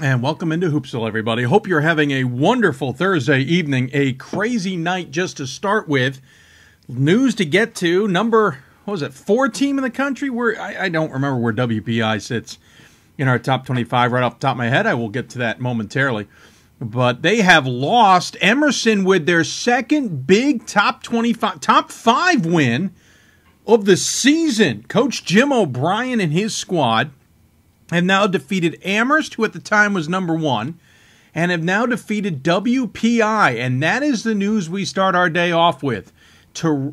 And welcome into Hoopsville, everybody. Hope you're having a wonderful Thursday evening, a crazy night just to start with. News to get to, number, 4 team in the country? I don't remember where WPI sits in our top 25 right off the top of my head. I will get to that momentarily. But they have lost. Emerson with their second big top 5 win of the season. Coach Jim O'Brien and his squad have now defeated Amherst, who at the time was number 1, and have now defeated WPI. And that is the news we start our day off with.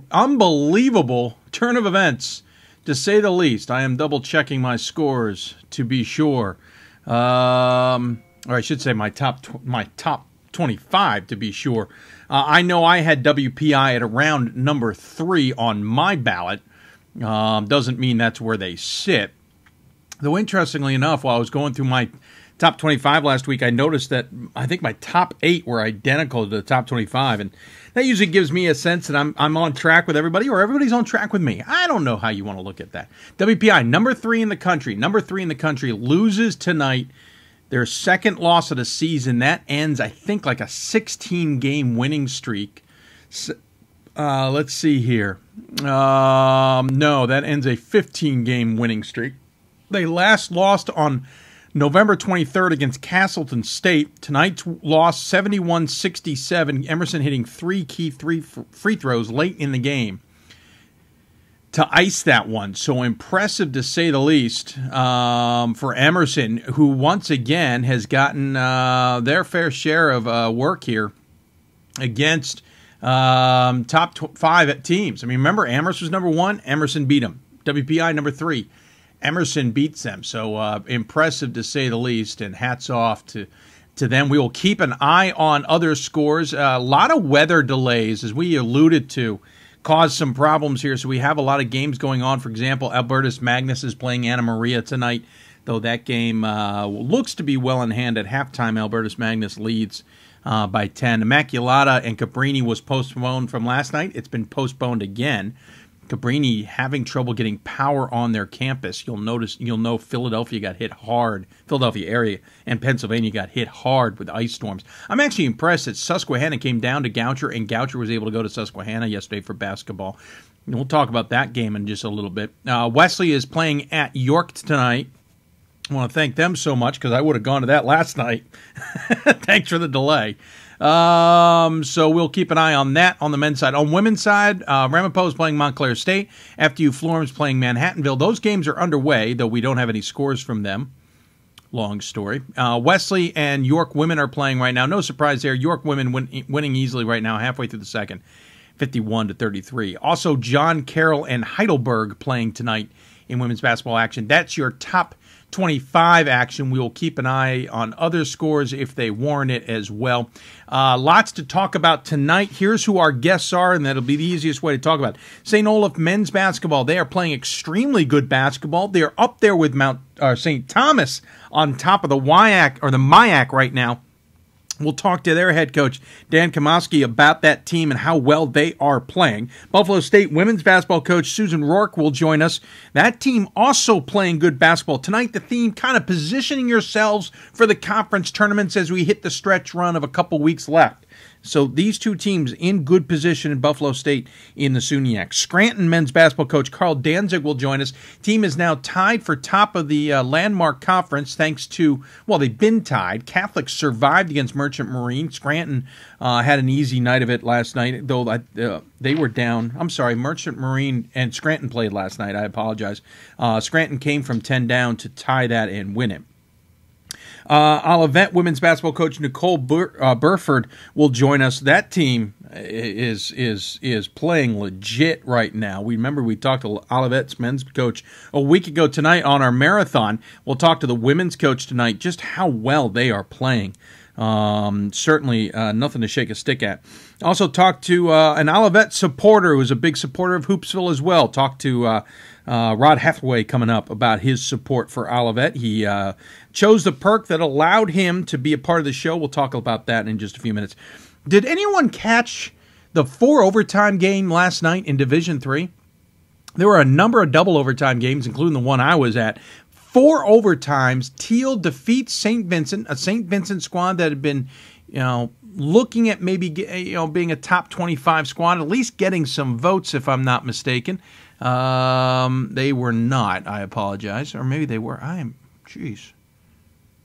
Unbelievable turn of events, to say the least. I am double-checking my scores to be sure. Or I should say my top 25 to be sure. I know I had WPI at around number 3 on my ballot. Doesn't mean that's where they sit. Though, interestingly enough, while I was going through my top 25 last week, I noticed that I think my top 8 were identical to the top 25, and that usually gives me a sense that I'm on track with everybody, or everybody's on track with me. I don't know how you want to look at that. WPI, number 3 in the country. Number 3 in the country loses tonight. Their second loss of the season. That ends, I think, like a 16-game winning streak. Let's see here. No, that ends a 15-game winning streak. They last lost on November 23rd against Castleton State. Tonight's loss, 71-67. Emerson hitting 3 key free throws late in the game to ice that one. So impressive, to say the least, for Emerson, who once again has gotten their fair share of work here against top 5 teams. I mean, remember, Amherst was number 1. Emerson beat them. WPI number 3. Emerson beats them, so impressive to say the least, and hats off to them. We will keep an eye on other scores. A lot of weather delays, as we alluded to, caused some problems here, so we have a lot of games going on. For example, Albertus Magnus is playing Anna Maria tonight, though that game looks to be well in hand at halftime. Albertus Magnus leads by 10. Immaculata and Cabrini was postponed from last night. It's been postponed again. Cabrini having trouble getting power on their campus. You'll know Philadelphia got hit hard. Philadelphia area and Pennsylvania got hit hard with ice storms. I'm actually impressed that Susquehanna came down to Goucher, and Goucher was able to go to Susquehanna yesterday for basketball. And we'll talk about that game in just a little bit. Wesley is playing at York tonight. I want to thank them so much because I would have gone to that last night. Thanks for the delay. So we'll keep an eye on that on the men's side. On women's side, Ramapo is playing Montclair State. FDU Florence playing Manhattanville. Those games are underway, though we don't have any scores from them. Long story. Wesley and York women are playing right now. No surprise there. York women winning easily right now, halfway through the second, 51-33. Also, John Carroll and Heidelberg playing tonight in women's basketball action. That's your top 25 action. We will keep an eye on other scores if they warrant it as well. Lots to talk about tonight. Here's who our guests are, and that'll be the easiest way to talk about it. St. Olaf men's basketball. They are playing extremely good basketball. They are up there with St. Thomas on top of the WIAC or the MIAC right now. We'll talk to their head coach, Dan Kamoski, about that team and how well they are playing. Buffalo State women's basketball coach Susan Rourke will join us. That team also playing good basketball. Tonight, the theme, kind of positioning yourselves for the conference tournaments as we hit the stretch run of a couple weeks left. So these two teams in good position in Buffalo State in the SUNYAC. Scranton men's basketball coach Carl Danzig will join us. Team is now tied for top of the Landmark Conference thanks to, well, they've been tied. Catholic survived against Merchant Marine. Scranton had an easy night of it last night, though they were down. I'm sorry, Merchant Marine and Scranton played last night. I apologize. Scranton came from 10 down to tie that and win it. Olivet women's basketball coach Nicole Burford will join us. That team is playing legit right now. We talked to Olivet's men's coach a week ago tonight on our marathon. We'll talk to the women's coach tonight, just how well they are playing. Certainly nothing to shake a stick at. Also talked to an Olivet supporter who's a big supporter of Hoopsville as well. Talked to Rod Hathaway coming up about his support for Olivet. He chose the perk that allowed him to be a part of the show. We'll talk about that in just a few minutes. Did anyone catch the 4 overtime game last night in Division III? There were a number of double overtime games, including the one I was at. 4 overtimes, Thiel defeats St. Vincent, a St. Vincent squad that had been, looking at maybe, being a top 25 squad, at least getting some votes, if I'm not mistaken. They were not. I apologize. Or maybe they were.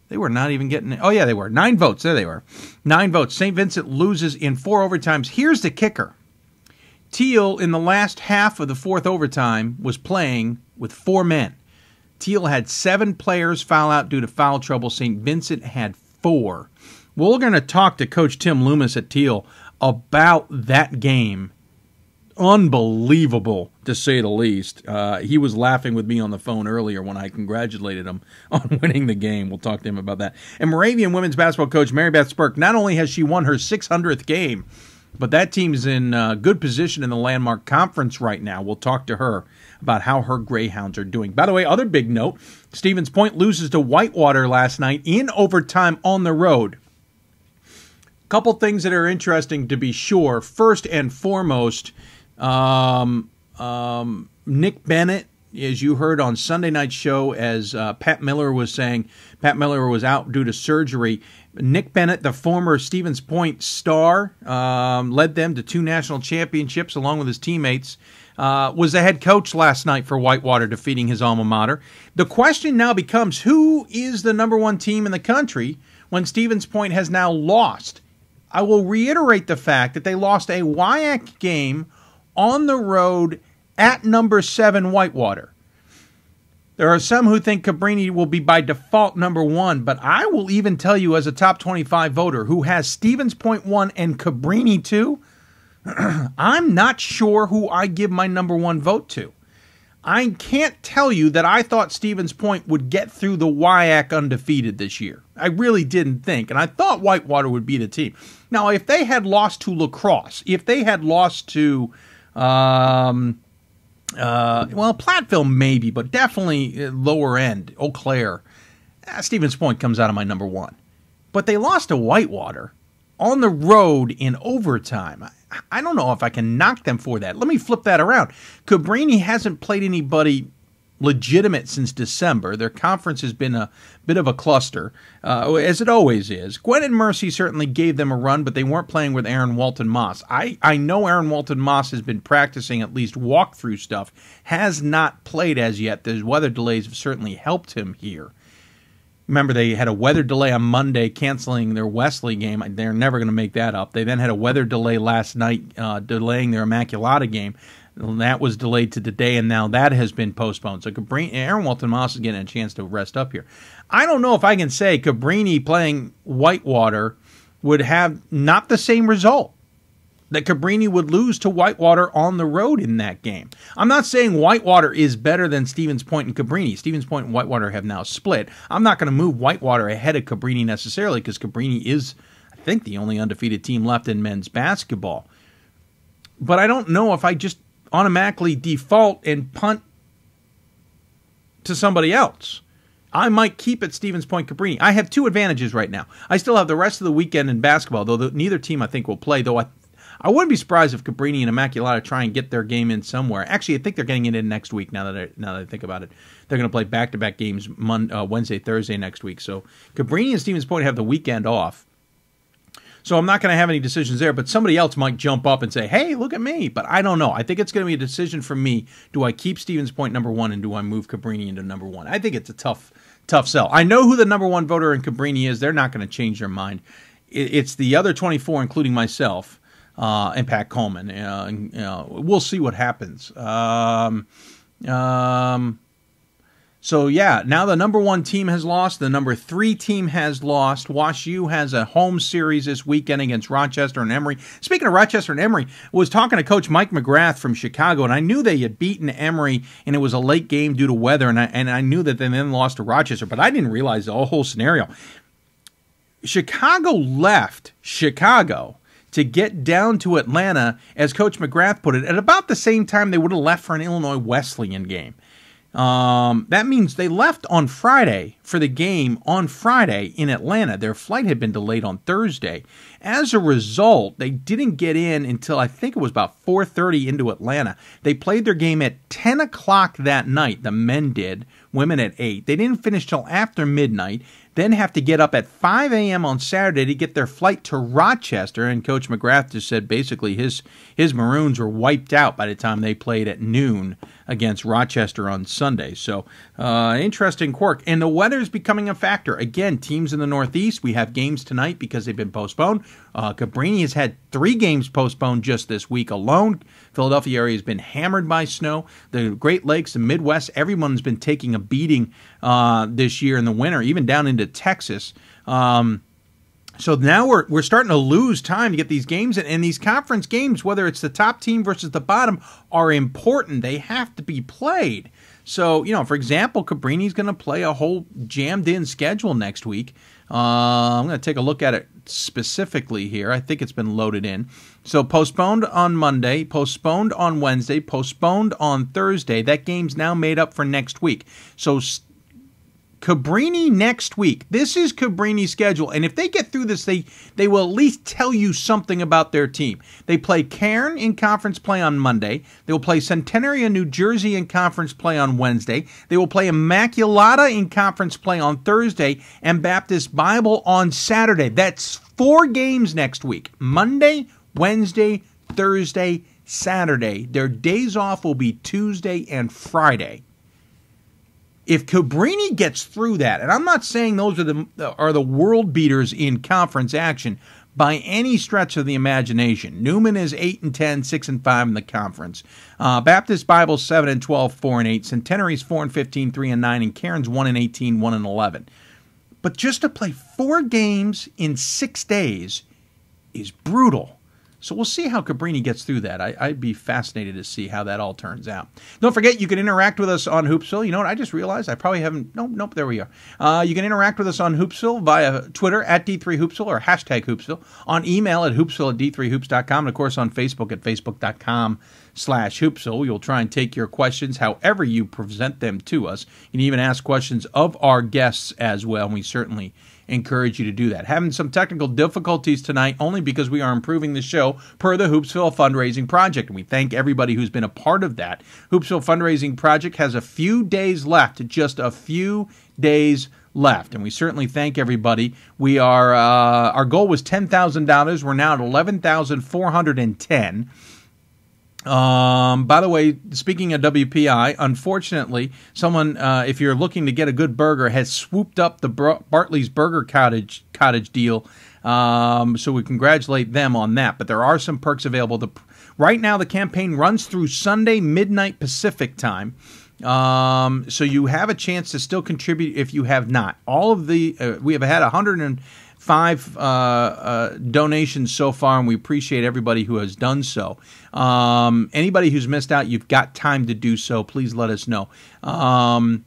They were not even getting it. Oh, yeah, they were. 9 votes. There they were. 9 votes. St. Vincent loses in 4 overtimes. Here's the kicker. Thiel, in the last half of the 4th overtime, was playing with 4 men. Thiel had 7 players foul out due to foul trouble. St. Vincent had 4. We're going to talk to Coach Tim Loomis at Thiel about that game. Unbelievable, to say the least. He was laughing with me on the phone earlier when I congratulated him on winning the game. We'll talk to him about that. And Moravian women's basketball coach Mary Beth Spurk, not only has she won her 600th game, but that team's in good position in the Landmark Conference right now. We'll talk to her about how her Greyhounds are doing. By the way, other big note, Stevens Point loses to Whitewater last night in overtime on the road. Couple things that are interesting to be sure. First and foremost, Nick Bennett, as you heard on Sunday night's show, as Pat Miller was saying, Pat Miller was out due to surgery. Nick Bennett, the former Stevens Point star, led them to 2 national championships along with his teammates, was the head coach last night for Whitewater, defeating his alma mater. The question now becomes, who is the number 1 team in the country when Stevens Point has now lost? I will reiterate the fact that they lost a WIAC game on the road at number 7 Whitewater. There are some who think Cabrini will be by default number 1, but I will even tell you as a top 25 voter who has Stevens Point 1 and Cabrini 2, I'm not sure who I give my number 1 vote to. I can't tell you that I thought Stevens Point would get through the WIAC undefeated this year. I really didn't think, and I thought Whitewater would be the team. Now, if they had lost to La Crosse, if they had lost to Platteville maybe, but definitely lower end, Eau Claire, Stevens Point comes out of my number 1. But they lost to Whitewater on the road in overtime. I don't know if I can knock them for that. Let me flip that around. Cabrini hasn't played anybody legitimate since December. Their conference has been a bit of a cluster, as it always is. Gwen and Mercy certainly gave them a run, but they weren't playing with Aaron Walton Moss. I know Aaron Walton Moss has been practicing at least walkthrough stuff, has not played as yet. The weather delays have certainly helped him here. Remember, they had a weather delay on Monday, canceling their Wesley game. They're never going to make that up. They then had a weather delay last night, delaying their Immaculata game. That was delayed to today, and now that has been postponed. So Aaron Walton Moss is getting a chance to rest up here. I don't know if I can say Cabrini playing Whitewater would have not the same result, that Cabrini would lose to Whitewater on the road in that game. I'm not saying Whitewater is better than Stevens Point and Cabrini. Stevens Point and Whitewater have now split. I'm not going to move Whitewater ahead of Cabrini necessarily, because Cabrini is, I think, the only undefeated team left in men's basketball. But I don't know if I just automatically default and punt to somebody else. I might keep it Stevens Point Cabrini. I have 2 advantages right now. I still have the rest of the weekend in basketball, though neither team I think will play, though I wouldn't be surprised if Cabrini and Immaculata try and get their game in somewhere. Actually, I think they're getting it in next week, now that I think about it. They're going to play back-to-back games Wednesday, Thursday next week. So Cabrini and Stevens Point have the weekend off. So I'm not going to have any decisions there, but somebody else might jump up and say, hey, look at me. But I don't know. I think it's going to be a decision for me. Do I keep Stevens Point number 1, and do I move Cabrini into number 1? I think it's a tough sell. I know who the number 1 voter in Cabrini is. They're not going to change their mind. It's the other 24, including myself, and Pat Coleman. We'll see what happens. So, yeah, now the number 1 team has lost. The number 3 team has lost. Wash U has a home series this weekend against Rochester and Emory. Speaking of Rochester and Emory, I was talking to Coach Mike McGrath from Chicago, and I knew they had beaten Emory, and it was a late game due to weather, and I knew that they then lost to Rochester, but I didn't realize the whole scenario. Chicago left Chicago to get down to Atlanta, as Coach McGrath put it, at about the same time they would have left for an Illinois Wesleyan game. That means they left on Friday for the game on Friday in Atlanta. Their flight had been delayed on Thursday. As a result, they didn't get in until I think it was about 4:30 into Atlanta. They played their game at 10 o'clock that night. The men did. Women at 8. They didn't finish till after midnight. Then have to get up at 5 a.m. on Saturday to get their flight to Rochester. And Coach McGrath just said basically his Maroons were wiped out by the time they played at noon against Rochester on Sunday. So interesting quirk. And the weather is becoming a factor. Again, teams in the Northeast, we have games tonight because they've been postponed. Cabrini has had 3 games postponed just this week alone. Philadelphia area has been hammered by snow. The Great Lakes, the Midwest, everyone's been taking a beating this year in the winter, even down into Texas. So now we're starting to lose time to get these games in. And these conference games, whether it's the top team versus the bottom, are important. They have to be played. So, for example, Cabrini's going to play a whole jammed-in schedule next week. I'm going to take a look at it specifically here. I think it's been loaded in. So postponed on Monday, postponed on Wednesday, postponed on Thursday. That game's now made up for next week. So Cabrini next week. This is Cabrini's schedule, and if they get through this, they will at least tell you something about their team. They play Cairn in conference play on Monday. They will play Centenary in New Jersey in conference play on Wednesday. They will play Immaculata in conference play on Thursday, and Baptist Bible on Saturday. That's 4 games next week. Monday, Wednesday, Thursday, Saturday. Their days off will be Tuesday and Friday. If Cabrini gets through that, and I'm not saying those are the world beaters in conference action by any stretch of the imagination. Newman is 8-10, 6-5 in the conference. Baptist Bible 7-12, 4-8. Centenary's 4-15, 3-9, and Cairn's 1-18, 1-11. But just to play 4 games in 6 days is brutal. So we'll see how Cabrini gets through that. I'd be fascinated to see how that all turns out. Don't forget, you can interact with us on Hoopsville. You know what? I just realized I probably haven't. Nope, there we are. You can interact with us on Hoopsville via Twitter at D3Hoopsville or hashtag Hoopsville, on email at hoopsville@d3hoops.com, and of course on Facebook at facebook.com/Hoopsville. You'll try and take your questions however you present them to us. You can even ask questions of our guests as well, and we certainly encourage you to do that. Having some technical difficulties tonight only because we are improving the show per the Hoopsville Fundraising Project, and we thank everybody who's been a part of that. Hoopsville Fundraising Project has a few days left, just a few days left, and we certainly thank everybody. We are our goal was $10,000. We're now at $11,410. By the way, speaking of WPI, unfortunately, someone, if you're looking to get a good burger, has swooped up the Bartley's Burger Cottage deal. So we congratulate them on that. But there are some perks available. Right now, the campaign runs through Sunday midnight Pacific time. So you have a chance to still contribute if you have not. All of the we have had 105 donations so far, and we appreciate everybody who has done so. Anybody who's missed out, you've got time to do so. Please let us know. I've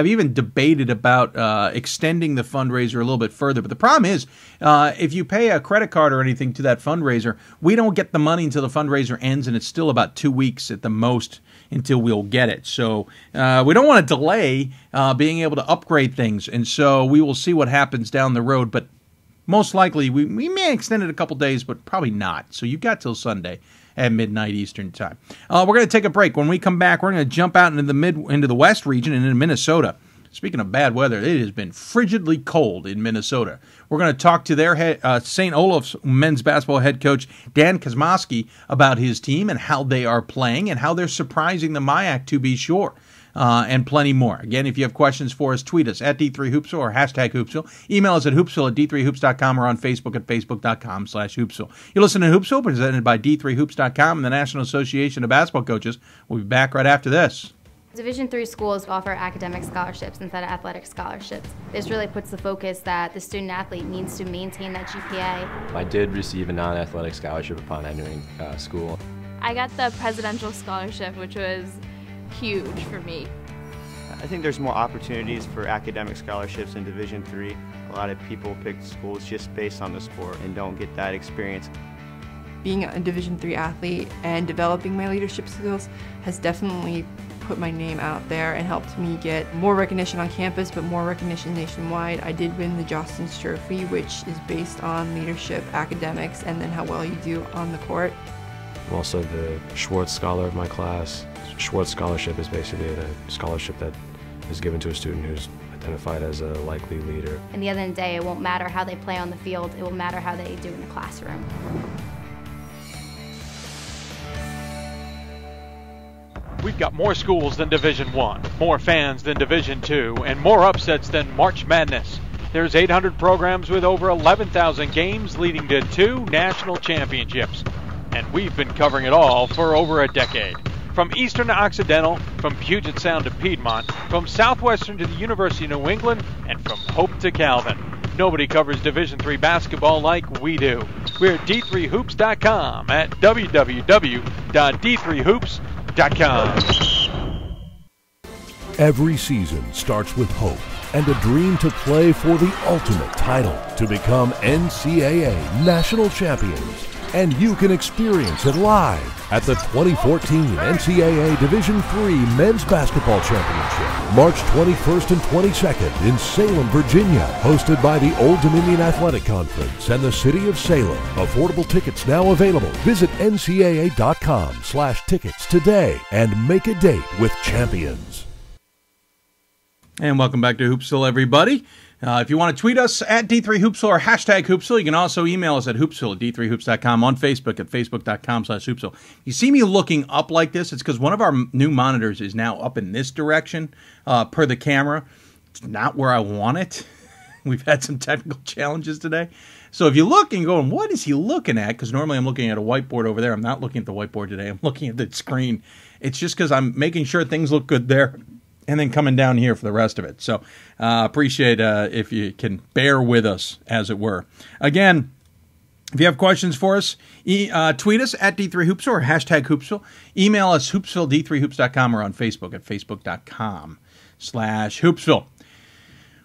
even debated about extending the fundraiser a little bit further, but the problem is if you pay a credit card or anything to that fundraiser, we don't get the money until the fundraiser ends, and it's still about 2 weeks at the most until we'll get it. So we don't want to delay being able to upgrade things, and so we will see what happens down the road, but most likely we may extend it a couple days, but probably not. So you've got till Sunday at midnight Eastern time. We're going to take a break. When we come back, we're going to jump out into the West region and into Minnesota. Speaking of bad weather, it has been frigidly cold in Minnesota. We're going to talk to their St. Olaf's men's basketball head coach, Dan Kosmowski, about his team and how they are playing and how they're surprising the MIAC, to be sure. And plenty more. Again, if you have questions for us, tweet us at D3Hoopsville or hashtag Hoopsville. Email us at hoopsville@d3hoops.com or on Facebook at facebook.com/Hoopsville. You listen to Hoopsville, presented by D3Hoops.com and the National Association of Basketball Coaches. We'll be back right after this. Division III schools offer academic scholarships instead of athletic scholarships. This really puts the focus that the student athlete needs to maintain that GPA. I did receive a non-athletic scholarship upon entering school. I got the presidential scholarship, which was huge for me. I think there's more opportunities for academic scholarships in Division III. A lot of people pick schools just based on the sport and don't get that experience. Being a Division III athlete and developing my leadership skills has definitely put my name out there and helped me get more recognition on campus, but more recognition nationwide. I did win the Jostens Trophy, which is based on leadership, academics, and then how well you do on the court. I'm also the Schwartz Scholar of my class. Schwartz Scholarship is basically a scholarship that is given to a student who's identified as a likely leader. And the end of the day, it won't matter how they play on the field, it will matter how they do in the classroom. We've got more schools than Division I, more fans than Division II, and more upsets than March Madness. There's 800 programs with over 11,000 games leading to 2 national championships. And we've been covering it all for over a decade. From Eastern to Occidental, from Puget Sound to Piedmont, from Southwestern to the University of New England, and from Hope to Calvin. Nobody covers Division III basketball like we do. We're at d3hoops.com at www.d3hoops.com. Every season starts with hope and a dream to play for the ultimate title, to become NCAA national champions. And you can experience it live at the 2014 NCAA Division III Men's Basketball Championship, March 21st and 22nd in Salem, Virginia, hosted by the Old Dominion Athletic Conference and the City of Salem. Affordable tickets now available. Visit ncaa.com/tickets today and make a date with champions. And welcome back to Hoopsville, everybody. If you want to tweet us at D3Hoopsville or hashtag Hoopsville, you can also email us at hoopsville at d3hoops.com, on Facebook at facebook.com/Hoopsville. You see me looking up like this, it's because one of our new monitors is now up in this direction per the camera. It's not where I want it. We've had some technical challenges today. So if you're looking, going, what is he looking at? Because normally I'm looking at a whiteboard over there. I'm not looking at the whiteboard today. I'm looking at the screen. It's just because I'm making sure things look good there, and then coming down here for the rest of it. So appreciate if you can bear with us, as it were. Again, if you have questions for us, tweet us at D3Hoops or hashtag Hoopsville. Email us hoopsville@d3hoops.com or on Facebook at facebook.com/Hoopsville.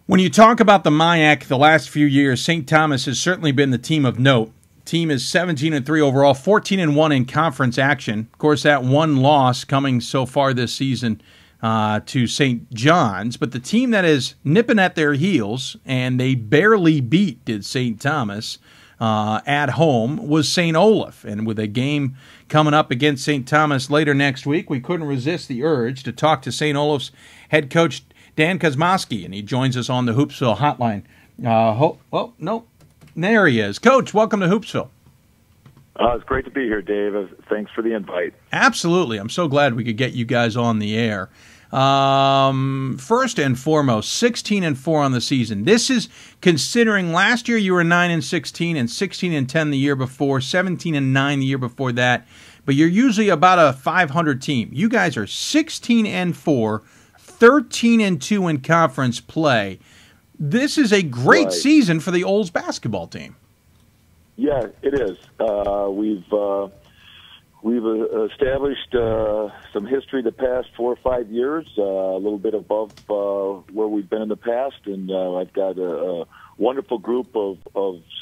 When you talk about the MIAC the last few years, St. Thomas has certainly been the team of note. Team is 17-3 overall, 14-1 in conference action. Of course, that one loss coming so far this season to St. John's, but the team that is nipping at their heels, and they barely did St. Thomas at home, was St. Olaf. And with a game coming up against St. Thomas later next week, we couldn't resist the urge to talk to St. Olaf's head coach, Dan Kosmowski, and he joins us on the Hoopsville hotline. There he is. Coach, welcome to Hoopsville. It's great to be here, Dave. Thanks for the invite. Absolutely. I'm so glad we could get you guys on the air. First and foremost, 16-4 on the season. This is considering last year you were 9-16 and 16-10 the year before, 17-9 the year before that. But you're usually about a 500 team. You guys are 16-4, 13-2 in conference play. This is a great season for the Olds basketball team. Yeah, it is. We've established some history the past 4 or 5 years, a little bit above where we've been in the past, and I've got a wonderful group of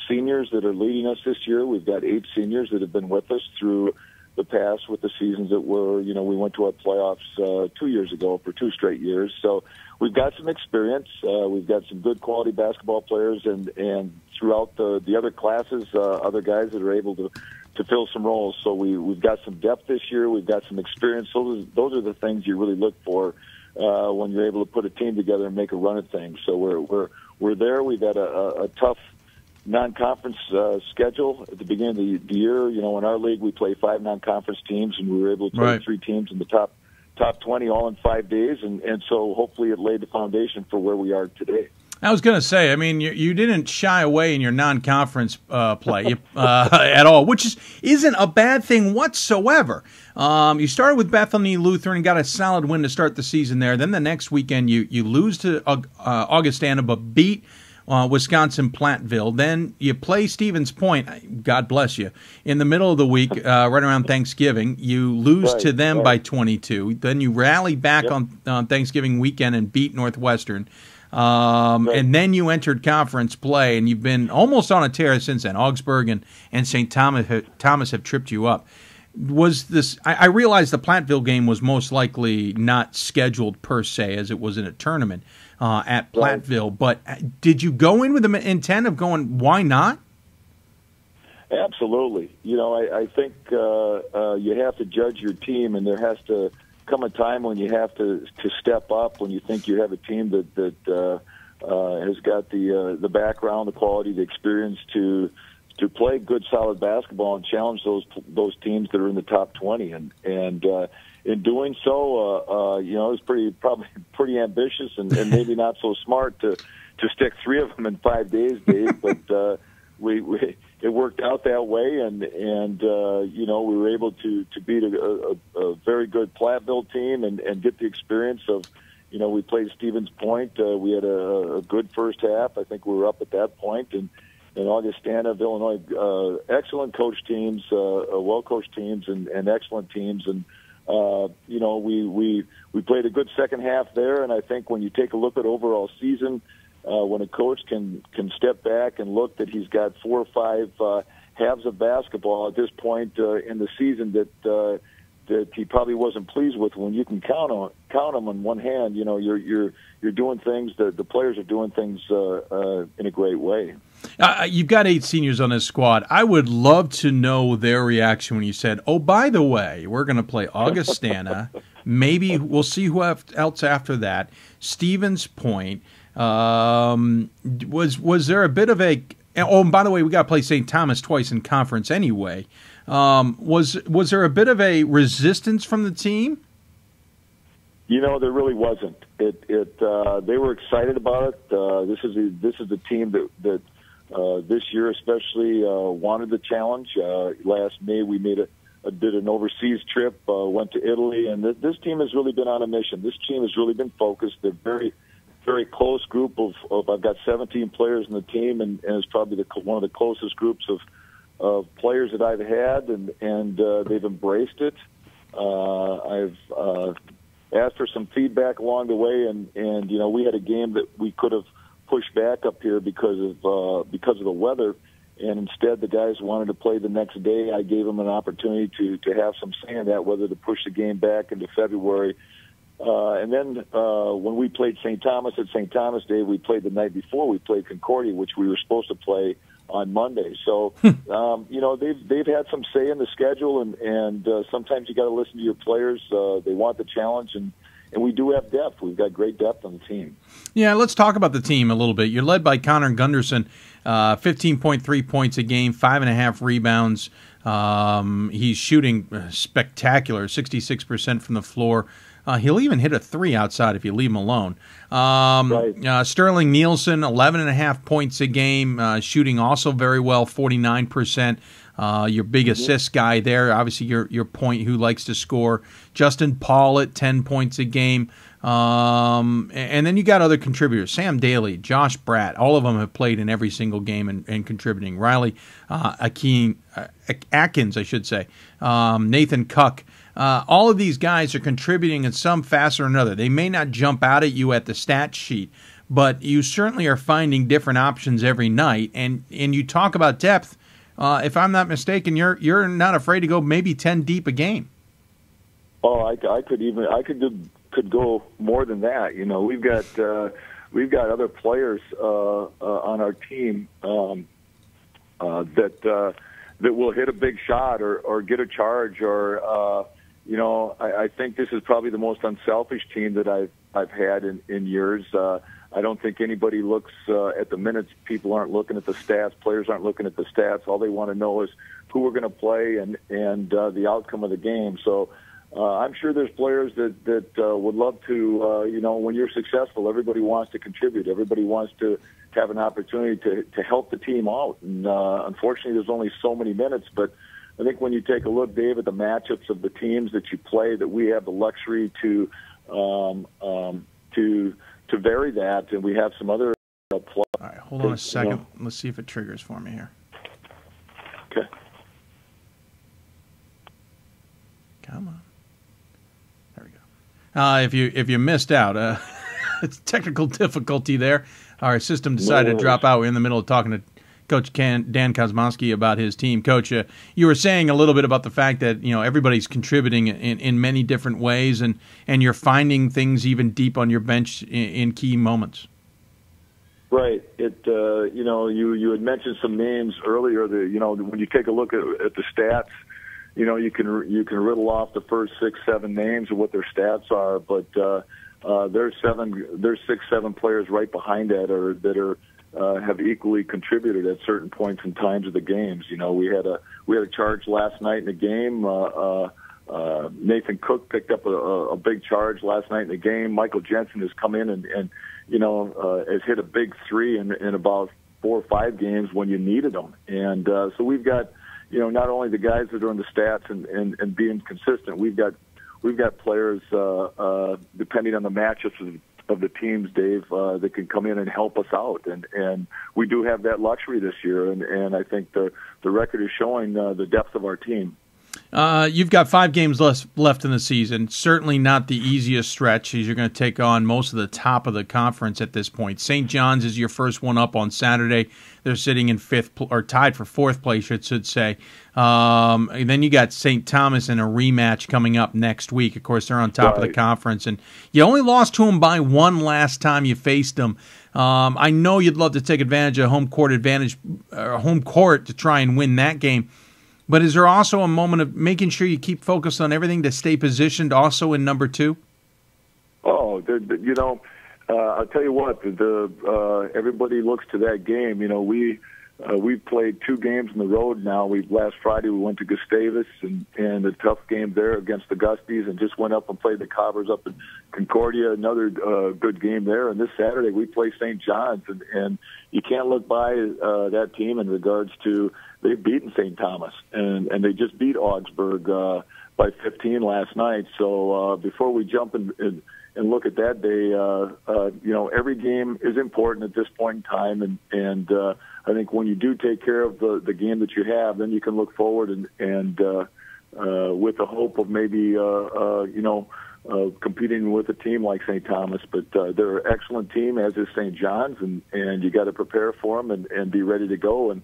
seniors that are leading us this year. We've got 8 seniors that have been with us through the past with the seasons that were, we went to our playoffs 2 years ago for 2 straight years. So we've got some experience. We've got some good quality basketball players, and throughout the other classes, other guys that are able to fill some roles. So we've got some depth this year. We've got some experience. So those are the things you really look for when you're able to put a team together and make a run at things. So we're there. We've had a tough non-conference schedule at the beginning of the year. In our league, we play 5 non-conference teams, and we were able to play 3 teams in the top 20 all in 5 days. And so hopefully it laid the foundation for where we are today. I was going to say, I mean, you didn't shy away in your non-conference play at all, which isn't a bad thing whatsoever. You started with Bethany Lutheran and got a solid win to start the season there. Then the next weekend, you lose to Augustana, but beat Wisconsin Platteville. Then you play Stevens Point, God bless you, in the middle of the week, right around Thanksgiving. You lose to them by 22. Then you rally back on Thanksgiving weekend and beat Northwestern. And then you entered conference play, and you've been almost on a tear since then. Augsburg and St. Thomas have tripped you up. was this? I realized the Platteville game was most likely not scheduled per se, as it was in a tournament at Platteville. But did you go in with the intent of going, why not? Absolutely. You know, I think you have to judge your team, and there has to come a time when you have to step up when you think you have a team that has got the background, the quality, the experience to play good, solid basketball and challenge those teams that are in the top 20. And in doing so, you know, it was probably pretty ambitious and maybe not so smart to stick 3 of them in 5 days, Dave. But it worked out that way, and you know, we were able to beat a very good Platteville team and get the experience of, you know, we played Stevens Point. We had a good first half. I think we were up at that point, and Augustana, Illinois, excellent coach teams, well-coached teams, and excellent teams. And you know, we played a good second half there. And I think when you take a look at overall season, when a coach can step back and look that he's got 4 or 5 halves of basketball at this point in the season that he probably wasn't pleased with, when you can count them on one hand, you know, you're doing things. The players are doing things in a great way. You've got 8 seniors on this squad. I would love to know their reaction when you said, "Oh, by the way, we're going to play Augustana. Maybe we'll see who else after that. Stevens Point." Was there a bit of a? Oh, and by the way, we got to play St. Thomas twice in conference anyway. Was there a bit of a resistance from the team? You know, there really wasn't. They were excited about it. This is a team that this year especially wanted the challenge. Last May we did an overseas trip, went to Italy, and this team has really been on a mission. This team has really been focused. They're very close group of I've got 17 players in the team, and it's probably one of the closest groups of players that I've had, and they've embraced it. I've asked for some feedback along the way, and you know, we had a game that we could have pushed back up here because of the weather, and instead the guys wanted to play the next day. I gave them an opportunity to have some say in that, whether to push the game back into February. And then when we played St. Thomas at St. Thomas Day, we played the night before. We played Concordia, which we were supposed to play on Monday. So, you know, they've had some say in the schedule, and sometimes you got to listen to your players. They want the challenge, and we do have depth. We've got great depth on the team. Yeah, let's talk about the team a little bit. You're led by Connor Gunderson, 15.3 points a game, 5.5 rebounds. He's shooting spectacular, 66% from the floor. He'll even hit a 3 outside if you leave him alone. Sterling Nielsen, 11.5 points a game, shooting also very well, 49%. Your big assist guy there, obviously your point who likes to score. Justin Paulett, 10 points a game. And then you got other contributors, Sam Daly, Josh Bratt. All of them have played in every single game and contributing. Riley Atkins, I should say. Nathan Cuck. All of these guys are contributing in some facet or another. They may not jump out at you at the stat sheet, but you certainly are finding different options every night. And you talk about depth. If I'm not mistaken, you're not afraid to go maybe 10 deep a game. Oh, I could go more than that. You know, we've got other players on our team that will hit a big shot or get a charge or. You know, I think this is probably the most unselfish team that I've had in years. I don't think anybody looks at the minutes. People aren't looking at the stats. Players aren't looking at the stats. All they want to know is who we're going to play and the outcome of the game. So I'm sure there's players that would love to, you know, when you're successful, everybody wants to contribute. Everybody wants to have an opportunity to help the team out. And unfortunately, there's only so many minutes, but I think when you take a look, Dave, at the matchups of the teams that you play, that we have the luxury to vary that, and we have some other. All right, hold on a second. You know. Let's see if it triggers for me here. Okay. Come on. There we go. If you missed out, it's technical difficulty there. Our system decided to drop out. We're in the middle of talking to Coach Dan Kosmowski about his team. Coach, you were saying a little bit about the fact that everybody's contributing in many different ways, and you're finding things even deep on your bench in key moments. Right. You had mentioned some names earlier. When you take a look at the stats, you can riddle off the first 6, 7 names of what their stats are, but there's 6, 7 players right behind that have equally contributed at certain points in times of the games. We had a charge last night in the game. Nathan Cook picked up a big charge last night in the game. Michael Jensen has come in and has hit a big 3 in about 4 or 5 games when you needed them. And so we've got not only the guys that are on the stats and being consistent, we've got players depending on the matchups of the teams, Dave, that can come in and help us out, and we do have that luxury this year, and I think the record is showing the depth of our team. You've got 5 games left in the season. Certainly not the easiest stretch, as you're going to take on most of the top of the conference at this point. St. John's is your first one up on Saturday. They're sitting in 5th or tied for 4th place, I should say. And then you got St. Thomas in a rematch coming up next week. Of course, they're on top of the conference, and you only lost to them by 1 last time you faced them. I know you'd love to take advantage of home court to try and win that game. But is there also a moment of making sure you keep focused on everything to stay positioned also in number 2? Oh, I'll tell you what, everybody looks to that game. We've played 2 games on the road now. Last Friday we went to Gustavus and a tough game there against the Gusties, and just went up and played the Cobbers up in Concordia, another good game there. And this Saturday we play St. John's, and you can't look by that team in regards to they've beaten St. Thomas, and they just beat Augsburg by 15 last night. So before we jump and look at that day, every game is important at this point in time, and I think when you do take care of the game that you have, then you can look forward and with the hope of maybe competing with a team like St. Thomas. But they're an excellent team, as is St. John's, and you got to prepare for them and be ready to go. And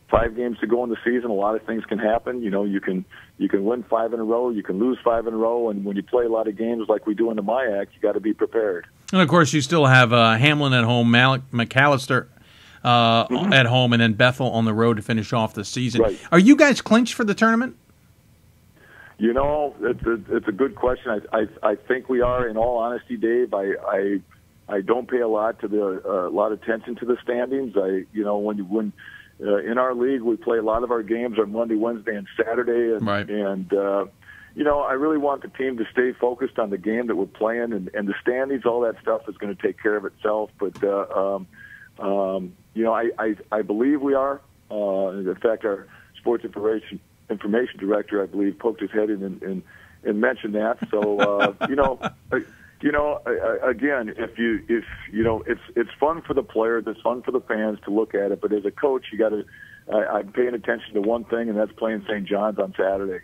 5 games to go in the season, a lot of things can happen. You can win 5 in a row, you can lose 5 in a row, and when you play a lot of games like we do in the MIAC, you got to be prepared. And of course, you still have Hamlin at home, McAllister at home, and then Bethel on the road to finish off the season. Right. Are you guys clinched for the tournament? It's a good question. I think we are. In all honesty, Dave, I don't pay a lot attention to the standings. When in our league, we play a lot of our games on Monday, Wednesday, and Saturday, and I really want the team to stay focused on the game that we're playing, and the standings, all that stuff is going to take care of itself. But I believe we are. In fact, our sports information director, I believe, poked his head in and mentioned that. So again, it's fun for the players, it's fun for the fans to look at it. But as a coach, you got to. I'm paying attention to one thing, and that's playing St. John's on Saturday.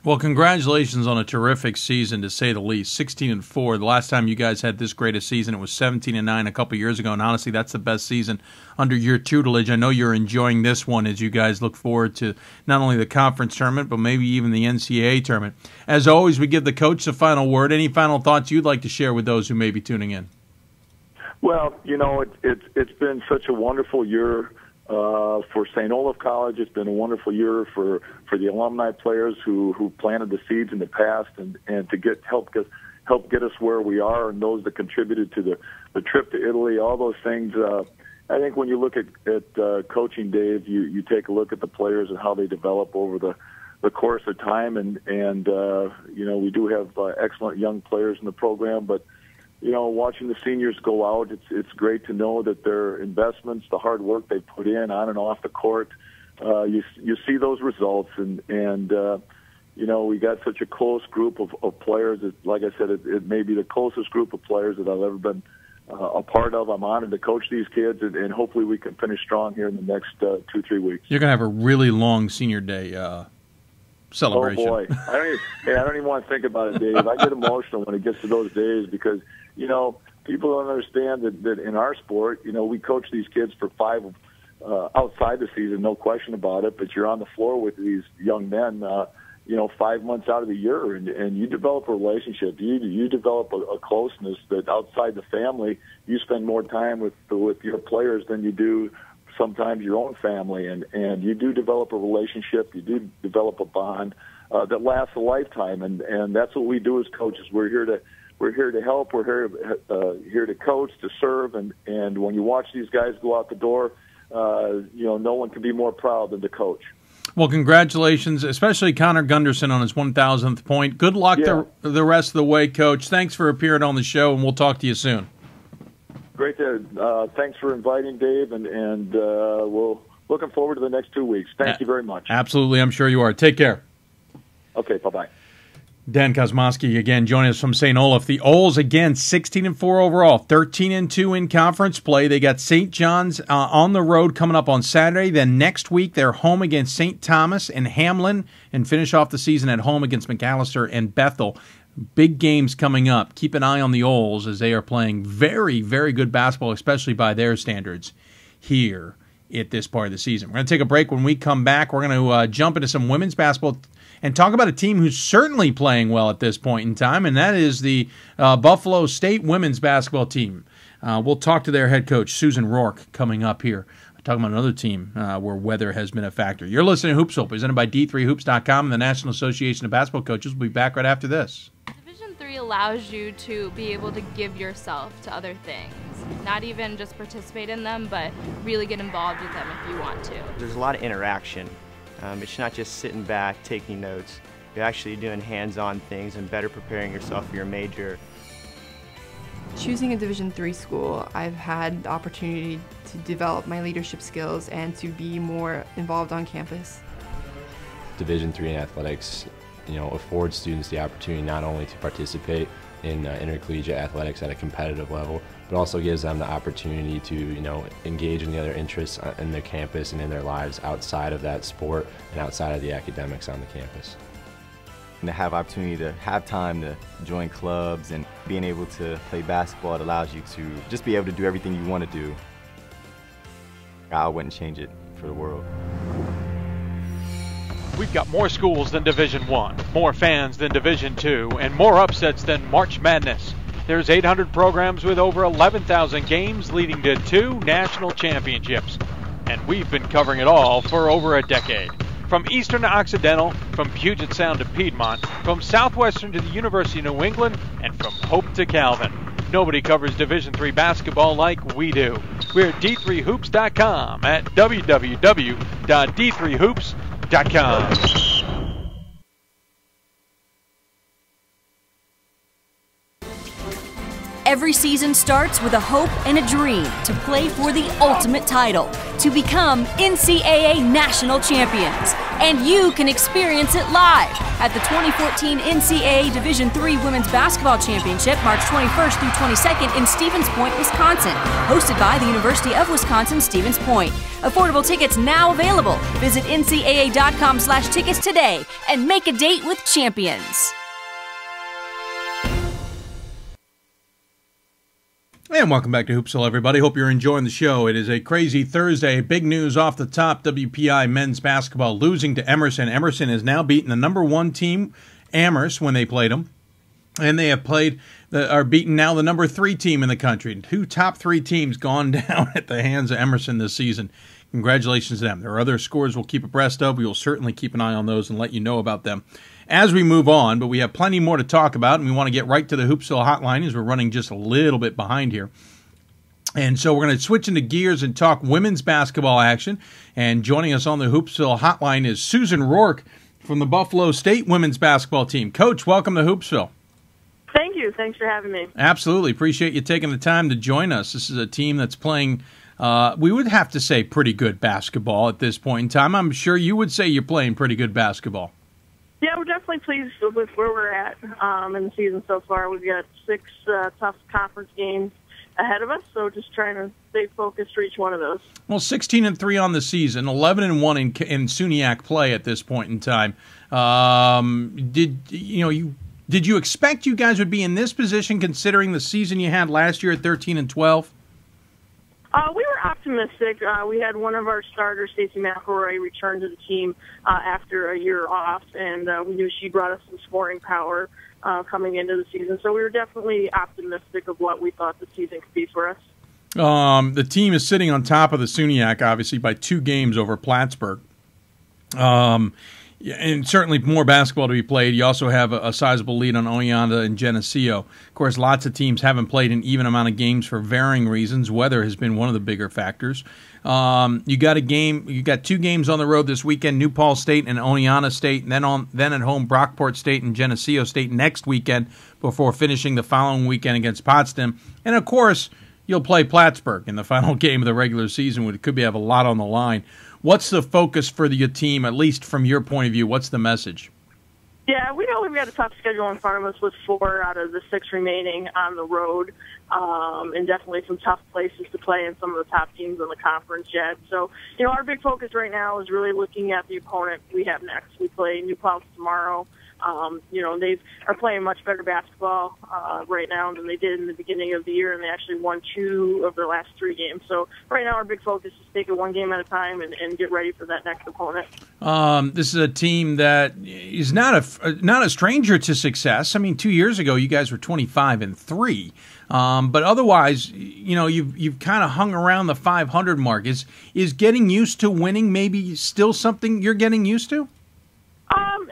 Well, congratulations on a terrific season, to say the least. 16-4. The last time you guys had this great a season, it was 17-9 a couple years ago, and honestly, that's the best season under your tutelage. I know you're enjoying this one as you guys look forward to not only the conference tournament, but maybe even the NCAA tournament. As always, we give the coach the final word. Any final thoughts you'd like to share with those who may be tuning in? Well, it's been such a wonderful year for St. Olaf College. It's been a wonderful year for the alumni players who planted the seeds in the past, and to help get us where we are, and those that contributed to the trip to Italy, all those things. I think when you look at coaching, Dave, you take a look at the players and how they develop over the course of time, and we do have excellent young players in the program, but watching the seniors go out, it's great to know that their investments, the hard work they put in on and off the court, you see those results, and we got such a close group of players. Like I said, it may be the closest group of players that I've ever been a part of. I'm honored to coach these kids, and hopefully we can finish strong here in the next 2-3 weeks. You're going to have a really long senior day celebration. Oh, boy. I don't even want to think about it, Dave. I get emotional when it gets to those days because, people don't understand that in our sport, we coach these kids for outside the season, no question about it. But you're on the floor with these young men, 5 months out of the year, and you develop a relationship. You develop a closeness that outside the family, you spend more time with your players than you do sometimes your own family, and you do develop a relationship. You do develop a bond that lasts a lifetime, and that's what we do as coaches. We're here to help. We're here to coach, to serve, and when you watch these guys go out the door, no one can be more proud than the coach. Well, congratulations, especially Connor Gunderson on his 1,000th point. Good luck the rest of the way, Coach. Thanks for appearing on the show, and we'll talk to you soon. Great. Thanks for inviting Dave, and we're looking forward to the next 2 weeks. Thank you very much. Absolutely, I'm sure you are. Take care. Okay, bye-bye. Dan Kosmowski again joining us from St. Olaf. The Ols again 16-4 overall, 13-2 in conference play. They got St. John's on the road coming up on Saturday. Then next week they're home against St. Thomas and Hamlin, and finish off the season at home against McAllister and Bethel. Big games coming up. Keep an eye on the Ols as they are playing very, very good basketball, especially by their standards here at this part of the season. We're going to take a break. When we come back, we're going to jump into some women's basketball and talk about a team who's certainly playing well at this point in time, and that is the Buffalo State women's basketball team. We'll talk to their head coach, Susan Rourke, coming up here. Talking about another team where weather has been a factor. You're listening to Hoopsville, presented by D3Hoops.com and the National Association of Basketball Coaches. We'll be back right after this. Division III allows you to be able to give yourself to other things. Not even just participate in them, but really get involved with them if you want to. There's a lot of interaction. It's not just sitting back, taking notes. You're actually doing hands-on things and better preparing yourself for your major. Choosing a Division III school, I've had the opportunity to develop my leadership skills and to be more involved on campus. Division III in athletics, affords students the opportunity not only to participate in intercollegiate athletics at a competitive level, but also gives them the opportunity to, engage in the other interests in their campus and in their lives outside of that sport and outside of the academics on the campus. And to have opportunity to have time to join clubs and being able to play basketball, it allows you to just be able to do everything you want to do. I wouldn't change it for the world. We've got more schools than Division I, more fans than Division II, and more upsets than March Madness. There's 800 programs with over 11,000 games leading to 2 national championships. And we've been covering it all for over a decade. From Eastern to Occidental, from Puget Sound to Piedmont, from Southwestern to the University of New England, and from Hope to Calvin. Nobody covers Division III basketball like we do. We're at D3Hoops.com at www.D3Hoops.com. Every season starts with a hope and a dream to play for the ultimate title, to become NCAA national champions. And you can experience it live at the 2014 NCAA Division III Women's Basketball Championship, March 21st through 22nd in Stevens Point, Wisconsin, hosted by the University of Wisconsin-Stevens Point. Affordable tickets now available. Visit ncaa.com/tickets today and make a date with champions. And welcome back to Hoopsville, everybody. Hope you're enjoying the show. It is a crazy Thursday. Big news off the top. WPI men's basketball losing to Emerson. Emerson has now beaten the number 1 team, Amherst, when they played them. And they have are beaten now the number 3 team in the country. 2 top 3 teams gone down at the hands of Emerson this season. Congratulations to them. There are other scores we'll keep abreast of. We will certainly keep an eye on those and let you know about them as we move on, but we have plenty more to talk about, and we want to get right to the Hoopsville hotline as we're running just a little bit behind here. And so we're going to switch into gears and talk women's basketball action. And joining us on the Hoopsville hotline is Susan Rourke from the Buffalo State women's basketball team. Coach, welcome to Hoopsville. Thank you. Thanks for having me. Absolutely. Appreciate you taking the time to join us. This is a team that's playing, we would have to say, pretty good basketball at this point in time. I'm sure you would say you're playing pretty good basketball. Yeah, we're definitely pleased with where we're at in the season so far. We've got 6 tough conference games ahead of us, so just trying to stay focused for each one of those. Well, 16-3 on the season, 11-1 in SUNYAC play at this point in time. Did you expect you guys would be in this position considering the season you had last year at 13-12? We were optimistic. We had one of our starters, Stacey McElroy, return to the team after a year off, and we knew she brought us some scoring power coming into the season. So we were definitely optimistic of what we thought the season could be for us. The team is sitting on top of the SUNYAC, obviously, by 2 games over Plattsburgh. And certainly more basketball to be played. You also have a sizable lead on Oneonta and Geneseo. Of course, lots of teams haven't played an even amount of games for varying reasons. Weather has been one of the bigger factors. You got 2 games on the road this weekend: New Paltz State and Oneonta State, and then at home Brockport State and Geneseo State next weekend before finishing the following weekend against Potsdam. And of course, you'll play Plattsburgh in the final game of the regular season, which could have a lot on the line. What's the focus for your team, at least from your point of view? What's the message? Yeah, we know we've got a tough schedule in front of us with 4 out of the 6 remaining on the road, and definitely some tough places to play in some of the top teams in the conference yet. So, our big focus right now is really looking at the opponent we have next. We play New Paltz tomorrow. They are playing much better basketball right now than they did in the beginning of the year, and they actually won 2 of their last 3 games. So right now our big focus is take it 1 game at a time and get ready for that next opponent. This is a team that is not a stranger to success. I mean, 2 years ago you guys were 25-3, but otherwise, you've kind of hung around the 500 mark. Is getting used to winning maybe still something you're getting used to?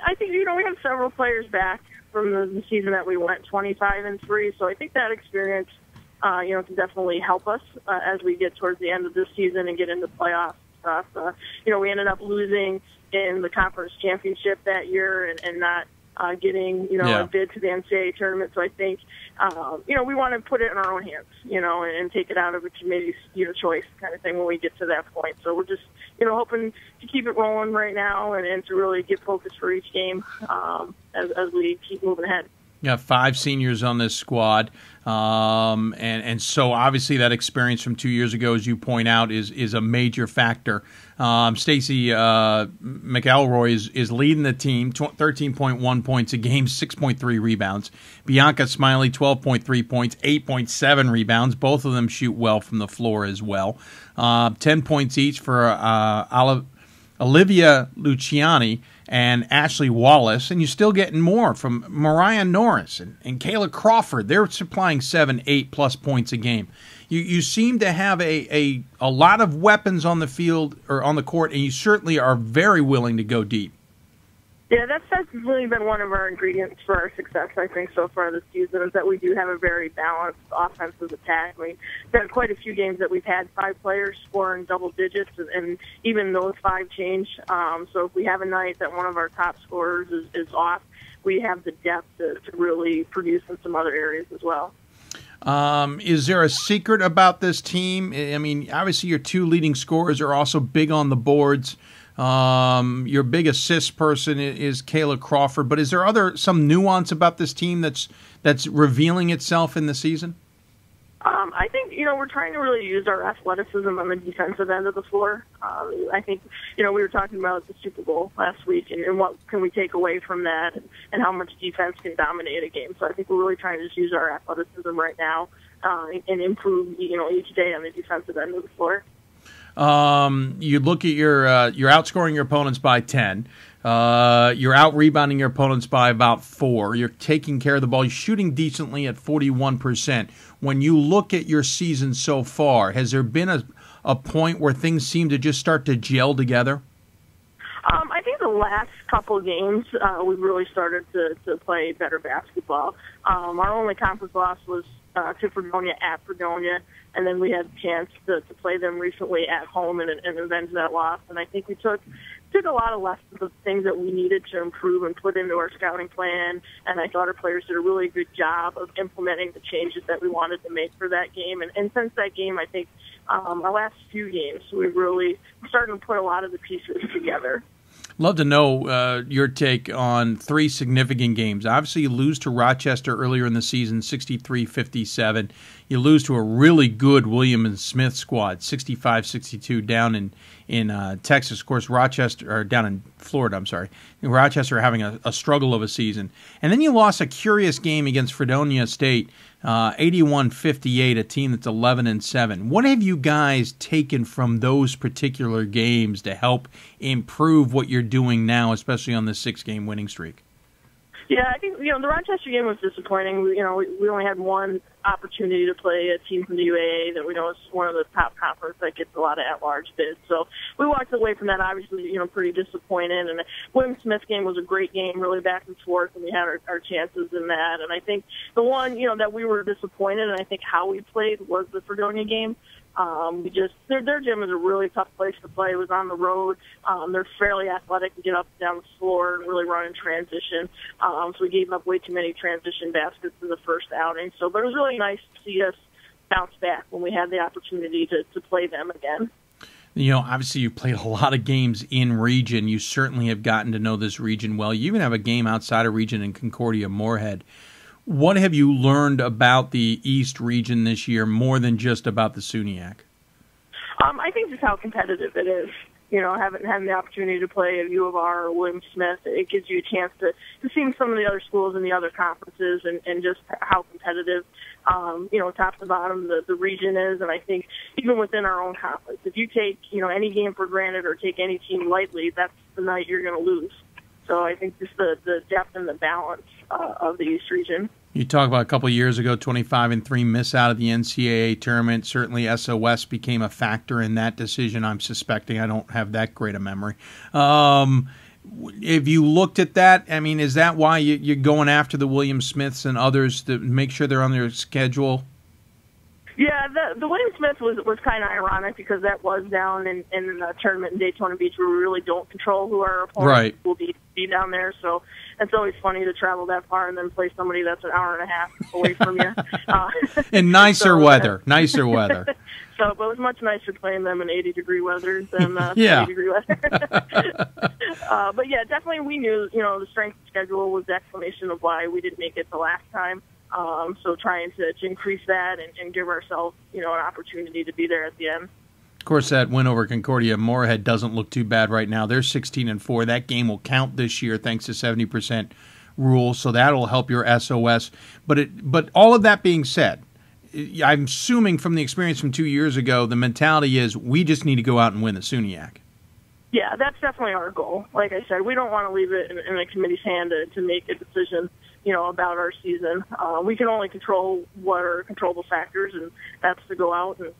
I think, we have several players back from the season that we went 25-3, so I think that experience, can definitely help us as we get towards the end of this season and get into playoff stuff. We ended up losing in the conference championship that year and not getting, a bid to the NCAA tournament. So I think, we want to put it in our own hands, and take it out of a committee's, choice kind of thing when we get to that point. So we're just, hoping to keep it rolling right now and to really get focused for each game as we keep moving ahead. You have 5 seniors on this squad, and so obviously that experience from 2 years ago, as you point out, is a major factor. Stacey McElroy is leading the team, 13.1 points a game, 6.3 rebounds. Bianca Smiley, 12.3 points, 8.7 rebounds. Both of them shoot well from the floor as well. 10 points each for Olivia Luciani and Ashley Wallace, and you're still getting more from Mariah Norris and Kayla Crawford. They're supplying 7, 8+ points a game. You seem to have a lot of weapons on the field or on the court, and you certainly are very willing to go deep. Yeah, that's really been one of our ingredients for our success, I think, so far this season, is that we do have a very balanced offensive attack. We've had quite a few games that we've had 5 players score in double digits, and even those 5 change. So if we have a night that one of our top scorers is off, we have the depth to really produce in some other areas as well. Is there a secret about this team? I mean, obviously your 2 leading scorers are also big on the boards. Your big assist person is Kayla Crawford, but is there some nuance about this team that's revealing itself in the season? I think, we're trying to really use our athleticism on the defensive end of the floor. I think, we were talking about the Super Bowl last week and what can we take away from that and how much defense can dominate a game. So I think we're really trying to just use our athleticism right now and improve, each day on the defensive end of the floor. You look at you're outscoring your opponents by 10. You're out-rebounding your opponents by about 4. You're taking care of the ball. You're shooting decently at 41%. When you look at your season so far, has there been a point where things seem to just start to gel together? I think the last couple of games, we've really started to play better basketball. Our only conference loss was to Fredonia at Fredonia, and then we had a chance to play them recently at home and avenge that loss. And I think we took a lot of lessons of things that we needed to improve and put into our scouting plan, and I thought our players did a really good job of implementing the changes that we wanted to make for that game. And since that game, I think our last few games, we've really started to put a lot of the pieces together. Love to know your take on 3 significant games. Obviously, you lose to Rochester earlier in the season, 63-57. You lose to a really good William and Smith squad, 65-62, down in Texas. Of course, Rochester, or down in Florida, I'm sorry. Rochester having a struggle of a season. And then you lost a curious game against Fredonia State, 81-58, a team that's 11-7. What have you guys taken from those particular games to help improve what you're doing now, especially on this 6-game winning streak? Yeah, I think, the Rochester game was disappointing. We only had one opportunity to play a team from the UAA that we know is one of the top conference that gets a lot of at-large bids. So we walked away from that, obviously, pretty disappointed. And the William Smith game was a great game, really back and forth, and we had our chances in that. And I think the one, that we were disappointed, and I think how we played, was the Fredonia game. Their gym is a really tough place to play. It was on the road. They're fairly athletic to get up and down the floor and really run in transition. So we gave up way too many transition baskets in the first outing. But it was really nice to see us bounce back when we had the opportunity to play them again. Obviously you played a lot of games in region. You certainly have gotten to know this region well. You even have a game outside of region in Concordia Moorhead. What have you learned about the East region this year, more than just about the SUNYAC? I think just how competitive it is. Having the opportunity to play at U of R or William Smith, it gives you a chance to see some of the other schools in the other conferences and just how competitive, top to bottom the region is. And I think even within our own conference, if you take, any game for granted or take any team lightly, that's the night you're going to lose. So I think just the depth and the balance of the East region. You talk about a couple of years ago, 25-3 miss out of the NCAA tournament. Certainly SOS became a factor in that decision, I'm suspecting. I don't have that great a memory. If you looked at that, is that why you're going after the William Smiths and others to make sure they're on their schedule? Yeah, the William Smith was kind of ironic because that was down in the tournament in Daytona Beach where we really don't control who our opponents will be down there. So it's always funny to travel that far and then play somebody that's an hour and a half away from you. In nicer weather. So, but it was much nicer playing them in 80-degree weather than 70-degree weather. But yeah, definitely we knew, the strength schedule was the explanation of why we didn't make it the last time. So trying to increase that and give ourselves, an opportunity to be there at the end. Of course, that win over Concordia Moorhead doesn't look too bad right now. They're 16-4. That game will count this year thanks to 70% rule, so that'll help your SOS. But all of that being said, I'm assuming from the experience from 2 years ago, the mentality is we just need to go out and win the SUNYAC. Yeah, that's definitely our goal. Like I said, we don't want to leave it in the committee's hand to make a decision, about our season. We can only control what are controllable factors, and that's to go out and,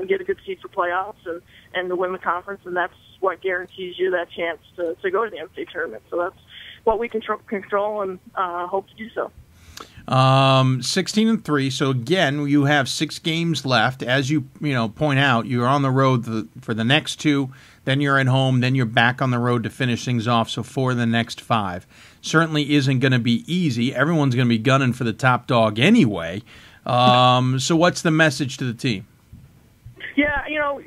get a good seed for playoffs and to win the conference, and that's what guarantees you that chance to go to the NCAA tournament. So that's what we control and hope to do so. 16-3. So again, you have 6 games left. As you point out, you're on the road for the next 2. Then you're at home. Then you're back on the road to finish things off. So 4 of the next 5 certainly isn't going to be easy. Everyone's going to be gunning for the top dog anyway. So what's the message to the team? Yeah,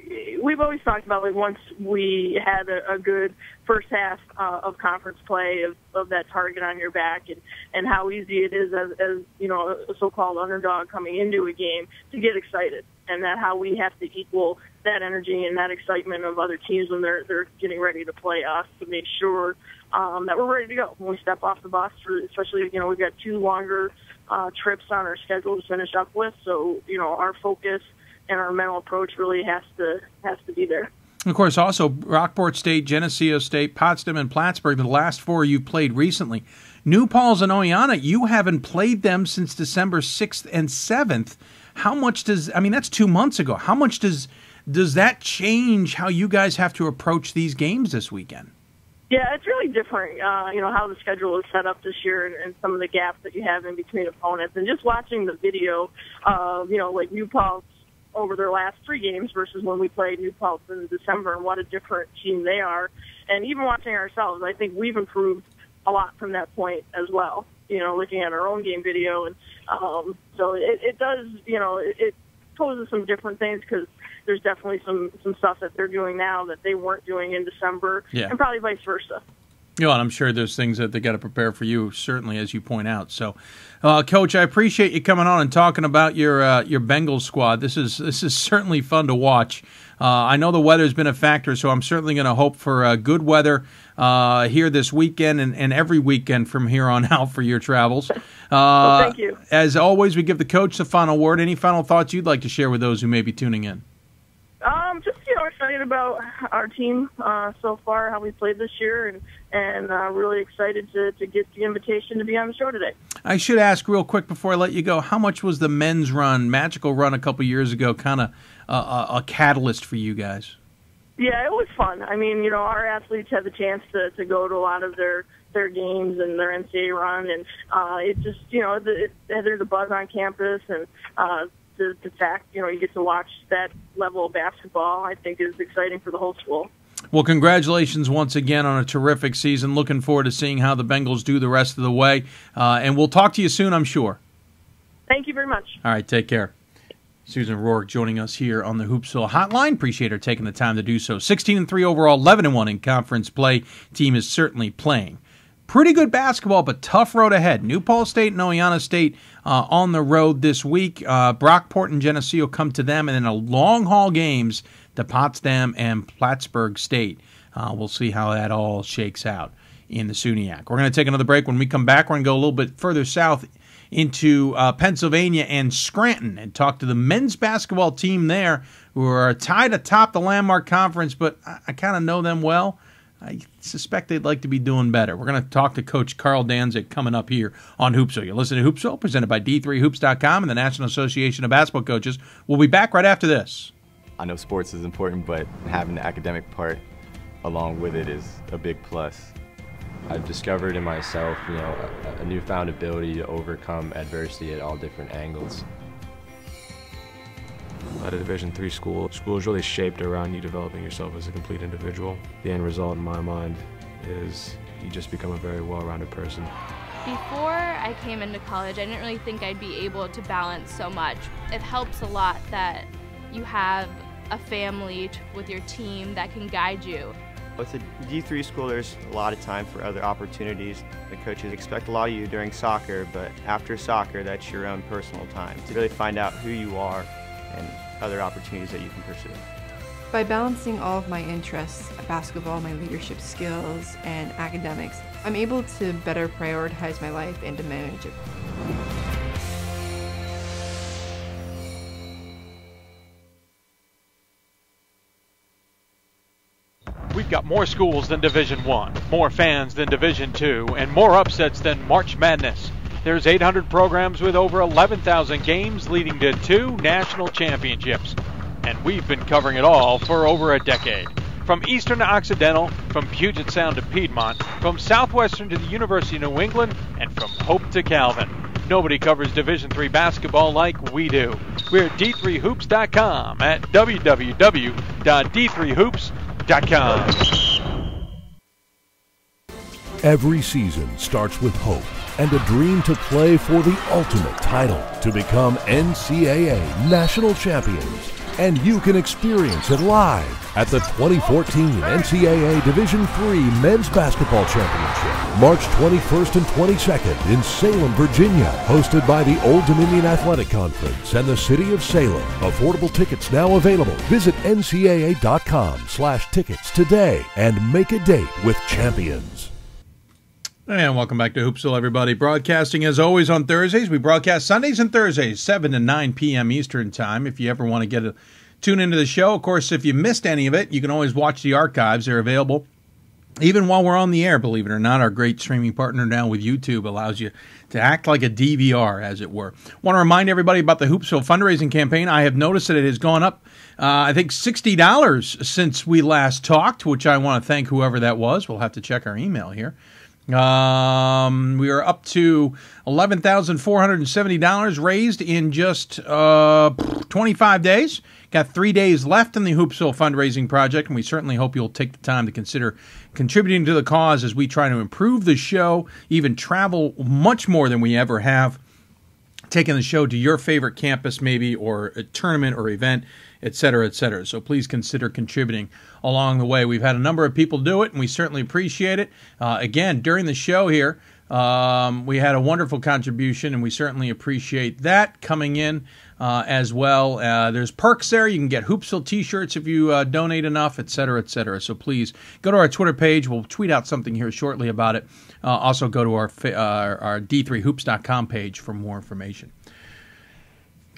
we've always talked about once we had a good first half of conference play of that target on your back and how easy it is as a so-called underdog coming into a game to get excited, and that how we have to equal that energy and that excitement of other teams when they're getting ready to play us to make sure that we're ready to go when we step off the bus. Especially, we've got 2 longer trips on our schedule to finish up with, so our focus and our mental approach really has to be there. Of course, also Rockport State, Geneseo State, Potsdam, and Plattsburgh, the last 4 you played recently. New Paltz and Oneonta, you haven't played them since December 6th and 7th. How much that's 2 months ago. How much does that change how you guys have to approach these games this weekend? Yeah, it's really different, how the schedule is set up this year and some of the gaps that you have in between opponents. And just watching the video of, like New Paltz over their last 3 games versus when we played New Paltz in December, and what a different team they are. And even watching ourselves, I think we've improved a lot from that point as well, looking at our own game video. And so it does, it poses some different things because there's definitely some stuff that they're doing now that they weren't doing in December, and probably vice versa. You know, and I'm sure there's things that they got to prepare for you, certainly, as you point out. So, Coach, I appreciate you coming on and talking about your Bengals squad. This is certainly fun to watch. I know the weather's been a factor, so I'm certainly going to hope for good weather here this weekend and every weekend from here on out for your travels. Well, thank you. As always, we give the coach the final word. Any final thoughts you'd like to share with those who may be tuning in? Just excited about our team so far, how we played this year, and really excited to get the invitation to be on the show today. I should ask real quick before I let you go, how much was the men's magical run a couple years ago, kind of a catalyst for you guys? Yeah, it was fun. I mean, our athletes had the chance to go to a lot of their games and their NCAA run, and it just, there's a buzz on campus, and the fact, you get to watch that level of basketball, I think is exciting for the whole school. Well, congratulations once again on a terrific season. Looking forward to seeing how the Bengals do the rest of the way. And we'll talk to you soon, I'm sure. Thank you very much. All right, take care. Susan Rourke joining us here on the Hoopsville Hotline. Appreciate her taking the time to do so. 16-3 overall, 11-1 in conference play. Team is certainly playing pretty good basketball, but tough road ahead. New Paltz State and Oneonta State on the road this week. Brockport and Geneseo come to them, and then a long haul games to Potsdam and Plattsburgh State. We'll see how that all shakes out in the SUNYAC. We're going to take another break. When we come back, we're going to go a little bit further south into Pennsylvania and Scranton and talk to the men's basketball team there, who are tied atop the Landmark Conference, but I kind of know them well. I suspect they'd like to be doing better. We're going to talk to Coach Carl Danzig coming up here on Hoopsville. You're listening to Hoopsville, presented by D3Hoops.com and the National Association of Basketball Coaches. We'll be back right after this. I know sports is important, but having the academic part along with it is a big plus. I've discovered in myself, a newfound ability to overcome adversity at all different angles. At a Division III school is really shaped around you developing yourself as a complete individual. The end result in my mind is you just become a very well-rounded person. Before I came into college, I didn't really think I'd be able to balance so much. It helps a lot that you have a family with your team that can guide you. With a D3 school, there's a lot of time for other opportunities. The coaches expect a lot of you during soccer, but after soccer, that's your own personal time to really find out who you are and other opportunities that you can pursue. By balancing all of my interests, basketball, my leadership skills, and academics, I'm able to better prioritize my life and to manage it. We've got more schools than Division I, more fans than Division II, and more upsets than March Madness. There's 800 programs with over 11,000 games leading to 2 national championships. And we've been covering it all for over a decade. From Eastern to Occidental, from Puget Sound to Piedmont, from Southwestern to the University of New England, and from Hope to Calvin. Nobody covers Division III basketball like we do. We're at D3Hoops.com at www.d3hoops.com. Every season starts with hope and a dream to play for the ultimate title, to become NCAA national champions. And you can experience it live at the 2014 NCAA Division III Men's Basketball Championship, March 21st and 22nd in Salem, Virginia, hosted by the Old Dominion Athletic Conference and the City of Salem. Affordable tickets now available. Visit ncaa.com/tickets today and make a date with champions. And welcome back to Hoopsville, everybody. Broadcasting, as always, on Thursdays. We broadcast Sundays and Thursdays, 7 to 9 p.m. Eastern Time. If you ever want to tune into the show, of course, if you missed any of it, you can always watch the archives. They're available even while we're on the air, believe it or not. Our great streaming partner now with YouTube allows you to act like a DVR, as it were. Want to remind everybody about the Hoopsville fundraising campaign. I have noticed that it has gone up, I think, $60 since we last talked, which I want to thank whoever that was. We'll have to check our email here. We are up to $11,470 raised in just 25 days. Got 3 days left in the Hoopsville fundraising project, and we certainly hope you'll take the time to consider contributing to the cause as we try to improve the show, even travel much more than we ever have. taking the show to your favorite campus maybe, or a tournament or event, et cetera, et cetera. So please consider contributing along the way. We've had a number of people do it, and we certainly appreciate it. Again, during the show here, we had a wonderful contribution, and we certainly appreciate that coming in as well. There's perks there. You can get Hoopsville t-shirts if you donate enough, et cetera, et cetera. So please go to our Twitter page. We'll tweet out something here shortly about it. Also go to our d3hoops.com page for more information.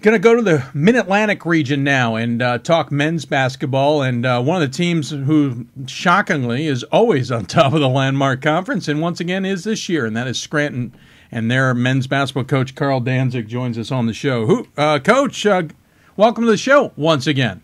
Going to go to the Mid-Atlantic region now and talk men's basketball. And one of the teams who, shockingly, is always on top of the Landmark Conference, and once again is this year, and that is Scranton. And their men's basketball coach, Carl Danzig, joins us on the show. Coach, welcome to the show once again.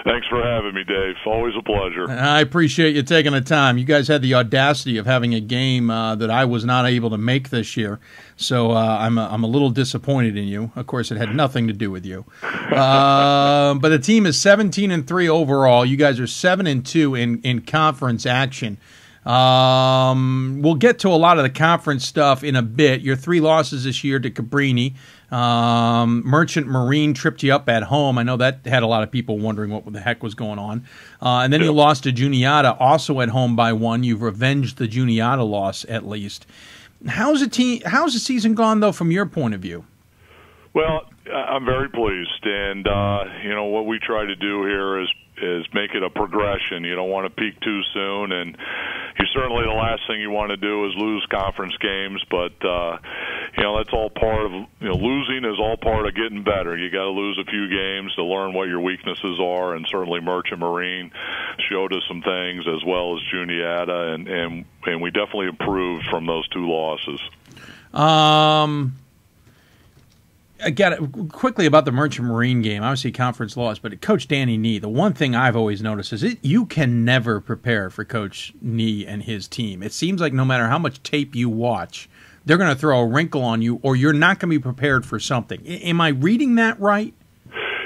Thanks for having me, Dave. Always a pleasure. I appreciate you taking the time. You guys had the audacity of having a game that I was not able to make this year, so I'm a little disappointed in you. Of course, it had nothing to do with you. But the team is 17-3 overall. You guys are 7-2 in conference action. We'll get to a lot of the conference stuff in a bit. Your 3 losses this year to Cabrini. Merchant Marine tripped you up at home. I know that had a lot of people wondering what the heck was going on. And then you lost to Juniata, also at home by 1. You've revenged the Juniata loss at least. How's the season gone, though, from your point of view? Well, I'm very pleased. And, what we try to do here is make it a progression. You don't want to peak too soon, and certainly the last thing you want to do is lose conference games, but that's all part of losing is all part of getting better. You got to lose a few games to learn what your weaknesses are, and certainly Merchant Marine showed us some things, as well as Juniata, and we definitely improved from those 2 losses. Again, quickly about the Merchant Marine game, obviously conference loss, but Coach Danny Nee, the one thing I've always noticed is you can never prepare for Coach Nee and his team. It seems like no matter how much tape you watch, they're going to throw a wrinkle on you, or you're not going to be prepared for something. Am I reading that right?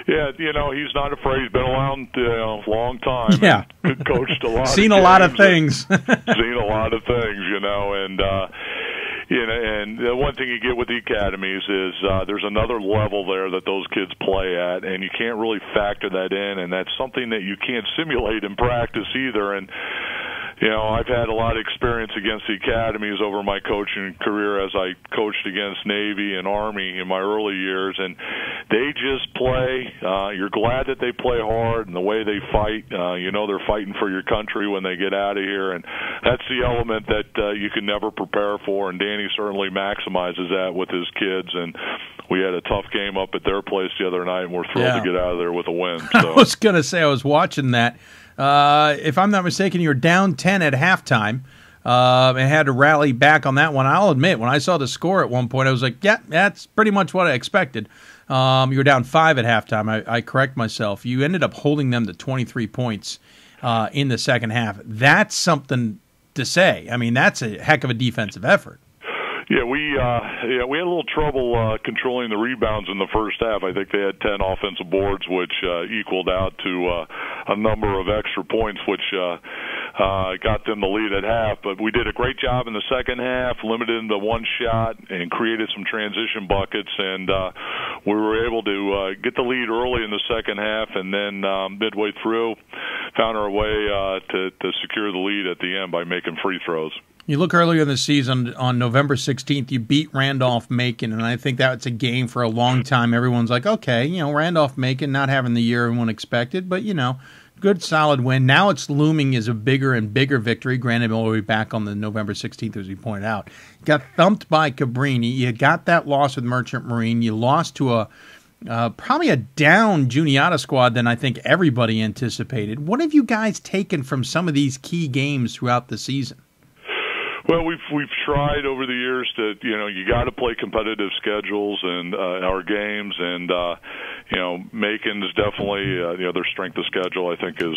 Yeah, he's not afraid. He's been around a long time. Yeah. Coached a lot Seen of a lot of things. Seen a lot of things, and and the one thing you get with the academies is there's another level there that those kids play at, and you can't really factor that in, and that's something that you can't simulate in practice either. And I've had a lot of experience against the academies over my coaching career as I coached against Navy and Army in my early years, and they just play. You're glad that they play hard, and the way they fight, they're fighting for your country when they get out of here, and that's the element that you can never prepare for, and Danny certainly maximizes that with his kids, and we had a tough game up at their place the other night, and we're thrilled to get out of there with a win. So. I was going to say, I was watching that. If I'm not mistaken, you were down 10 at halftime and had to rally back on that one. I'll admit, when I saw the score at one point, I was like, yeah, that's pretty much what I expected. You were down 5 at halftime. I correct myself. You ended up holding them to 23 points in the second half. That's something to say. I mean, that's a heck of a defensive effort. Yeah, we had a little trouble controlling the rebounds in the first half. I think they had 10 offensive boards, which equaled out to a number of extra points, which got them the lead at half. But we did a great job in the second half, limited them to 1 shot and created some transition buckets. And we were able to get the lead early in the second half, and then midway through found our way to secure the lead at the end by making free throws. You look earlier in the season, on November 16th, you beat Randolph-Macon, and I think that's a game for a long time. Everyone's like, okay, Randolph-Macon not having the year everyone expected, but, good, solid win. Now it's looming as a bigger and bigger victory. Granted, we'll be back on the November 16th, as we pointed out. You got thumped by Cabrini. You got that loss with Merchant Marine. You lost to probably a down Juniata squad than I think everybody anticipated. What have you guys taken from some of these key games throughout the season? Well, we've tried over the years to, you got to play competitive schedules and our games, and Macon's definitely, their strength of schedule I think is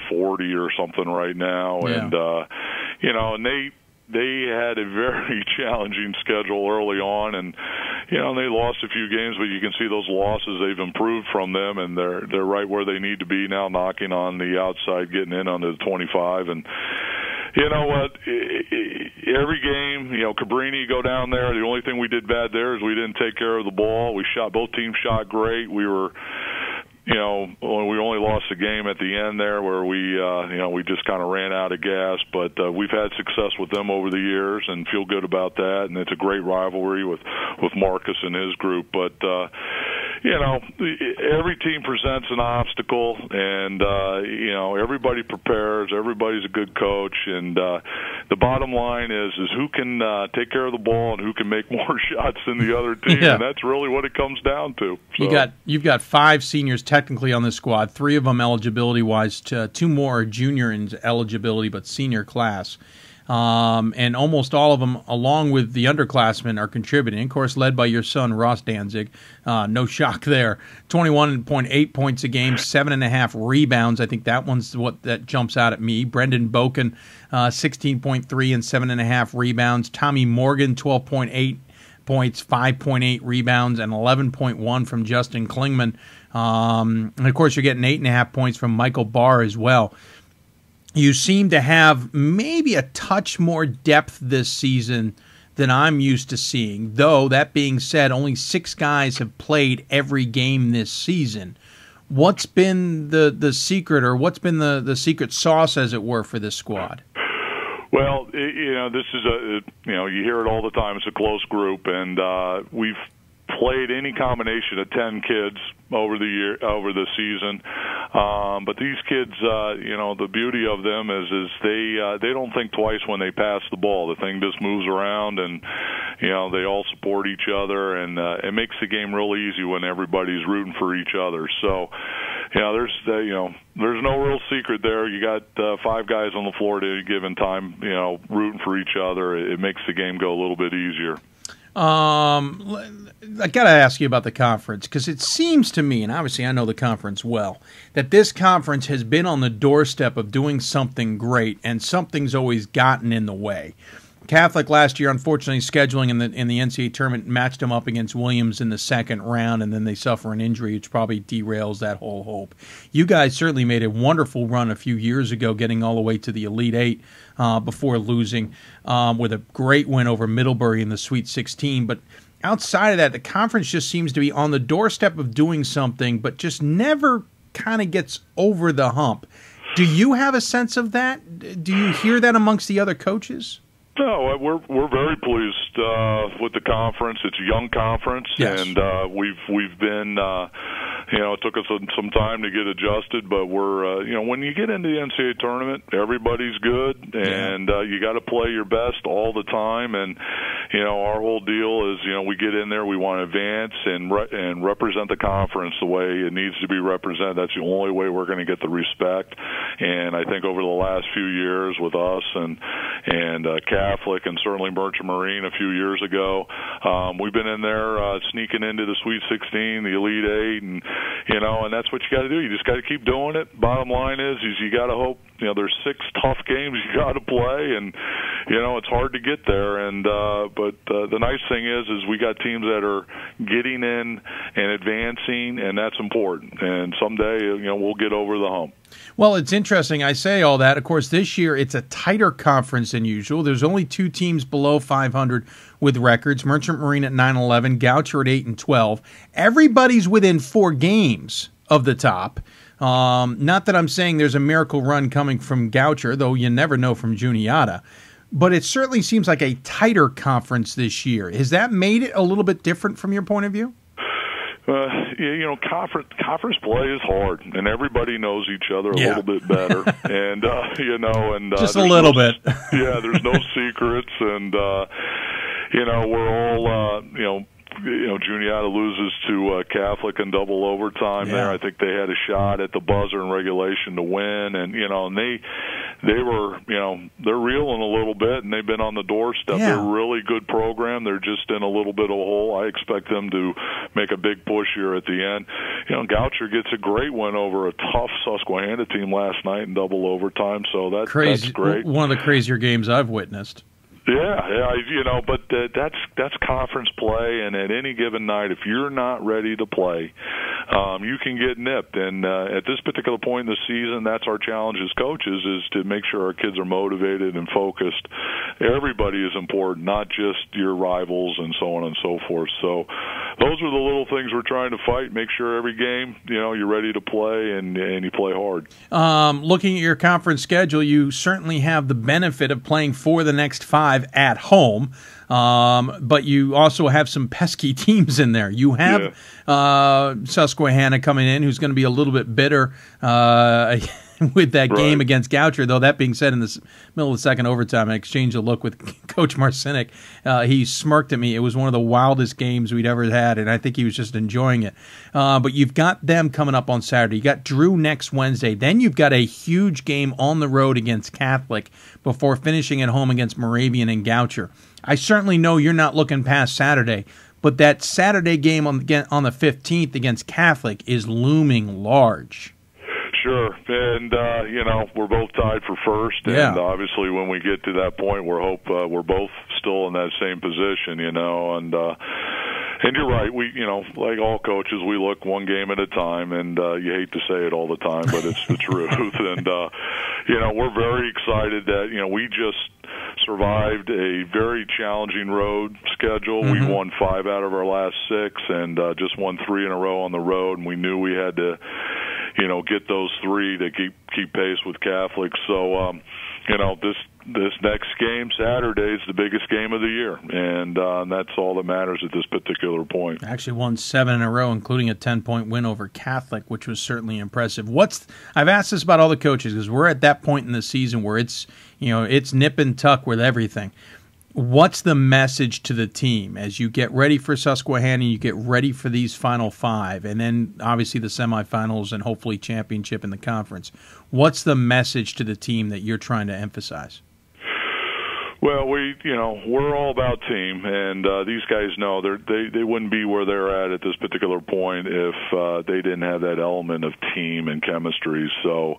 40 or something right now, and and they had a very challenging schedule early on, and they lost a few games, but you can see those losses, they've improved from them, and they're right where they need to be now, knocking on the outside, getting in under the 25, and You know what? Every game, Cabrini go down there. The only thing we did bad there is we didn't take care of the ball. Both teams shot great. We were, we only lost the game at the end there where we just kind of ran out of gas. But we've had success with them over the years and feel good about that. And it's a great rivalry with Marcus and his group. But every team presents an obstacle, and everybody prepares. Everybody's a good coach, and the bottom line is who can take care of the ball and who can make more shots than the other team, and that's really what it comes down to. So. You've got 5 seniors technically on the squad, 3 of them eligibility-wise, 2 more are junior in eligibility, but senior class. And almost all of them, along with the underclassmen, are contributing. Of course, led by your son, Ross Danzig. No shock there. 21.8 points a game, 7.5 rebounds. I think that one's what that jumps out at me. Brendan Boken, 16.3 and 7.5 rebounds. Tommy Morgan, 12.8 points, 5.8 rebounds, and 11.1 from Justin Klingman. And, of course, you're getting 8.5 points from Michael Barr as well. You seem to have maybe a touch more depth this season than I'm used to seeing. Though, that being said, only 6 guys have played every game this season. What's been the secret, or what's been the secret sauce, as it were, for this squad? Well, this is you hear it all the time. It's a close group, and we've played any combination of 10 kids over the season. But these kids, the beauty of them is they don't think twice when they pass the ball. The thing just moves around, and they all support each other, and it makes the game really easy when everybody's rooting for each other. So, there's no real secret there. You got 5 guys on the floor at any given time, rooting for each other. It makes the game go a little bit easier. I got to ask you about the conference, because it seems to me, and obviously I know the conference well, that this conference has been on the doorstep of doing something great, and something's always gotten in the way. Catholic last year, unfortunately, scheduling in the NCAA tournament matched them up against Williams in the second round, and then they suffer an injury, which probably derails that whole hope. You guys certainly made a wonderful run a few years ago, getting all the way to the Elite Eight before losing with a great win over Middlebury in the Sweet 16. But outside of that, the conference just seems to be on the doorstep of doing something, but just never kind of gets over the hump. Do you have a sense of that? Do you hear that amongst the other coaches? No, we're very pleased with the conference. It's a young conference, yes. And we've been it took us some time to get adjusted, but we're when you get into the NCAA tournament, everybody's good, and you got to play your best all the time. And our whole deal is we get in there, we want to advance and represent the conference the way it needs to be represented. That's the only way we're going to get the respect. And I think over the last few years with us and Catholic and certainly Merchant Marine a few years ago, we've been in there sneaking into the Sweet 16, the Elite Eight, and that's what you got to do. You just got to keep doing it. Bottom line is you got to hope. There's 6 tough games you got to play, and it's hard to get there. And but the nice thing is we got teams that are getting in and advancing, and that's important. And someday we'll get over the hump. Well, it's interesting. I say all that. Of course, this year it's a tighter conference than usual. There's only 2 teams below 500 with records. Merchant Marine at 9-11, Goucher at 8-12. Everybody's within 4 games of the top. Not that I'm saying there's a miracle run coming from Goucher, though you never know from Juniata. But it certainly seems like a tighter conference this year. Has that made it a little bit different from your point of view? Conference play is hard, and everybody knows each other a little bit better. And just a little bit. Yeah, there's no secrets, and we're all Juniata loses to Catholic in double overtime there. I think they had a shot at the buzzer in regulation to win, and and they were they're reeling a little bit, and they've been on the doorstep. They're a really good program. They're just in a little bit of a hole. I expect them to make a big push here at the end. Goucher gets a great win over a tough Susquehanna team last night in double overtime, so that's great. One of the crazier games I've witnessed. Yeah, but that's conference play, and at any given night, if you're not ready to play, you can get nipped. And at this particular point in the season, that's our challenge as coaches, is to make sure our kids are motivated and focused. Everybody is important, not just your rivals and so on and so forth. So those are the little things we're trying to fight. Make sure every game, you're ready to play and you play hard. Looking at your conference schedule, you certainly have the benefit of playing 4 of the next 5 at home, but you also have some pesky teams in there. You have Susquehanna coming in, who's going to be a little bit bitter with that game against Goucher. Though, that being said, in the middle of the second overtime, I exchanged a look with Coach Marcinick. He smirked at me. It was one of the wildest games we'd ever had, and I think he was just enjoying it. But you've got them coming up on Saturday. You got Drew next Wednesday. Then you've got a huge game on the road against Catholic before finishing at home against Moravian and Goucher. I certainly know you're not looking past Saturday, but that Saturday game on the 15th against Catholic is looming large. Sure, and we're both tied for first, and obviously when we get to that point, we're both still in that same position, and you're right. We, like all coaches, we look one game at a time, and you hate to say it all the time, but it's the truth. And we're very excited that we just survived a very challenging road schedule. We won 5 out of our last 6, and just won 3 in a row on the road, and we knew we had to get those 3 to keep pace with Catholic. So, this next game, Saturday, is the biggest game of the year, and that's all that matters at this particular point. Actually won 7 in a row, including a 10-point win over Catholic, which was certainly impressive. I've asked this about all the coaches, because we're at that point in the season where it's nip and tuck with everything. What's the message to the team as you get ready for Susquehanna, you get ready for these final 5, and then obviously the semifinals and hopefully championship in the conference? What's the message to the team that you're trying to emphasize? Well, we're all about team, and these guys know they wouldn't be where they're at this particular point if they didn't have that element of team and chemistry. So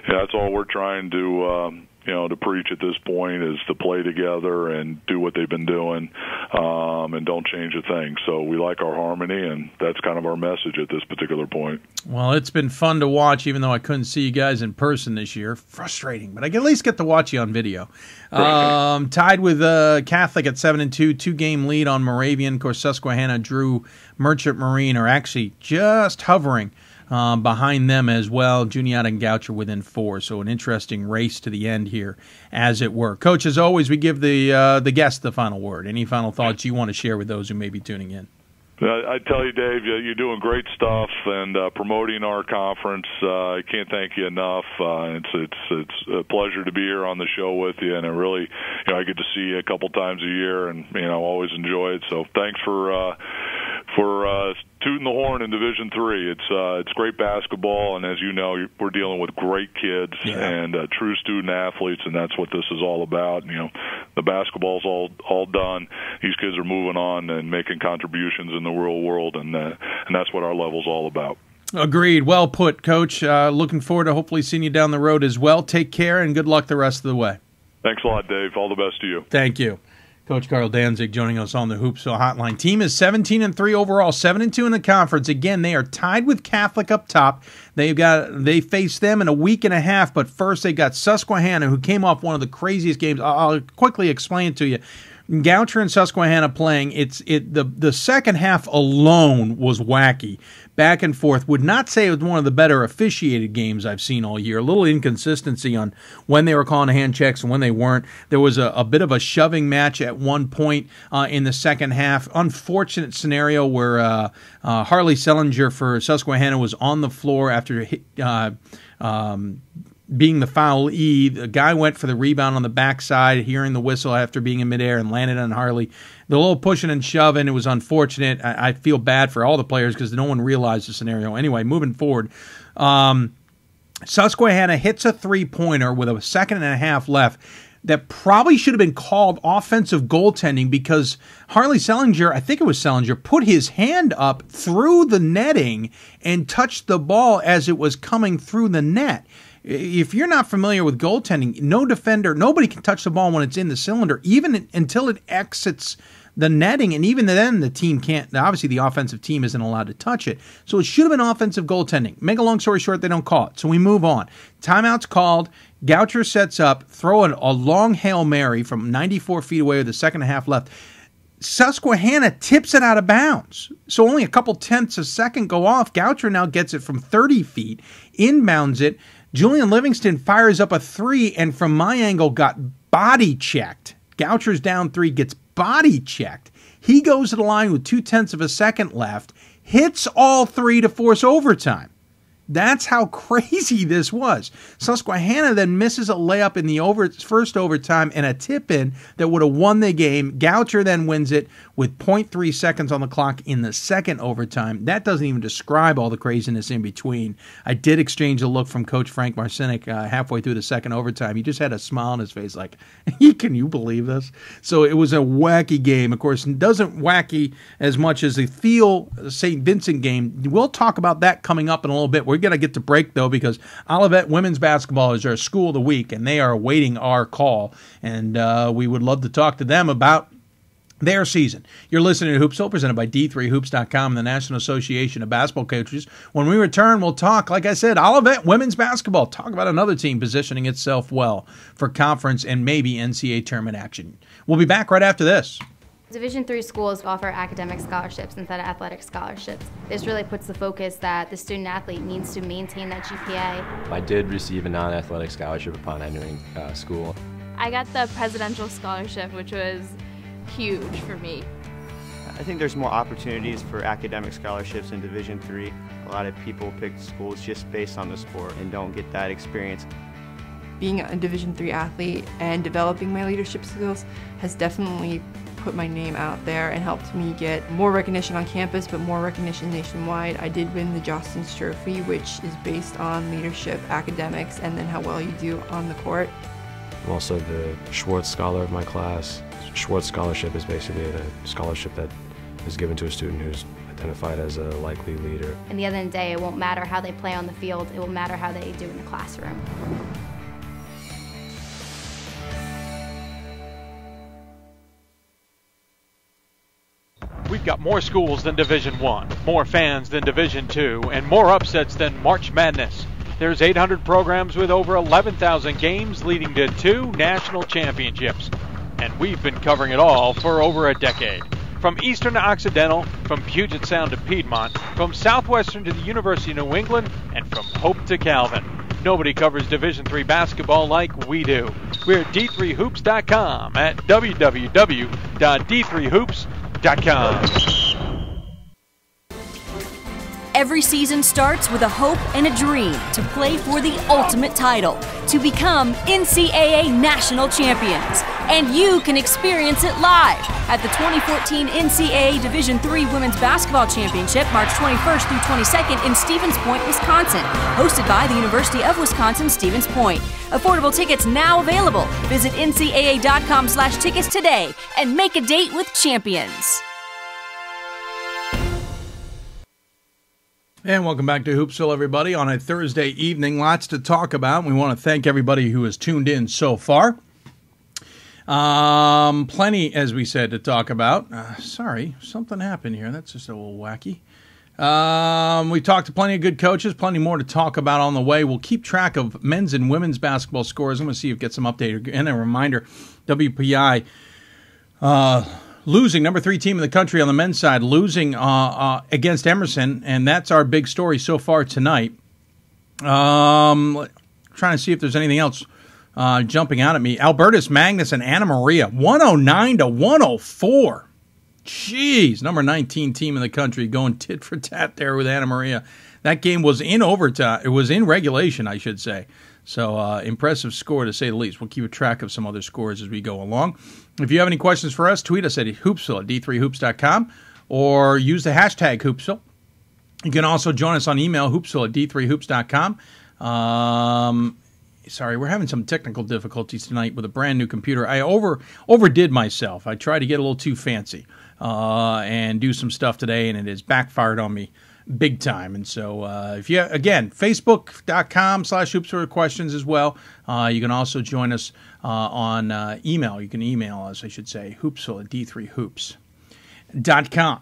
that's all we're trying to preach at this point, is to play together and do what they've been doing, and don't change a thing. So we like our harmony, and that's kind of our message at this particular point. Well, it's been fun to watch, even though I couldn't see you guys in person this year. Frustrating, but I can at least get to watch you on video. Tied with Catholic at 7-2, 2-game lead on Moravian. Of course, Susquehanna, Drew, Merchant Marine are actually just hovering behind them as well. Juniata and Goucher within 4, so an interesting race to the end here, as it were. Coach, as always, we give the guest the final word. Any final thoughts you want to share with those who may be tuning in? I tell you, Dave, you're doing great stuff and promoting our conference. I can't thank you enough. It's a pleasure to be here on the show with you, and I really, I get to see you a couple times a year, and always enjoy it. So thanks for tooting the horn in Division III. It's great basketball, and as you know, we're dealing with great kids and true student athletes, and that's what this is all about. The basketball's all done. These kids are moving on and making contributions in the real world, and that's what our level's all about. Agreed. Well put, Coach. Looking forward to hopefully seeing you down the road as well. Take care, and good luck the rest of the way. Thanks a lot, Dave. All the best to you. Thank you. Coach Carl Danzig joining us on the Hoopsville Hotline. Team is 17-3 overall, 7-2 in the conference. Again, they are tied with Catholic up top. They face them in a week and a half, but first they got Susquehanna, who came off one of the craziest games. I'll quickly explain it to you. Goucher and Susquehanna playing, the second half alone was wacky. Back and forth. Would not say it was one of the better officiated games I've seen all year. A little inconsistency on when they were calling hand checks and when they weren't. There was a bit of a shoving match at one point in the second half. Unfortunate scenario where Harley Sellinger for Susquehanna was on the floor after being the foulee. The guy went for the rebound on the backside, hearing the whistle after being in midair, and landed on Harley. The little pushing and shoving, it was unfortunate. I feel bad for all the players because no one realized the scenario. Anyway, moving forward, Susquehanna hits a three-pointer with a second and a half left that probably should have been called offensive goaltending because Harley Sellinger, I think it was Sellinger, put his hand up through the netting and touched the ball as it was coming through the net. If you're not familiar with goaltending, no defender, nobody can touch the ball when it's in the cylinder, even until it exits the netting, and even then the team can't. Obviously, the offensive team isn't allowed to touch it. So it should have been offensive goaltending. Make a long story short, they don't call it. So we move on. Timeout's called. Goucher sets up, throwing a long Hail Mary from 94 feet away with the second and a half left. Susquehanna tips it out of bounds. So only a couple tenths of a second go off. Goucher now gets it from 30 feet, inbounds it. Julian Livingston fires up a three, and from my angle got body checked. Goucher's down three, gets body checked. He goes to the line with 0.2 of a second left, hits all three to force overtime. That's how crazy this was. Susquehanna then misses a layup in the first overtime and a tip-in that would have won the game. Goucher then wins it with 0.3 seconds on the clock in the second overtime. That doesn't even describe all the craziness in between. I did exchange a look from Coach Frank Marcinick halfway through the second overtime. He just had a smile on his face like, can you believe this? So it was a wacky game. Of course, it doesn't wacky as much as the Thiel St. Vincent game. We'll talk about that coming up in a little bit. We're going to get to break, though, because Olivet women's basketball is our school of the week, and they are awaiting our call. And we would love to talk to them about their season. You're listening to Hoopsville, presented by D3Hoops.com and the National Association of Basketball Coaches. When we return, we'll talk, like I said, Olivet women's basketball. Talk about another team positioning itself well for conference and maybe NCAA tournament action. We'll be back right after this. Division III schools offer academic scholarships instead of athletic scholarships. This really puts the focus that the student athlete needs to maintain that GPA. I did receive a non-athletic scholarship upon entering school. I got the presidential scholarship, which was huge for me. I think there's more opportunities for academic scholarships in Division III. A lot of people pick schools just based on the sport and don't get that experience. Being a Division III athlete and developing my leadership skills has definitely put my name out there and helped me get more recognition on campus, but more recognition nationwide. I did win the Jostens Trophy, which is based on leadership, academics, and then how well you do on the court. I'm also the Schwartz Scholar of my class. Schwartz Scholarship is basically a scholarship that is given to a student who's identified as a likely leader. At the end of the day, it won't matter how they play on the field, it will matter how they do in the classroom. We've got more schools than Division I, more fans than Division II, and more upsets than March Madness. There's 800 programs with over 11,000 games leading to 2 national championships. And we've been covering it all for over a decade. From Eastern to Occidental, from Puget Sound to Piedmont, from Southwestern to the University of New England, and from Hope to Calvin. Nobody covers Division III basketball like we do. We're at D3Hoops.com at www.D3Hoops.com. Every season starts with a hope and a dream to play for the ultimate title, to become NCAA national champions. And you can experience it live at the 2014 NCAA Division III Women's Basketball Championship, March 21st through 22nd in Stevens Point, Wisconsin, hosted by the University of Wisconsin-Stevens Point. Affordable tickets now available. Visit ncaa.com/tickets today and make a date with champions. And welcome back to Hoopsville, everybody, on a Thursday evening. Lots to talk about. We want to thank everybody who has tuned in so far. Plenty, as we said, to talk about. Sorry, something happened here. That's just a little wacky. We talked to plenty of good coaches, plenty more to talk about on the way. We'll keep track of men's and women's basketball scores. I'm going to see if get some update. And a reminder, WPI losing, number 3 team in the country on the men's side, losing against Emerson, and that's our big story so far tonight. Trying to see if there's anything else jumping out at me. Albertus Magnus and Anna Maria, 109-104. Jeez, number 19 team in the country going tit for tat there with Anna Maria. That game was in overtime. It was in regulation, I should say. So impressive score, to say the least. We'll keep a track of some other scores as we go along. If you have any questions for us, tweet us at Hoopsville at D3Hoops.com or use the hashtag Hoopsville. You can also join us on email, Hoopsville at D3Hoops.com. Sorry, we're having some technical difficulties tonight with a brand new computer. I overdid myself. I tried to get a little too fancy and do some stuff today, and it has backfired on me big time. And so if you, again, facebook.com/Hoopsville questions as well. You can also join us on email. You can email us, I should say, hoopsville@d3hoops.com.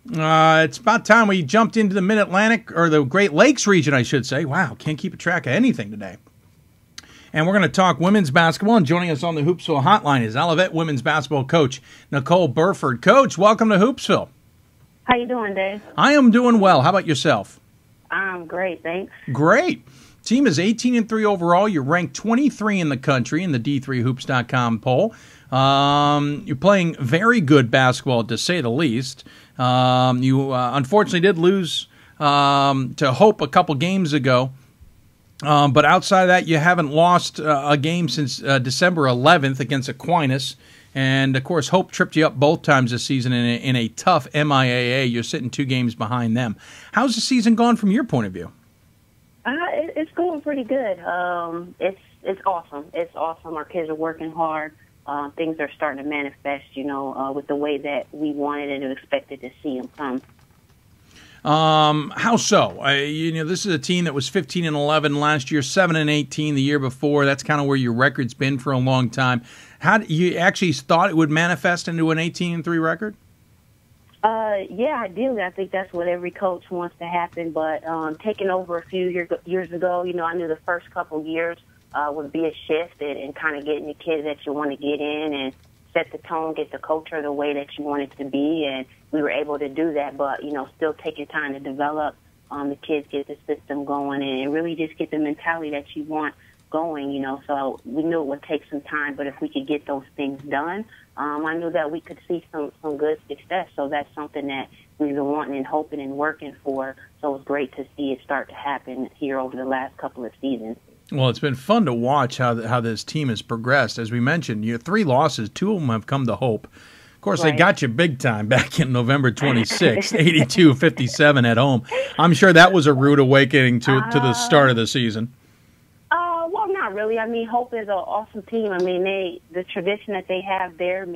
It's about time we jumped into the Mid-Atlantic, or the Great Lakes region, I should say. Wow, can't keep a track of anything today. And we're going to talk women's basketball, and joining us on the Hoopsville hotline is Olivet women's basketball coach Nicole Burford. Coach, welcome to Hoopsville. How you doing, Dave? I am doing well. How about yourself? I'm great, thanks. Great. Team is 18-3 overall. You're ranked 23 in the country in the D3Hoops.com poll. You're playing very good basketball, to say the least. You unfortunately did lose to Hope a couple games ago. But outside of that, you haven't lost a game since December 11th against Aquinas. And, of course, Hope tripped you up both times this season in a tough MIAA. You're sitting 2 games behind them. How's the season gone from your point of view? It's going pretty good. It's awesome. It's awesome. Our kids are working hard. Things are starting to manifest, with the way that we wanted and expected to see them come. How so? This is a team that was 15-11 last year, 7-18 the year before. That's kind of where your record's been for a long time. How you actually thought it would manifest into an 18-3 record? Yeah, ideally, I think that's what every coach wants to happen. But taking over a few years ago, I knew the first couple of years would be a shift and kind of getting the kids that you want to get in and set the tone, get the culture the way that you want it to be, and we were able to do that, but, still taking time to develop the kids, get the system going, and really just get the mentality that you want going, so we knew it would take some time, but if we could get those things done, I knew that we could see some good success, so that's something that we've been wanting and hoping and working for, so it was great to see it start to happen here over the last couple of seasons. Well, it's been fun to watch how this team has progressed. As we mentioned, you have 3 losses. 2 of them have come to Hope. Of course, They got you big time back in November 26th, 82-57 at home. I'm sure that was a rude awakening to the start of the season. Well, not really. I mean, Hope is an awesome team. I mean, the tradition that they have there,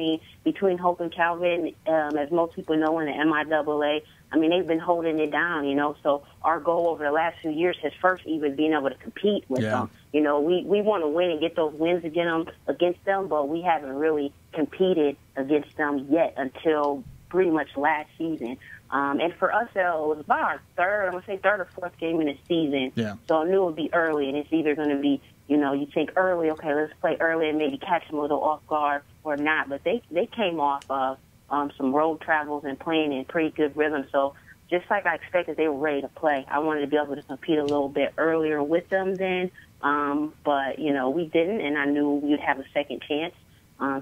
between Hope and Calvin, as most people know in the MIAA, I mean, they've been holding it down, so our goal over the last few years has first even been able to compete with them. We want to win and get those wins against them, but we haven't really competed against them yet until pretty much last season. And for us, it was about our third or fourth game in the season. Yeah. So I knew it would be early, and it's either going to be, you think early, okay, let's play early and maybe catch them a little off guard or not. But they came off of some road travels and playing in pretty good rhythm. So just like I expected, they were ready to play. I wanted to be able to compete a little bit earlier with them then, but, we didn't, and I knew we'd have a second chance.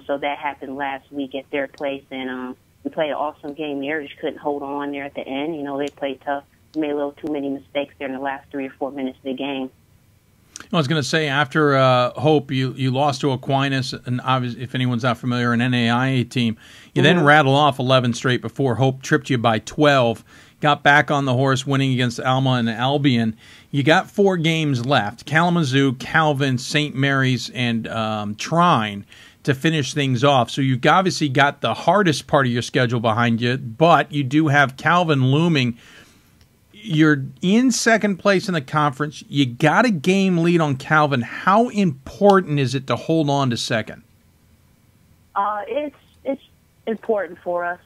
So that happened last week at their place, and we played an awesome game there. Just couldn't hold on there at the end. They played tough, made a little too many mistakes there in the last 3 or 4 minutes of the game. I was going to say, after Hope, you lost to Aquinas, and obviously, if anyone's not familiar, an NAIA team. You then rattled off 11 straight before Hope tripped you by 12. Got back on the horse, winning against Alma and Albion. You got 4 games left: Kalamazoo, Calvin, St. Mary's, and Trine to finish things off. So you've obviously got the hardest part of your schedule behind you, but you do have Calvin looming. You're in second place in the conference. You got a game lead on Calvin. How important is it to hold on to second? It's important for us.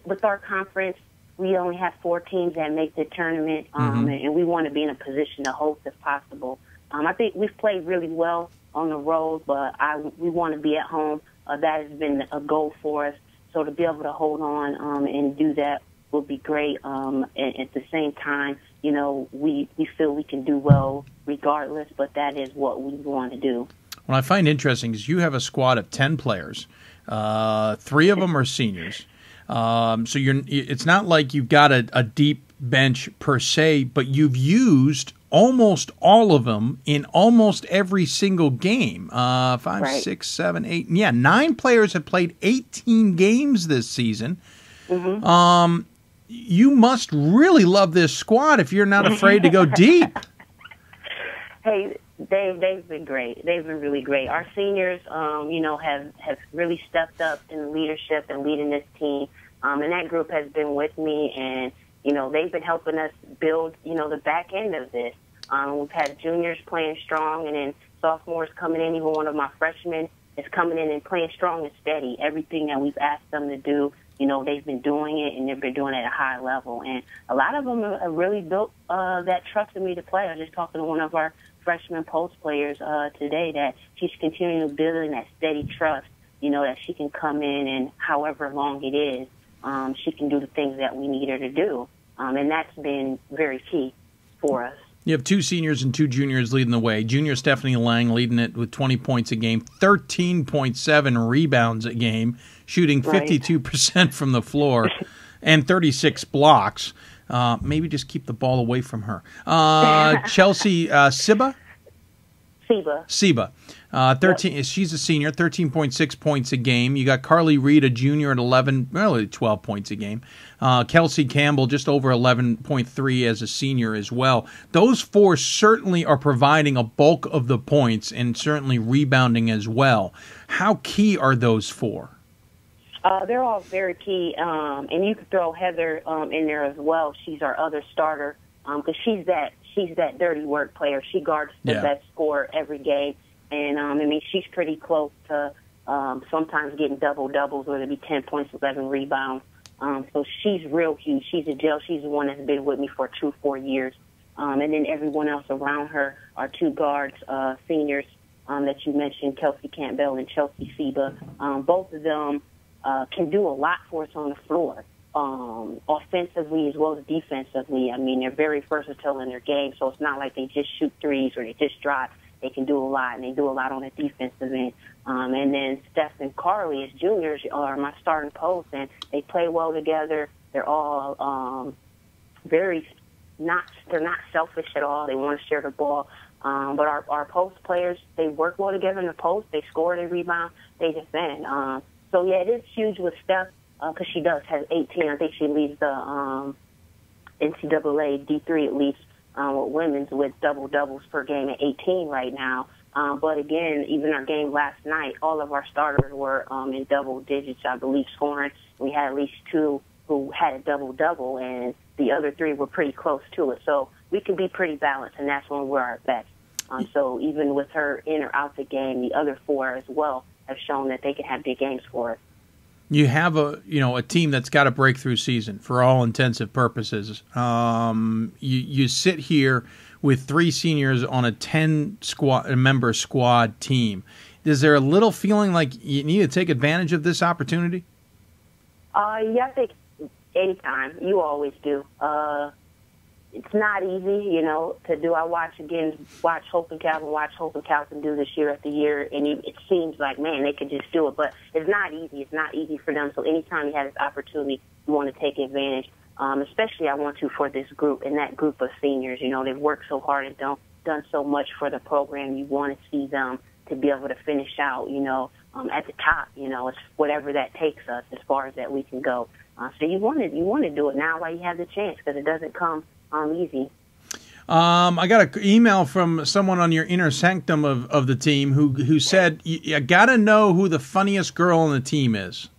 With our conference, we only have 4 teams that make the tournament, and we want to be in a position to host if possible. I think we've played really well on the road, but we want to be at home. That has been a goal for us. So to be able to hold on and do that would be great. And at the same time, we feel we can do well regardless, but that is what we want to do. What I find interesting is you have a squad of 10 players. 3 of them are seniors. So it's not like you've got a deep bench per se, but you've used almost all of them in almost every single game. 5, 6, 7, 8. Yeah, 9 players have played 18 games this season. You must really love this squad if you're not afraid to go deep. Hey, they've been great. They've been really great. Our seniors, have really stepped up in leadership and leading this team. And that group has been with me, and you know, they've been helping us build, you know, the back end of this. We've had juniors playing strong, and then sophomores coming in. Even one of my freshmen is coming in and playing strong and steady. Everything that we've asked them to do, you know, they've been doing it, and they've been doing it at a high level. And a lot of them have really built that trust in me to play. I was just talking to one of our freshman post players today that she's continuing to build in that steady trust, you know, that she can come in and however long it is, she can do the things that we need her to do. And that's been very key for us. You have 2 seniors and 2 juniors leading the way. Junior Stephanie Lang leading it with 20 points a game, 13.7 rebounds a game, shooting 52% from the floor, and 36 blocks. Maybe just keep the ball away from her. Chelsea Siba? Siba. 13. She's a senior, 13.6 points a game. You got Carly Reed, a junior, at 12 points a game. Kelsey Campbell, just over 11.3 as a senior as well. Those 4 certainly are providing a bulk of the points and certainly rebounding as well. How key are those 4? They're all very key, and you could throw Heather in there as well. She's our other starter because she's that dirty work player. She guards the best scorer every game, and I mean she's pretty close to sometimes getting double-doubles, whether it be 10 points, 11 rebounds. So she's real huge. She's a gel. She's the one that's been with me for 2-4 years. And then everyone else around her are 2 guards, seniors that you mentioned, Kelsey Campbell and Chelsea Siba. Both of them can do a lot for us on the floor, offensively as well as defensively. I mean, they're very versatile in their game, so it's not like they just shoot threes or they just drive. They can do a lot, and they do a lot on the defensive end. And then Steph and Carly as juniors are my starting posts, and they play well together. They're all they're not selfish at all. They want to share the ball. But our post players, they work well together in the post. They score, they rebound, they defend. So, yeah, it is huge with Steph because she does have 18. I think she leads the NCAA D3 at least with women's with double-doubles per game at 18 right now. But, again, even our game last night, all of our starters were in double digits, I believe, scoring. We had at least 2 who had a double-double, and the other 3 were pretty close to it. So we can be pretty balanced, and that's when we're our best. So even with her in or out the game, the other 4 as well have shown that they can have big games for us. You have a team that's got a breakthrough season for all intensive purposes. You sit here with 3 seniors on a 10-member squad team. Is there a little feeling like you need to take advantage of this opportunity? Yeah, I think anytime. You always do. It's not easy, to do. I watch Hope and Calvin do this year after year, and it seems like, man, they could just do it. But it's not easy. It's not easy for them. So anytime you have this opportunity, you want to take advantage. Especially I want to for this group and that group of seniors. They've worked so hard and done so much for the program. You want to see them to be able to finish out, at the top. It's whatever that takes us as far as that we can go. So you want to do it now while you have the chance because it doesn't come easy. I got an email from someone on your inner sanctum of the team who said you got to know who the funniest girl on the team is.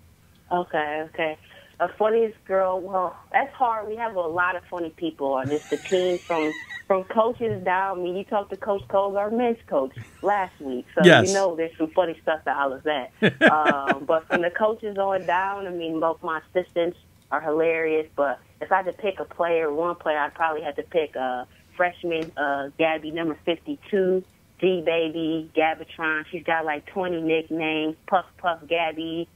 Okay. A funniest girl, well, that's hard. We have a lot of funny people. Just the team from coaches down. I mean, you talked to Coach Cole, our men's coach, last week. So yes. There's some funny stuff out of that. But from the coaches on down, I mean, both my assistants are hilarious. But if I had to pick one player, I'd probably have to pick freshman Gabby, number 52, G-Baby, Gabatron. She's got like 20 nicknames, Puff Gabby.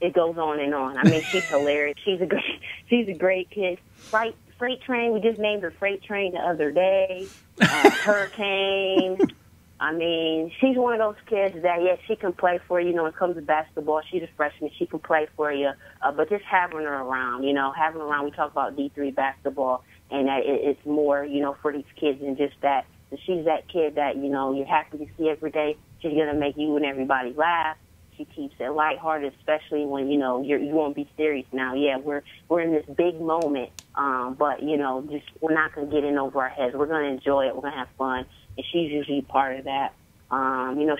It goes on and on. I mean, she's hilarious. She's a great kid. Freight Train, we just named her Freight Train the other day. Hurricane. I mean, she's one of those kids that, yes, she can play for you. When it comes to basketball, she's a freshman. She can play for you. But just having her around, we talk about D3 basketball, and that it's more, for these kids than just that. So she's that kid that, you're happy to see every day. She's going to make you and everybody laugh. She keeps it lighthearted, especially when, you won't be serious now. Yeah, we're in this big moment, but, we're not going to get in over our heads. We're going to enjoy it. We're going to have fun. And she's usually part of that.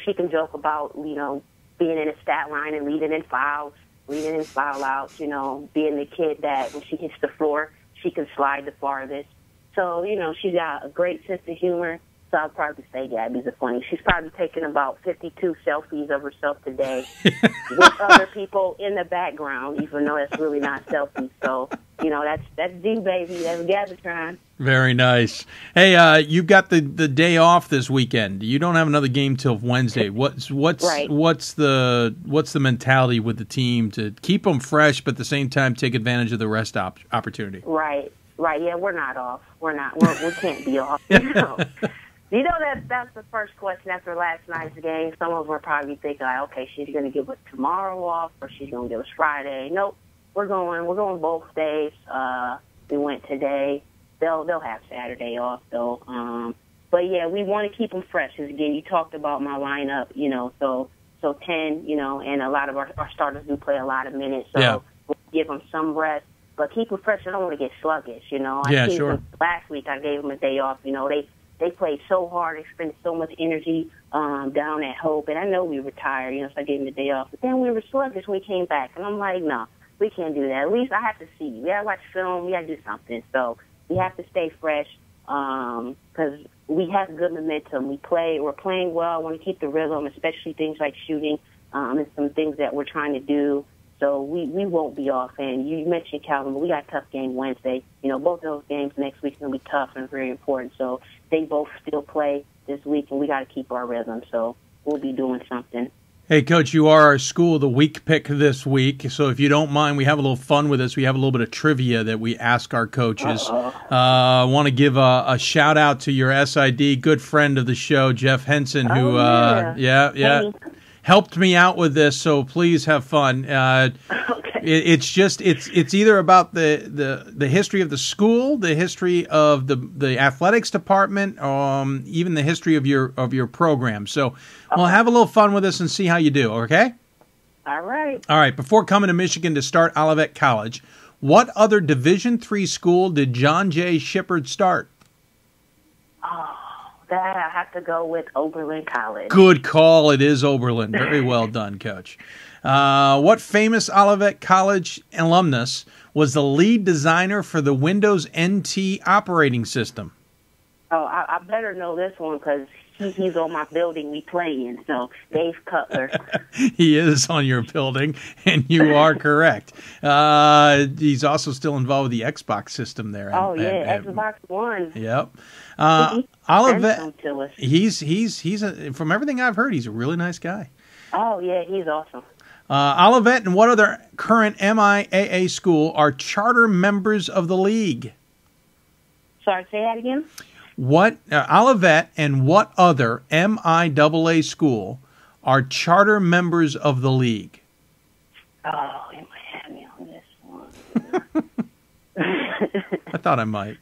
She can joke about, being in a stat line and leading in fouls. We didn't foul out, you know, being the kid that when she hits the floor, she can slide the farthest. So, you know, she got a great sense of humor. So I'll probably say Gabby's a funny. She's probably taken about 52 selfies of herself today with other people in the background, even though that's really not selfies. So, you know, that's D, baby. That's Gabatron. Very nice. Hey, you've got the day off this weekend. You don't have another game till Wednesday. What's the mentality with the team to keep them fresh, but at the same time take advantage of the rest opportunity? Right. Yeah, we're not off. We can't be off. You know that's the first question after last night's game. Some of them are probably thinking, like, okay, she's going to give us tomorrow off, or she's going to give us Friday. Nope, we're going both days. We went today. They'll have Saturday off though. But yeah, we want to keep them fresh. Because again, you talked about my lineup, you know, so 10, you know, and a lot of our starters do play a lot of minutes, so we'll give them some rest. But keep them fresh. I don't want to get sluggish, you know. Last week I gave them a day off. You know, they played so hard. They spent so much energy down at Hope. And I know we were tired, you know, so I gave them a day off. But then we were sluggish when we came back. And I'm like, no, we can't do that. At least I have to see. We got to watch film. We got to do something. So we have to stay fresh because we have good momentum. We're playing well. I want to keep the rhythm, especially things like shooting and some things that we're trying to do. So we won't be off. And you mentioned Calvin, but we got a tough game Wednesday. You know, both of those games next week are going to be tough and very important. So they both still play this week, and we got to keep our rhythm. So we'll be doing something. Hey, Coach, you are our School of the Week pick this week. So if you don't mind, we have a little fun with this. We have a little bit of trivia that we ask our coaches. I want to give a shout-out to your SID, good friend of the show, Jeff Henson, who helped me out with this, so please have fun. It's either about the history of the school, the history of the athletics department, even the history of your program. So we'll have a little fun with this and see how you do, okay? All right. All right, before coming to Michigan to start Olivet College, what other Division III school did John J. Shippard start? That I have to go with Oberlin College. Good call. It is Oberlin. Very well done, Coach. What famous Olivet College alumnus was the lead designer for the Windows NT operating system? Oh, I better know this one because he's on my building we play in. So Dave Cutler. He is on your building, and you are correct. He's also still involved with the Xbox system there. Xbox One. Yep. Olivet. He's from everything I've heard, he's a really nice guy. Oh yeah, he's awesome. Olivet and what other current MIAA school are charter members of the league? Sorry, say that again. What Olivet and what other MIAA school are charter members of the league? Oh, you might have me on this one. I thought I might.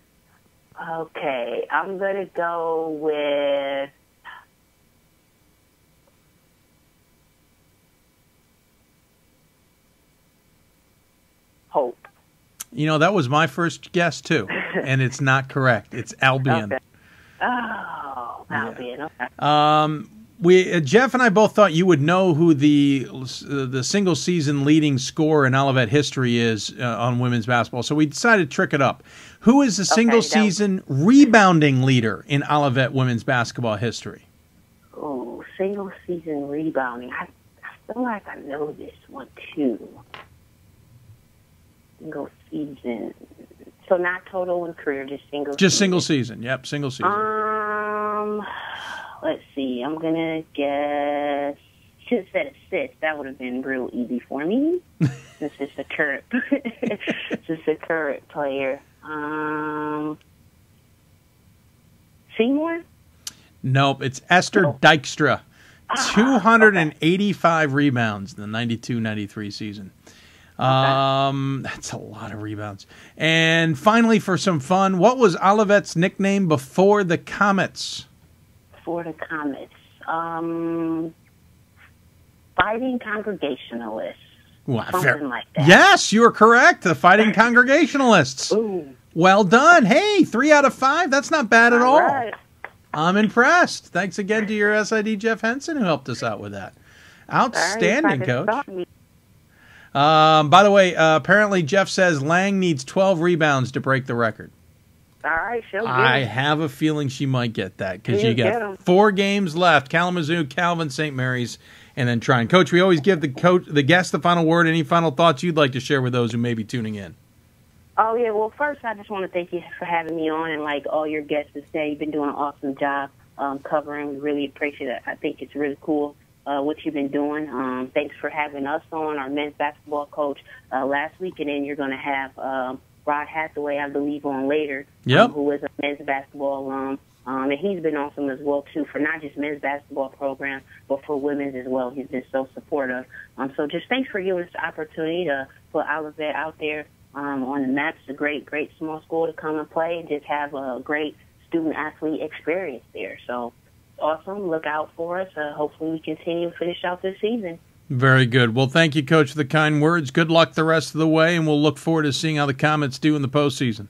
Okay, I'm going to go with Hope. You know, that was my first guess, too, and it's not correct. It's Albion. Okay. Oh, Albion. Okay. Jeff and I both thought you would know who the single season leading scorer in Olivet history is on women's basketball, so we decided to trick it up. Who is the single season rebounding leader in Olivet women's basketball history? Oh, single season rebounding. I feel like I know this one too. Single season. So not total in career, just single season. Just single season. Yep, single season. Let's see. I'm going to guess. Should have said assist. That would have been real easy for me. This is a current player. Seymour? Nope, it's Esther Dykstra. 285 rebounds in the 92-93 season. That's a lot of rebounds. And finally, for some fun, what was Olivet's nickname before the Comets? Before the Comets. Fighting Congregationalists. Something like that. Yes, you are correct. The Fighting Congregationalists. Ooh. Well done. Hey, 3 out of 5. That's not bad at all. Right. I'm impressed. Thanks again to your SID, Jeff Henson, who helped us out with that. Outstanding, Coach. By the way, apparently Jeff says Lang needs 12 rebounds to break the record. All right, she'll get I it. have a feeling she might get that because you Get got 'em. 4 games left: Kalamazoo, Calvin, St. Mary's, and then Tryon. Coach, we always give the guest the final word. Any final thoughts you'd like to share with those who may be tuning in? Oh, yeah. Well, first, I just want to thank you for having me on, and like all your guests today, you've been doing an awesome job covering. We really appreciate it. I think it's really cool what you've been doing. Thanks for having us on, our men's basketball coach last week, and then you're going to have Rod Hathaway, I believe, on later, who is a men's basketball alum. And he's been awesome as well, too, for not just men's basketball program, but for women's as well. He's been so supportive. So just thanks for giving us the opportunity to put Olivet out there on the map. It's a great, great small school to come and play and just have a great student-athlete experience there. So awesome. Look out for us. Hopefully we continue to finish out this season. Very good. Well, thank you, Coach, for the kind words. Good luck the rest of the way, and we'll look forward to seeing how the Comets do in the postseason.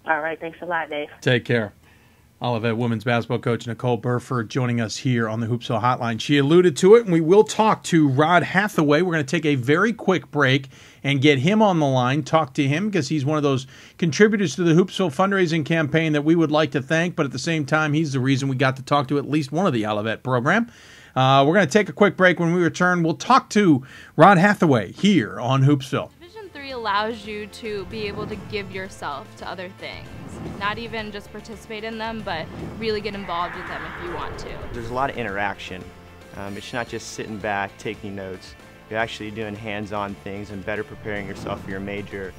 All right. Thanks a lot, Dave. Take care. Olivet women's basketball coach Nicole Burford joining us here on the Hoopsville Hotline. She alluded to it, and we will talk to Rod Hathaway. We're going to take a very quick break and get him on the line, talk to him, because he's one of those contributors to the Hoopsville fundraising campaign that we would like to thank, but at the same time, he's the reason we got to talk to at least one of the Olivet program. We're going to take a quick break. When we return, we'll talk to Rod Hathaway here on Hoopsville. Division III allows you to be able to give yourself to other things. Not even just participate in them, but really get involved with them if you want to. There's a lot of interaction. It's not just sitting back, taking notes. You're actually doing hands-on things and better preparing yourself for your major.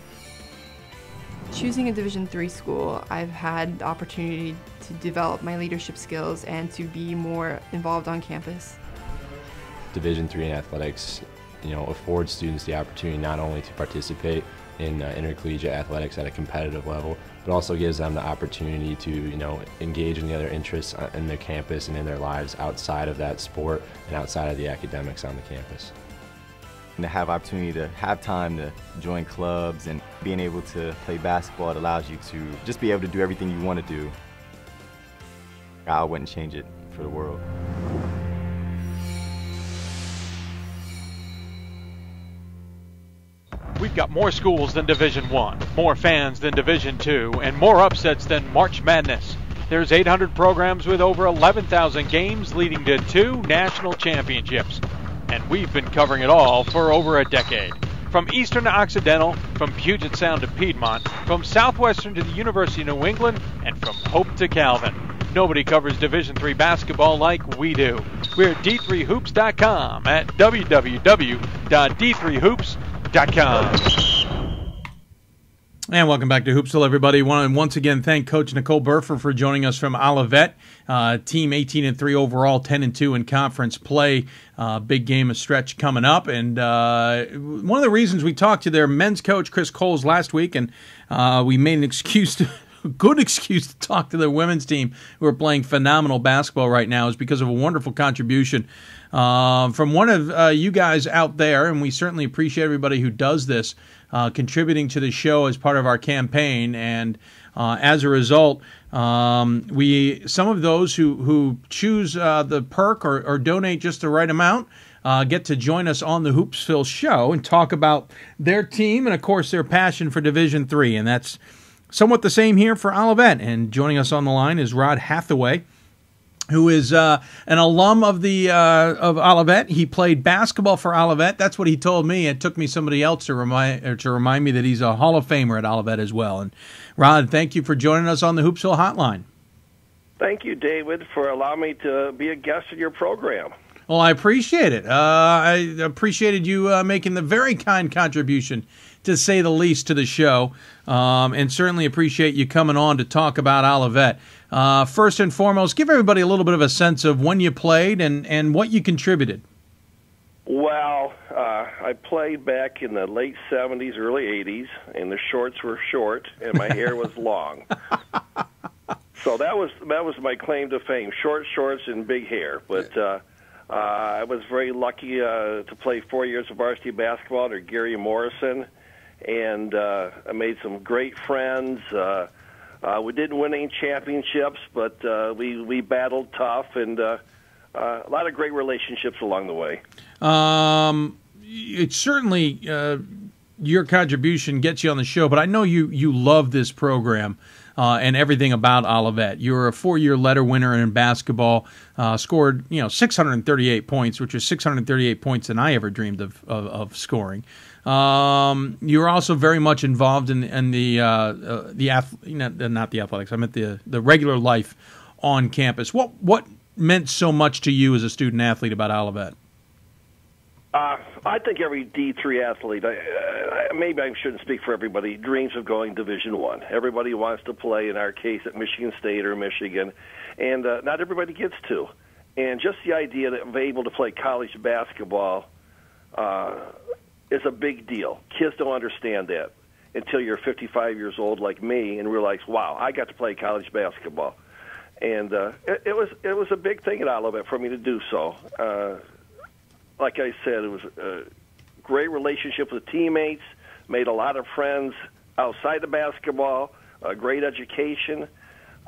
Choosing a Division III school, I've had the opportunity to develop my leadership skills and to be more involved on campus. Division III in athletics, affords students the opportunity not only to participate in intercollegiate athletics at a competitive level, but also gives them the opportunity to, engage in the other interests in their campus and in their lives outside of that sport and outside of the academics on the campus. And to have opportunity to have time to join clubs and being able to play basketball, it allows you to just be able to do everything you want to do. I wouldn't change it for the world. We've got more schools than Division I, more fans than Division II, and more upsets than March Madness. There's 800 programs with over 11,000 games leading to 2 national championships. And we've been covering it all for over a decade. From Eastern to Occidental, from Puget Sound to Piedmont, from Southwestern to the University of New England, and from Hope to Calvin. Nobody covers Division III basketball like we do. We're at d3hoops.com at www.d3hoops.com. And welcome back to Hoopsville, everybody. I want to once again thank Coach Nicole Burford for joining us from Olivet. Team 18-3 overall, 10-2 in conference play. Big game of stretch coming up. And one of the reasons we talked to their men's coach, Chris Coles, last week, and we made an excuse a good excuse to talk to their women's team who are playing phenomenal basketball right now is because of a wonderful contribution from one of you guys out there, and we certainly appreciate everybody who does this, contributing to the show as part of our campaign. And as a result, some of those who choose the perk or donate just the right amount get to join us on the Hoopsville show and talk about their team and, of course, their passion for Division III. And that's somewhat the same here for Olivet. And joining us on the line is Rod Hathaway, who is an alum of Olivet. He played basketball for Olivet. That's what he told me. It took me somebody else to remind me that he's a Hall of Famer at Olivet as well. And Rod, thank you for joining us on the Hoopsville Hotline. Thank you, David, for allowing me to be a guest in your program. Well, I appreciate it. I appreciated you making the very kind contribution, to say the least, to the show, and certainly appreciate you coming on to talk about Olivet. First and foremost, give everybody a little bit of a sense of when you played and what you contributed. Well, I played back in the late 70s, early 80s, and the shorts were short, and my hair was long. So that was my claim to fame, short shorts and big hair. But I was very lucky to play 4 years of varsity basketball under Gary Morrison, and I made some great friends. We didn't win any championships, but we battled tough, and a lot of great relationships along the way. it's certainly your contribution gets you on the show, but I know you love this program and everything about Olivet. You're a 4-year letter winner in basketball, scored 638 points, which is 638 points than I ever dreamed of scoring. You're also very much involved in not the athletics. I meant the regular life on campus. What meant so much to you as a student athlete about Olivet? I think every D3 athlete, maybe I shouldn't speak for everybody, dreams of going Division I. Everybody wants to play, in our case, at Michigan State or Michigan, and not everybody gets to. And just the idea that we're able to play college basketball is a big deal. Kids don't understand that until you're 55 years old like me and realize, wow, I got to play college basketball. And it was a big thing at Olivet for me to do so. Like I said, it was a great relationship with teammates, made a lot of friends outside of basketball, a great education.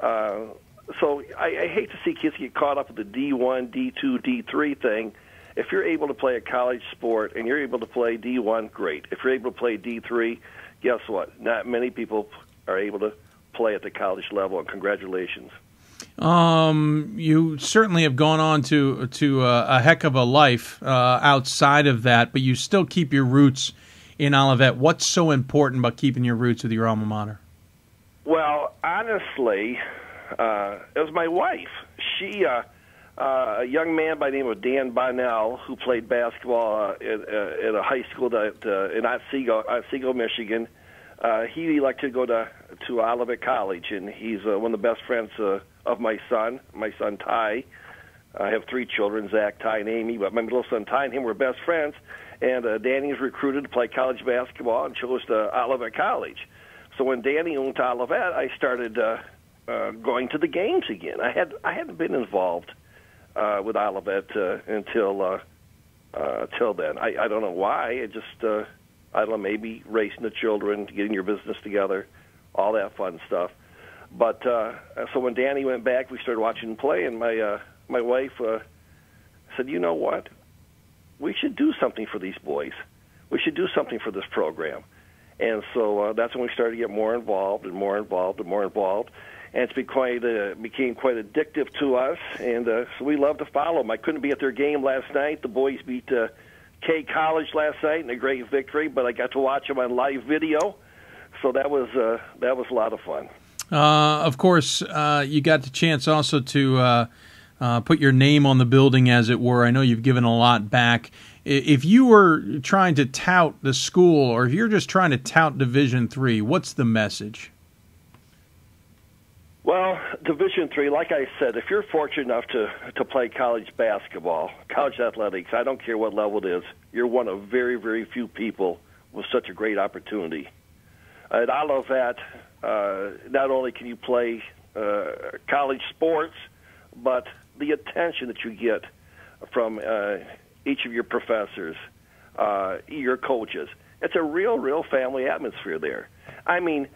So I hate to see kids get caught up with the D1, D2, D3 thing. If you're able to play a college sport and you're able to play D1, great. If you're able to play D3, guess what? Not many people are able to play at the college level, and congratulations. You certainly have gone on to a heck of a life outside of that, but you still keep your roots in Olivet. What's so important about keeping your roots with your alma mater? Well, honestly, it was my wife. She, a young man by the name of Dan Bonnell, who played basketball at a high school in Otsego, Michigan. He elected to go to Olivet College, and he's one of the best friends of my son Ty. I have 3 children, Zach, Ty, and Amy, but my middle son Ty and him were best friends, and Danny was recruited to play college basketball and chose to Olivet College. So when Danny went to Olivet, I started going to the games again. I hadn't been involved with Olivet until then. I don't know why. It just I don't know, maybe racing the children, getting your business together, all that fun stuff. But so when Danny went back, we started watching him play, and my wife said, you know what? We should do something for these boys. We should do something for this program. And so that's when we started to get more involved and more involved and more involved. And it's became quite addictive to us, and so we love to follow them. I couldn't be at their game last night. The boys beat K College last night in a great victory, but I got to watch them on live video, so that was a lot of fun. Of course, you got the chance also to put your name on the building, as it were. I know you've given a lot back. If you were trying to tout the school, or if you're just trying to tout Division III, what's the message? Well, Division III, like I said, if you're fortunate enough to play college basketball, college athletics, I don't care what level it is, you're one of very, very few people with such a great opportunity. At Olivet, not only can you play college sports, but the attention that you get from each of your professors, your coaches, it's a real family atmosphere there. I mean,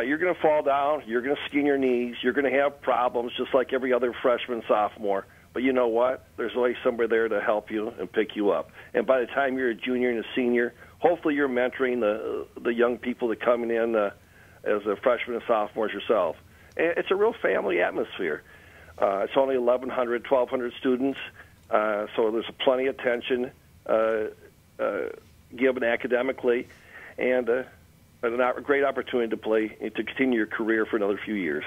you're going to fall down, you're going to skin your knees, you're going to have problems just like every other freshman, sophomore. But you know what? There's always somebody there to help you and pick you up. And by the time you're a junior and a senior, hopefully you're mentoring the young people that coming in as a freshman and sophomores yourself. And it's a real family atmosphere. It's only 1,100 students, so there's plenty of attention given academically, and a great opportunity to continue your career for another few years.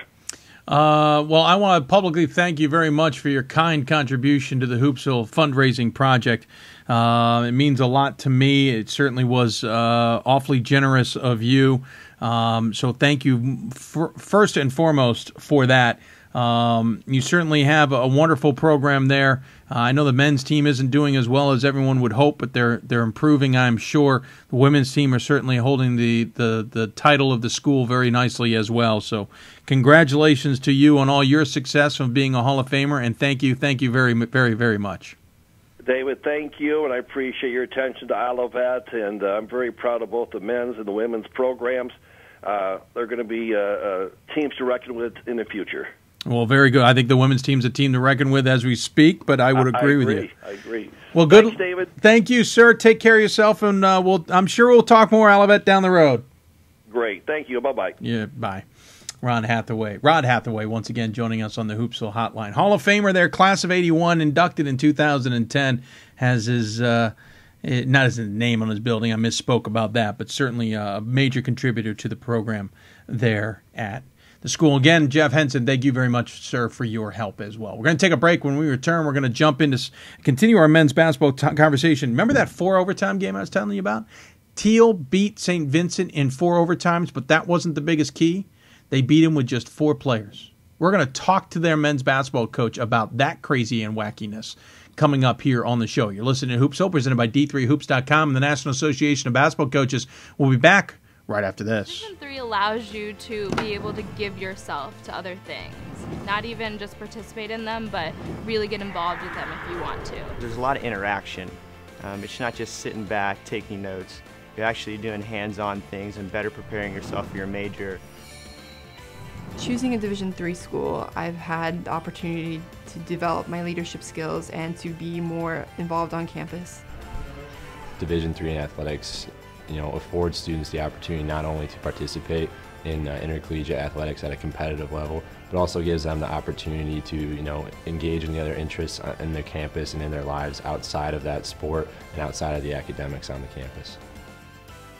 Well, I want to publicly thank you very much for your kind contribution to the Hoopsville fundraising project. It means a lot to me. It certainly was awfully generous of you. So thank you first and foremost for that. You certainly have a wonderful program there. I know the men's team isn't doing as well as everyone would hope, but they're improving, I'm sure. The women's team are certainly holding the title of the school very nicely as well. So congratulations to you on all your success of being a Hall of Famer, and thank you very, very, very much. David, thank you, and I appreciate your attention to Olivet, and I'm very proud of both the men's and the women's programs. They're going to be teams to reckon with in the future. Well, very good. I think the women's team's a team to reckon with as we speak, but I would agree with you. I agree. Well, good. Thanks, David. Thank you, sir. Take care of yourself, and I'm sure we'll talk more Olivet down the road. Great. Thank you. Bye-bye. Yeah, bye. Rod Hathaway, once again, joining us on the Hoopsville Hotline. Hall of Famer there, class of 81, inducted in 2010, has his, not his name on his building, I misspoke about that, but certainly a major contributor to the program there at the school. Again, Jeff Henson, thank you very much, sir, for your help as well. We're going to take a break. When we return, we're going to jump into, continue our men's basketball conversation. Remember that 4 overtime game I was telling you about? Thiel beat St. Vincent in 4 overtimes, but that wasn't the biggest key. They beat him with just 4 players. We're going to talk to their men's basketball coach about that crazy and wackiness coming up here on the show. You're listening to Hoopsville, presented by D3Hoops.com and the National Association of Basketball Coaches. We'll be back right after this. Division III allows you to be able to give yourself to other things. Not even just participate in them, but really get involved with them if you want to. There's a lot of interaction. It's not just sitting back, taking notes. You're actually doing hands-on things and better preparing yourself for your major. Choosing a Division III school, I've had the opportunity to develop my leadership skills and to be more involved on campus. Division III in athletics, affords students the opportunity not only to participate in intercollegiate athletics at a competitive level, but also gives them the opportunity to, engage in the other interests in their campus and in their lives outside of that sport and outside of the academics on the campus.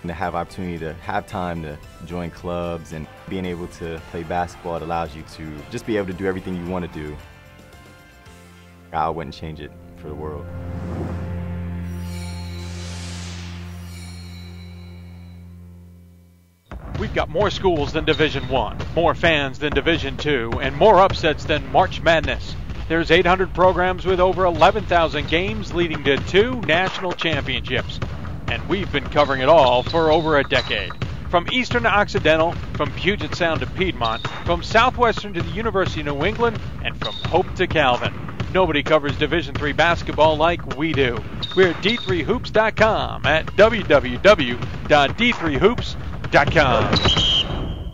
And to have opportunity to have time to join clubs and being able to play basketball, it allows you to just be able to do everything you want to do. I wouldn't change it for the world. We've got more schools than Division I, more fans than Division II, and more upsets than March Madness. There's 800 programs with over 11,000 games leading to 2 national championships. And we've been covering it all for over a decade. From Eastern to Occidental, from Puget Sound to Piedmont, from Southwestern to the University of New England, and from Hope to Calvin. Nobody covers Division III basketball like we do. We're at D3Hoops.com at www.d3hoops.com.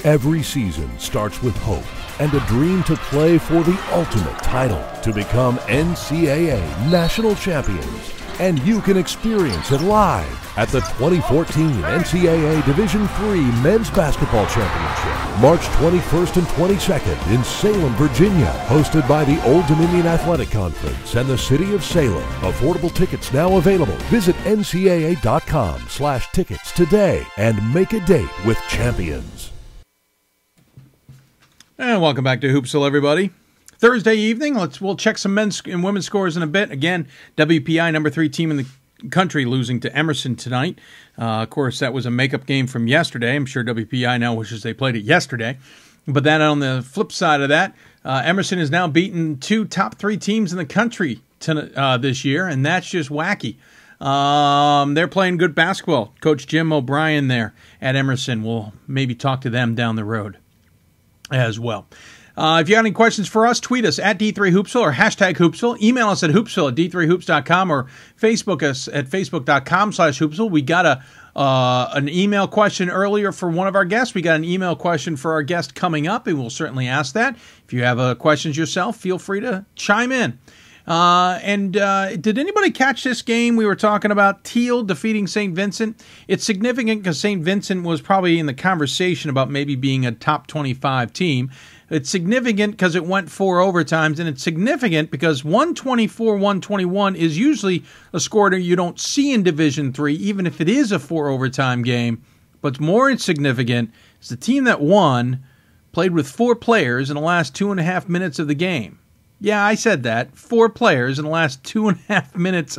Every season starts with hope and a dream to play for the ultimate title, to become NCAA national champions. And you can experience it live at the 2014 NCAA Division III Men's Basketball Championship, March 21st and 22nd in Salem, Virginia, hosted by the Old Dominion Athletic Conference and the City of Salem. Affordable tickets now available. Visit ncaa.com/tickets today and make a date with champions. And welcome back to Hoopsville, everybody. Thursday evening, we'll check some men's and women's scores in a bit. Again, WPI, number 3 team in the country, losing to Emerson tonight. Of course, that was a makeup game from yesterday. I'm sure WPI now wishes they played it yesterday. But then on the flip side of that, Emerson has now beaten 2 top 3 teams in the country this year, and that's just wacky. They're playing good basketball. Coach Jim O'Brien there at Emerson. We'll maybe talk to them down the road as well. If you have any questions for us, tweet us at D3Hoopsville or hashtag Hoopsville. Email us at hoopsville at D3Hoops.com or Facebook us at Facebook.com/Hoopsville. We got an email question earlier for one of our guests. We got an email question for our guest coming up, and we'll certainly ask that. If you have questions yourself, feel free to chime in. Did anybody catch this game? We were talking about Thiel defeating St. Vincent. It's significant because St. Vincent was probably in the conversation about maybe being a top 25 team. It's significant because it went 4 overtimes, and it's significant because 124-121 is usually a score that you don't see in Division III, even if it is a 4 overtime game. But more significant is the team that won played with 4 players in the last 2.5 minutes of the game. Yeah, I said that. 4 players in the last 2.5 minutes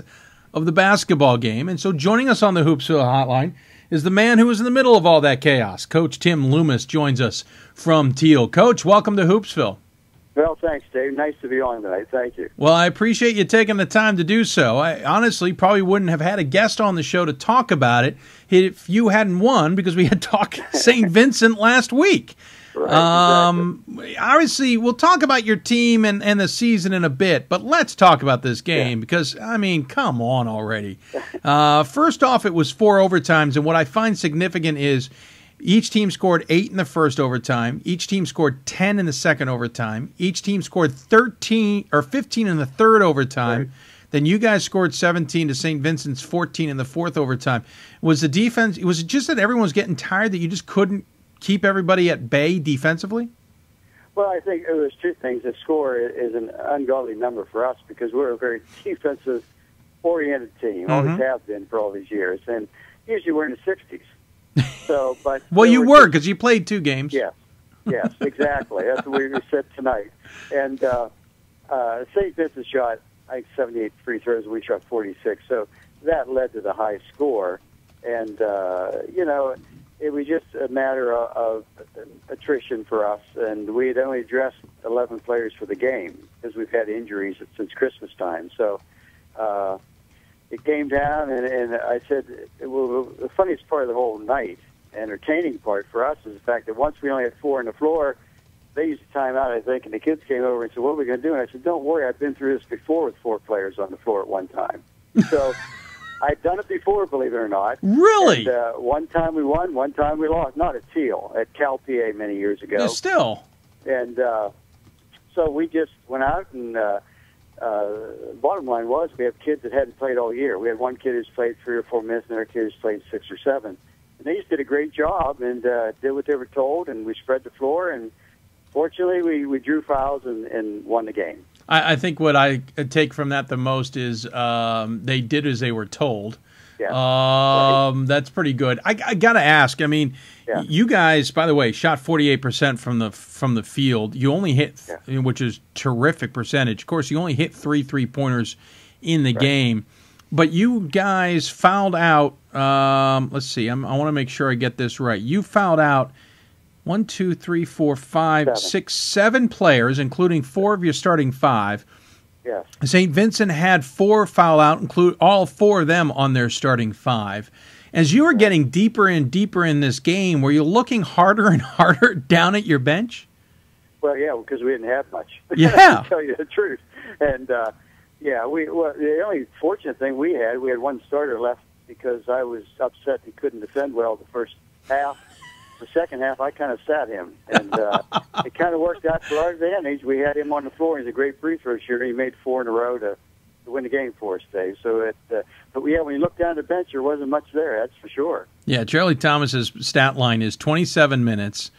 of the basketball game. And so joining us on the Hoopsville Hotline is the man who was in the middle of all that chaos. Coach Tim Loomis joins us from Thiel. Coach, welcome to Hoopsville. Well, thanks, Dave. Nice to be on tonight. Thank you. Well, I appreciate you taking the time to do so. I honestly probably wouldn't have had a guest on the show to talk about it if you hadn't won, because we had talked St. Vincent last week. Right, exactly. Obviously, we'll talk about your team and the season in a bit, but let's talk about this game because, I mean, come on already. First off, it was 4 overtimes, and what I find significant is Each team scored 8 in the first overtime. Each team scored 10 in the second overtime. Each team scored 13 or 15 in the third overtime. Right. Then you guys scored 17 to St. Vincent's 14 in the fourth overtime. Was the defense? Was it just that everyone was getting tired that you just couldn't keep everybody at bay defensively? Well, I think it was two things. The score is an ungodly number for us because we're a very defensive-oriented team. Always have been for all these years, and usually we're in the 60s. So, but well, you were because you played 2 games. Yes, exactly. That's what we said tonight. And St. Vincent shot, I think, 78 free throws. We shot 46. So that led to the high score. And it was just a matter of attrition for us. And we had only dressed 11 players for the game because we've had injuries since Christmas time. So it came down, and I said, well, the funniest part of the whole night, entertaining part for us, is the fact that once we only had 4 on the floor, they used to time out, I think, and the kids came over and said, what are we going to do? And I said, don't worry, I've been through this before with 4 players on the floor at one time. So I've done it before, believe it or not. Really? And, one time we won, one time we lost. Not at Thiel, at Cal PA many years ago. Still. And so we just went out, and bottom line was we have kids that hadn't played all year. We had one kid who's played 3 or 4 minutes, and our kid who's played 6 or 7. And they just did a great job and did what they were told, and we spread the floor, and fortunately we drew fouls and won the game. I think what I take from that the most is they did as they were told. Yeah. That's pretty good. I got to ask, I mean, you guys, by the way, shot 48% from the field. You only hit, which is terrific percentage. Of course, you only hit 3 3-pointers in the game. But you guys fouled out, let's see, I want to make sure I get this right. You fouled out 1, 2, 3, 4, 5, 6, 7 players, including 4 of your starting 5. Yes. St. Vincent had 4 foul out, include all 4 of them on their starting 5. As you were getting deeper and deeper in this game, were you looking harder and harder down at your bench? Well, yeah, because we didn't have much. Yeah. To tell you the truth. And, the only fortunate thing we had one starter left because I was upset he couldn't defend well the first half. The second half, I kind of sat him, and it kind of worked out for our advantage. We had him on the floor. He's a great free throw shooter. He made 4 in a row to win the game for us, Dave. So, when you look down the bench, there wasn't much there, that's for sure. Yeah, Charlie Thomas's stat line is 27 minutes,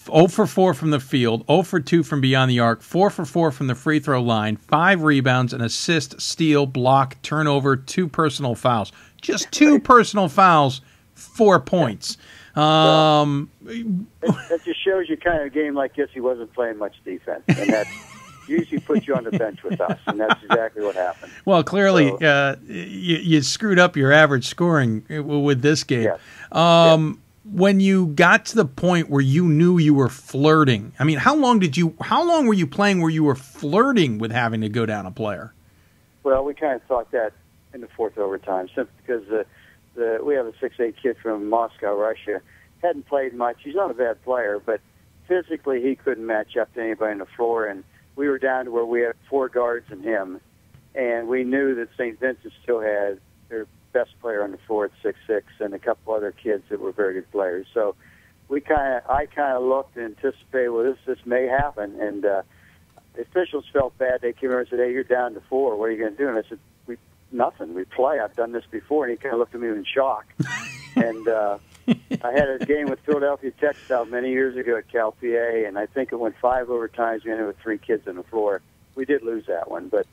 0 for 4 from the field, 0 for 2 from beyond the arc, 4 for 4 from the free throw line, 5 rebounds, an assist, steal, block, turnover, 2 personal fouls. Just 2 personal fouls, 4 points. That just shows you kind of a game like this, he wasn't playing much defense, and that usually puts you on the bench with us, and that's exactly what happened. Well, clearly, you screwed up your average scoring with this game. Yes. When you got to the point where you knew you were flirting, I mean, how long were you playing where you were flirting with having to go down a player? Well, we kind of thought that in the fourth overtime, simply because we have a 6'8" kid from Moscow, Russia. Hadn't played much. He's not a bad player, but physically he couldn't match up to anybody on the floor. And we were down to where we had 4 guards and him. And we knew that St. Vincent still had their best player on the floor at 6'6", and a couple other kids that were very good players. So I kind of looked and anticipated, well, this may happen. And the officials felt bad. They came over and said, hey, you're down to 4. What are you going to do? And I said, nothing. We play. I've done this before. And he kind of looked at me in shock. And I had a game with Philadelphia Textile many years ago at Cal PA, and I think it went 5 overtimes. We ended with 3 kids on the floor. We did lose that one, but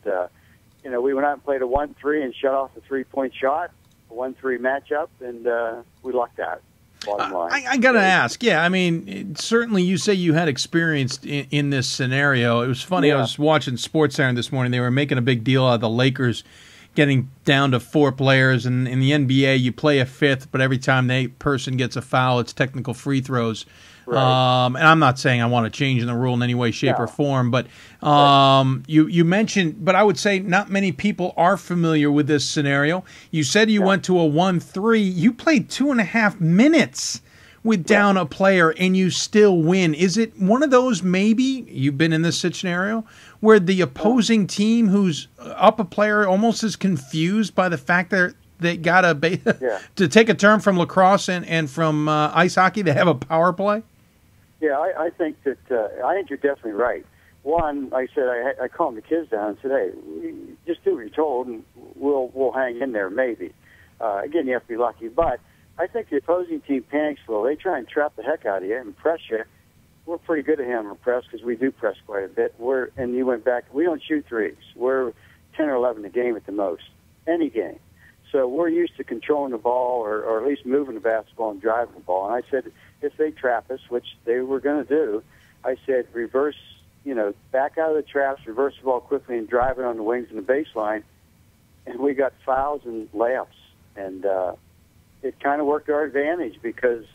we went out and played a 1-3 and shut off the 3-point shot, a 1-3 matchup, and we lucked out. Bottom line. I got to ask, I mean, certainly you say you had experience in this scenario. It was funny. I was watching SportsCenter this morning. They were making a big deal out of the Lakers getting down to 4 players, and in the NBA you play a 5th, but every time the person gets a foul, it's technical free throws. Right. And I'm not saying I want to change the rule in any way, shape, or form, but you mentioned, but I would say not many people are familiar with this scenario. You said you went to a 1-3. You played 2.5 minutes with down a player, and you still win. Is it one of those, maybe, you've been in this scenario, where the opposing team who's up a player almost is confused by the fact that they got to take a term from lacrosse and from ice hockey. They have a power play. Yeah, I think that I think you're definitely right. One, like I said, I calmed the kids down and said, "Hey, just do what you're told, and we'll hang in there maybe." Again, you have to be lucky, but I think the opposing team panics a little. They try and trap the heck out of you and press you. We're pretty good at handling press because we do press quite a bit. And you went back. We don't shoot threes. We're 10 or 11 a game at the most, any game. So we're used to controlling the ball or at least moving the basketball and driving the ball. And I said, if they trap us, which they were going to do, I said, reverse, back out of the traps, reverse the ball quickly and drive it on the wings and the baseline. And we got fouls and layups. And it kind of worked to our advantage because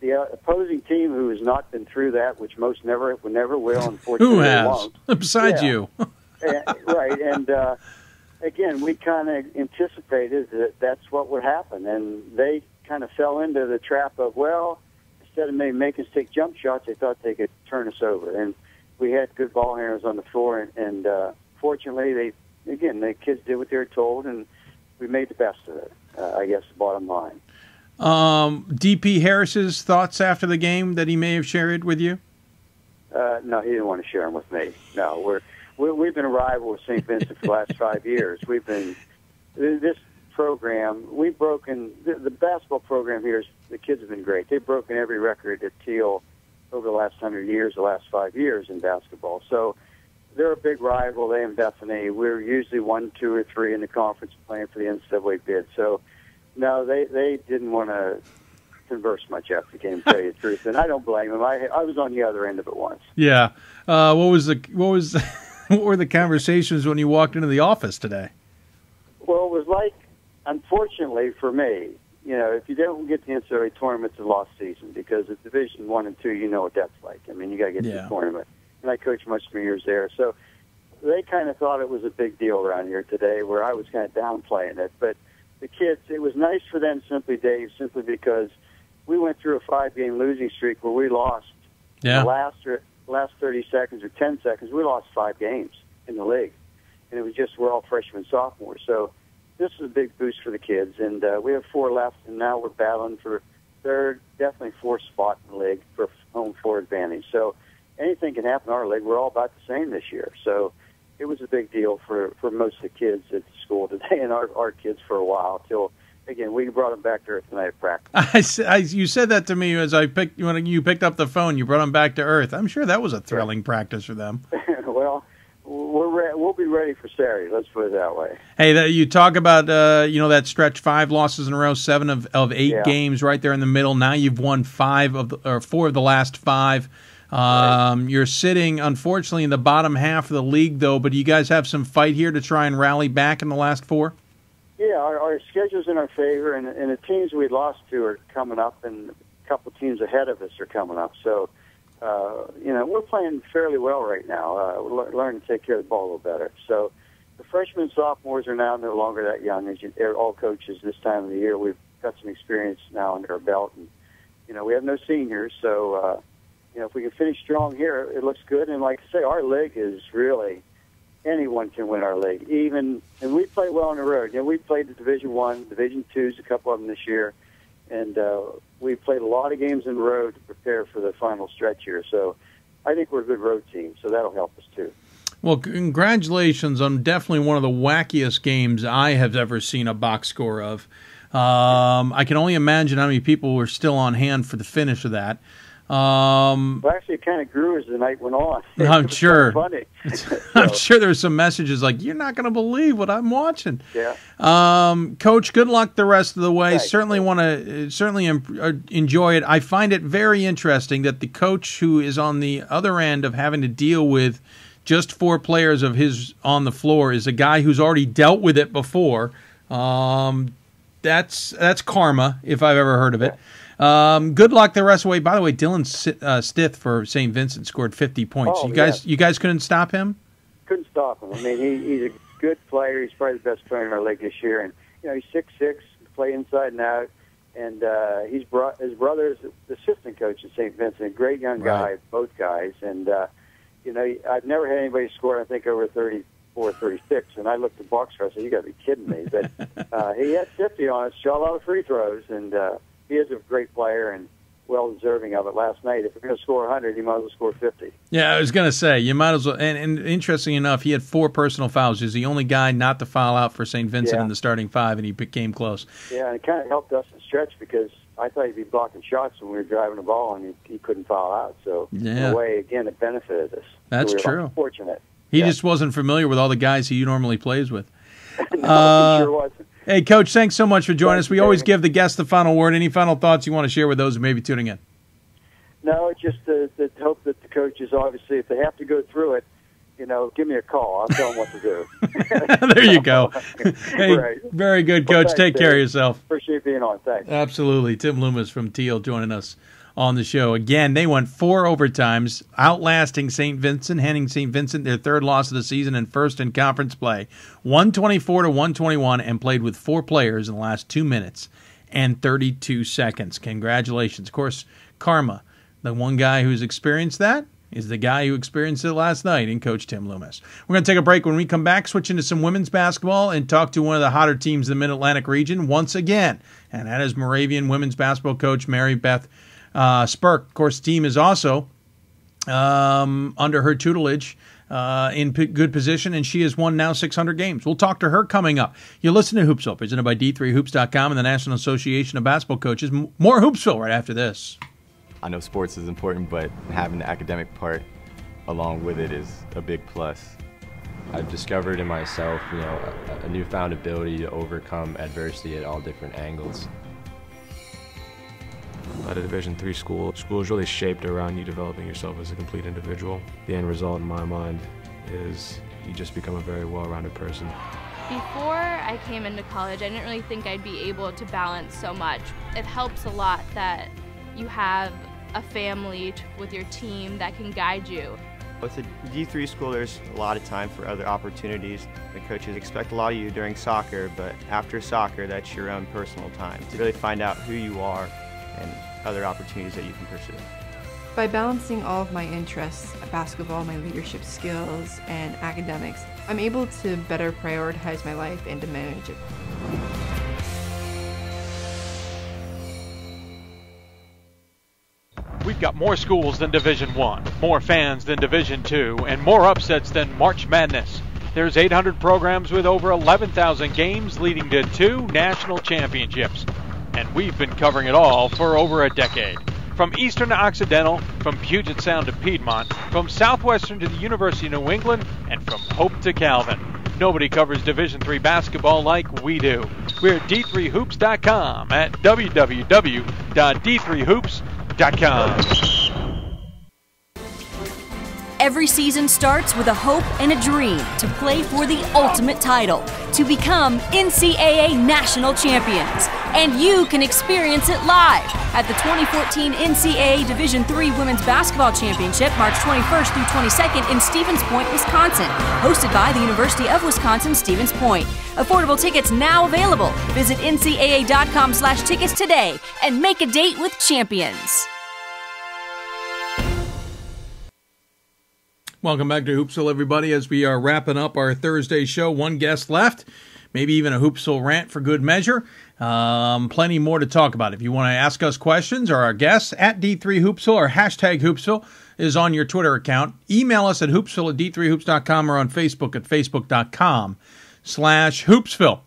the opposing team who has not been through that, which most never will, unfortunately, who has? Won't. Besides you. Right. And again, we kind of anticipated that that's what would happen. And they kind of fell into the trap of, well, instead of maybe making us take jump shots, they thought they could turn us over. And we had good ball handlers on the floor. And fortunately, the kids did what they were told, and we made the best of it, I guess, the bottom line. DP Harris's thoughts after the game that he may have shared with you? No, he didn't want to share them with me. No, we've been a rival with St. Vincent for the last 5 years. We've been this program. We've broken the basketball program here. The kids have been great. They've broken every record at Thiel over the last 100 years, the last 5 years in basketball. So they're a big rival. They and Bethany. We're usually 1, 2, or 3 in the conference playing for the NCAA bid. So no, they didn't want to converse much after the game, to tell you the truth, and I don't blame them. I was on the other end of it once. Yeah. What were the conversations when you walked into the office today? Well, it was like, unfortunately for me, if you don't get the NCAA tournament, it's a lost season because at Division I and II, you know what that's like. I mean, you got to get to the tournament, and I coached much of my years there, so they kind of thought it was a big deal around here today, where I was kind of downplaying it, but the kids, it was nice for them, Dave, simply because we went through a 5-game losing streak where we lost the last 30 seconds or 10 seconds. We lost 5 games in the league, and it was just we're all freshmen, sophomores. So this is a big boost for the kids, and we have 4 left, and now we're battling for third, definitely 4th spot in the league for home floor advantage. So anything can happen in our league. We're all about the same this year. So it was a big deal for most of the kids at the school today and our kids for a while till, again, we brought them back to earth tonight at practice. You said that to me when you picked up the phone. You brought them back to earth. I'm sure that was a thrilling practice for them. Well, we'll be ready for Saturday. Let's put it that way. Hey, you talk about that stretch, 5 losses in a row, 7 of 8 games right there in the middle. Now you've won 4 of the last 5. You're sitting, unfortunately, in the bottom half of the league, though. But do you guys have some fight here to try and rally back in the last 4? Yeah, our schedule's in our favor, and the teams we lost to are coming up, and a couple teams ahead of us are coming up. So, we're playing fairly well right now. We're learning to take care of the ball a little better. So the freshmen and sophomores are now no longer that young. They're all coaches this time of the year. We've got some experience now under our belt, and we have no seniors. So, if we can finish strong here, it looks good. And like I say, our league is really anyone can win our league. And we play well on the road. We played the Division I, Division IIs, a couple of them this year, and we played a lot of games in the road to prepare for the final stretch here. So I think we're a good road team, so that'll help us too. Well, congratulations on definitely one of the wackiest games I have ever seen a box score of. I can only imagine how many people were still on hand for the finish of that. Well, actually, it kind of grew as the night went on. I'm sure. Funny. I'm sure there's some messages like, "You're not going to believe what I'm watching." Yeah. Coach, good luck the rest of the way. Thanks. Certainly enjoy it. I find it very interesting that the coach who is on the other end of having to deal with just 4 players of his on the floor is a guy who's already dealt with it before. That's karma, if I've ever heard of it. Good luck the rest of the way. By the way, Dylan Stith for St. Vincent scored 50 points. Oh, you guys couldn't stop him? Couldn't stop him. I mean, he's a good player. He's probably the best player in our league this year. And he's 6'6", play inside and out. And his brother is the assistant coach at St. Vincent, a great young guy, both guys. And I've never had anybody score, I think, over 30 4.36, and I looked at the box score. I said, "You got to be kidding me!" But he had 50 on it, shot a lot of free throws, and he is a great player and well deserving of it. Last night, if you're going to score 100, you might as well score 50. Yeah, I was going to say, you might as well. And interesting enough, he had 4 personal fouls. He was the only guy not to foul out for St. Vincent in the starting 5, and he became close. Yeah, and it kind of helped us in stretch because I thought he'd be blocking shots when we were driving the ball, and he couldn't foul out. So, in a way, again, it benefited us. That's so we were true. Fortunate. He just wasn't familiar with all the guys he normally plays with. No, he sure wasn't. Hey, Coach, thanks so much for joining us. We always give the guests the final word. Any final thoughts you want to share with those who may be tuning in? No, it's just to hope that the coaches, obviously, if they have to go through it, give me a call. I'll tell them what to do. There you go. Hey, right. Very good, Coach. Well, Take care of yourself. Appreciate being on. Thanks. Absolutely. Tim Loomis from Thiel joining us on the show. Again, they went 4 overtimes, outlasting St. Vincent, handing St. Vincent their 3rd loss of the season and 1st in conference play, 124-121, and played with 4 players in the last 2 minutes and 32 seconds. Congratulations. Of course, karma. The one guy who's experienced that is the guy who experienced it last night in Coach Tim Loomis. We're going to take a break. When we come back, switch into some women's basketball and talk to one of the hotter teams in the Mid-Atlantic region once again, and that is Moravian women's basketball coach Mary Beth Spurk. Of course, the team is also under her tutelage in good position, and she has won now 600 games. We'll talk to her coming up. You're listening to Hoopsville, presented by D3Hoops.com and the National Association of Basketball Coaches. More Hoopsville right after this. I know sports is important, but having the academic part along with it is a big plus. I've discovered in myself, a newfound ability to overcome adversity at all different angles. At a Division III school is really shaped around you developing yourself as a complete individual. The end result in my mind is you just become a very well-rounded person. Before I came into college, I didn't really think I'd be able to balance so much. It helps a lot that you have a family with your team that can guide you. With a D3 school, there's a lot of time for other opportunities. The coaches expect a lot of you during soccer, but after soccer, that's your own personal time to really find out who you are and other opportunities that you can pursue. By balancing all of my interests, basketball, my leadership skills, and academics, I'm able to better prioritize my life and to manage it. We've got more schools than Division I, more fans than Division II, and more upsets than March Madness. There's 800 programs with over 11,000 games leading to 2 national championships. And we've been covering it all for over a decade. From Eastern to Occidental, from Puget Sound to Piedmont, from Southwestern to the University of New England, and from Hope to Calvin. Nobody covers Division III basketball like we do. We're at D3Hoops.com at www.d3hoops.com. Every season starts with a hope and a dream to play for the ultimate title, to become NCAA national champions. And you can experience it live at the 2014 NCAA Division III Women's Basketball Championship, March 21st through 22nd in Stevens Point, Wisconsin, hosted by the University of Wisconsin-Stevens Point. Affordable tickets now available. Visit ncaa.com/tickets today and make a date with champions. Welcome back to Hoopsville, everybody, as we are wrapping up our Thursday show. One guest left, maybe even a Hoopsville rant for good measure. Plenty more to talk about. If you want to ask us questions or our guests, at D3Hoopsville or hashtag Hoopsville is on your Twitter account. Email us at hoopsville@d3hoops.com or on Facebook at facebook.com/Hoopsville.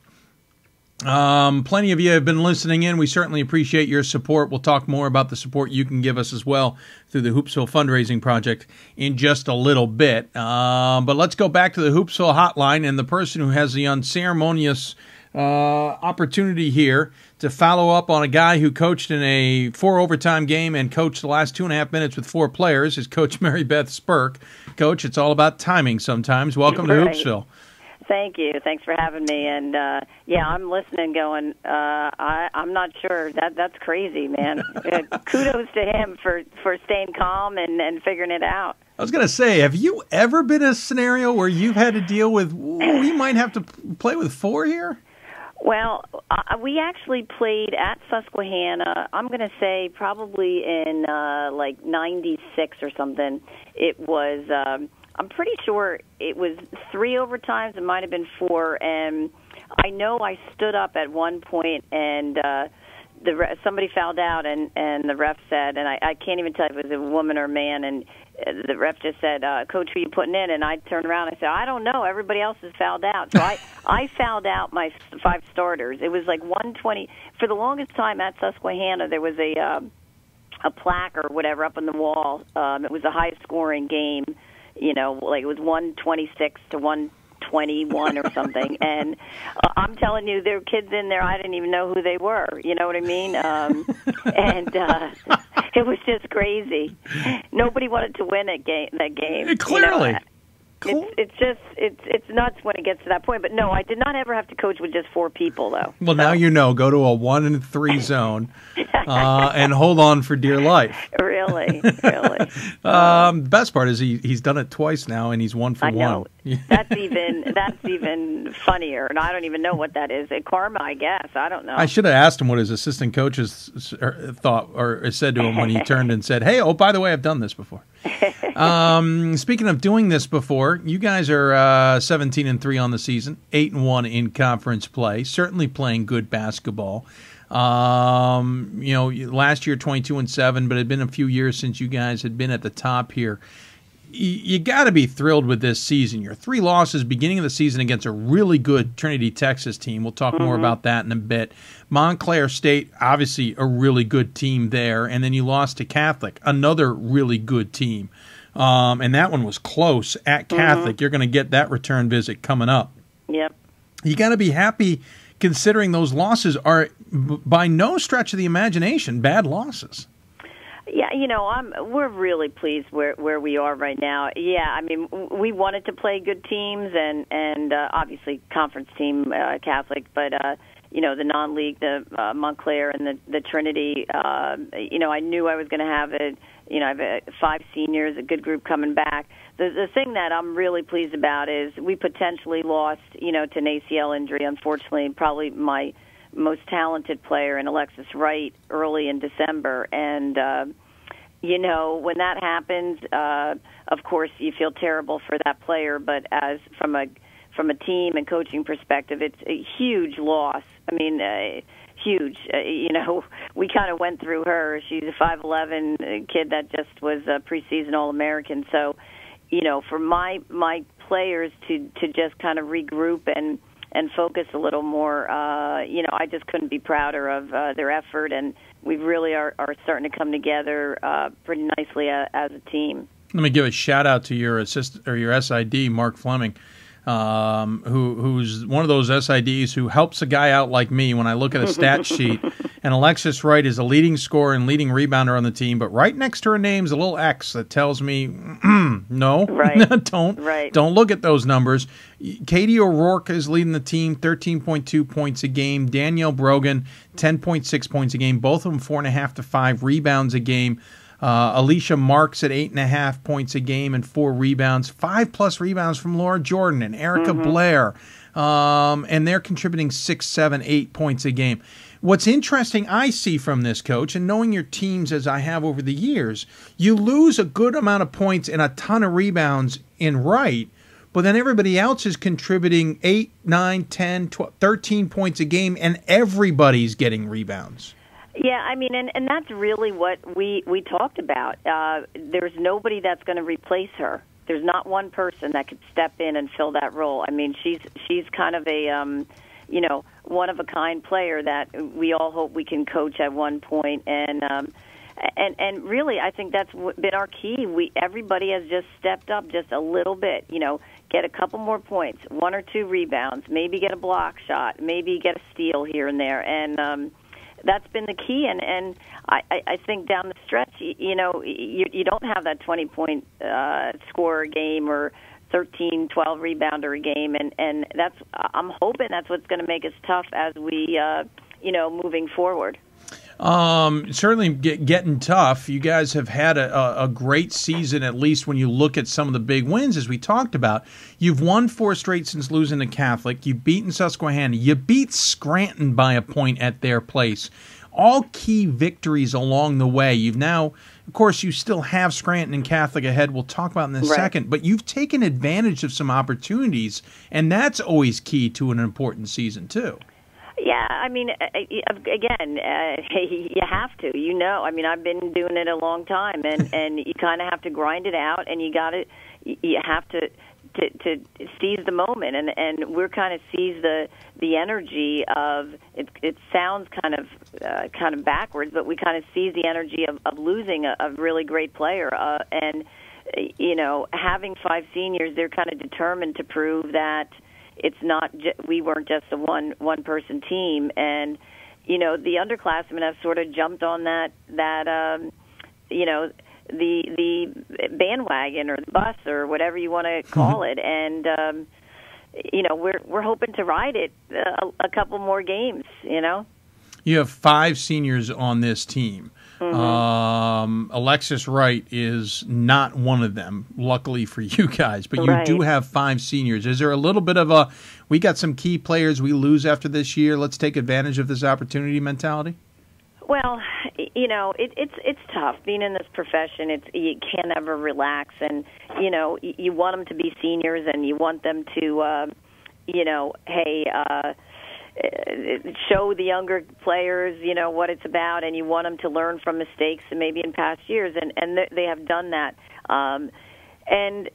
Plenty of you have been listening in. We certainly appreciate your support. We'll talk more about the support you can give us as well through the Hoopsville fundraising project in just a little bit. But let's go back to the Hoopsville hotline and the person who has the unceremonious opportunity here to follow up on a guy who coached in a 4 overtime game and coached the last 2.5 minutes with 4 players is Coach Mary Beth Spurk. Coach, it's all about timing sometimes. Welcome to Hoopsville. Thank you. Thanks for having me. And, I'm listening going, I'm not sure. That's crazy, man. Kudos to him for staying calm and figuring it out. I was going to say, have you ever been in a scenario where you've had to deal with, we might have to play with 4 here? Well, we actually played at Susquehanna, I'm going to say probably in 96 or something. It was... I'm pretty sure it was 3 overtimes. It might have been 4. And I know I stood up at one point and somebody fouled out, and the ref said, and I can't even tell if it was a woman or a man, and the ref just said, Coach, who are you putting in? And I turned around and I said, I don't know. Everybody else has fouled out. So I fouled out my 5 starters. It was like 120. For the longest time at Susquehanna, there was a plaque or whatever up on the wall. It was the highest scoring game, like it was 126 to 121 or something. And I'm telling you, there were kids in there, I didn't even know who they were. You know what I mean? And it was just crazy. Nobody wanted to win that game. Clearly. It's nuts when it gets to that point. But no, I did not ever have to coach with just 4 people, though. Well, now you know. Go to a 1-3 zone and hold on for dear life. Really. Best part is he's done it twice now, and he's 1 for 1. I know. That's even funnier, and I don't even know what that is. Karma, I guess. I don't know. I should have asked him what his assistant coaches thought or said to him when he turned and said, "Hey, oh, by the way, I've done this before." Speaking of doing this before, you guys are 17-3 on the season, 8-1 in conference play. Certainly playing good basketball. Last year 22-7, but it had been a few years since you guys had been at the top here. You got to be thrilled with this season. Your 3 losses beginning of the season against a really good Trinity, Texas team. We'll talk more about that in a bit. Montclair State, obviously a really good team there. And then you lost to Catholic, another really good team. And that one was close at Catholic. You're going to get that return visit coming up. Yep. You got to be happy considering those losses are by no stretch of the imagination bad losses. Yeah, we're really pleased where we are right now. Yeah, I mean, we wanted to play good teams and obviously conference team Catholic, but the non-league, the Montclair and the Trinity. I knew I was going to have I have 5 seniors, a good group coming back. The thing that I'm really pleased about is we potentially lost, to an ACL injury. Unfortunately, probably my most talented player in Alexis Wright early in December. And, when that happens, of course, you feel terrible for that player. But as from a team and coaching perspective, it's a huge loss. I mean, huge. We kind of went through her. She's a 5'11" kid that just was a preseason All-American. So, for my players to just kind of regroup and focus a little more, I just couldn't be prouder of their effort, and we really are starting to come together pretty nicely as a team. Let me give a shout out to your assistant or your SID, Mark Fleming, who's one of those SIDs who helps a guy out like me when I look at a stat sheet. And Alexis Wright is a leading scorer and leading rebounder on the team, but right next to her name is a little X that tells me, no, don't look at those numbers. Katie O'Rourke is leading the team, 13.2 points a game. Danielle Brogan, 10.6 points a game. Both of them 4.5 to 5 rebounds a game. Alicia Marks at 8.5 points a game and 4 rebounds. 5+ rebounds from Laura Jordan and Erica Blair. And they're contributing 6, 7, 8 points a game. What's interesting I see from this, Coach, and knowing your teams as I have over the years, you lose a good amount of points and a ton of rebounds in Wright, but then everybody else is contributing 8, 9, 10, 12, 13 points a game, and everybody's getting rebounds. Yeah, I mean, and that's really what we talked about. There's nobody that's going to replace her. There's not one person that could step in and fill that role. I mean, she's kind of a one-of-a-kind player that we all hope we can coach at one point. And really, I think that's been our key. Everybody has just stepped up just a little bit, get a couple more points, 1 or 2 rebounds, maybe get a block shot, maybe get a steal here and there. And that's been the key. And I think down the stretch, you don't have that 20-point scorer game or 13, 12 rebounder a game, and I'm hoping that's what's going to make us tough as we, moving forward. Certainly getting tough. You guys have had a great season, at least when you look at some of the big wins, as we talked about. You've won 4 straight since losing to Catholic. You've beaten Susquehanna. You beat Scranton by a point at their place all key victories along the way. You've now, of course, you still have Scranton and Catholic ahead. We'll talk about in a second, but you've taken advantage of some opportunities, and that's always key to an important season too. Yeah, I mean, again, you have to. I mean, I've been doing it a long time, and you kind of have to grind it out, and you have to seize the moment, and we're kind of seize the energy of it sounds kind of backwards, but we kind of seize the energy of losing a really great player, and having 5 seniors, they're kind of determined to prove that it's not we weren't just a one person team, and the underclassmen have sort of jumped on that the bandwagon or the bus or whatever you want to call it, and we're hoping to ride it a couple more games. You have 5 seniors on this team. Alexis Wright is not one of them, luckily for you guys, but you do have 5 seniors. Is there a little bit of we got some key players we lose after this year, let's take advantage of this opportunity mentality? Well, it's tough being in this profession. You can't ever relax, and you want them to be seniors, and you want them to, show the younger players, what it's about, and you want them to learn from mistakes and maybe in past years, and they have done that. And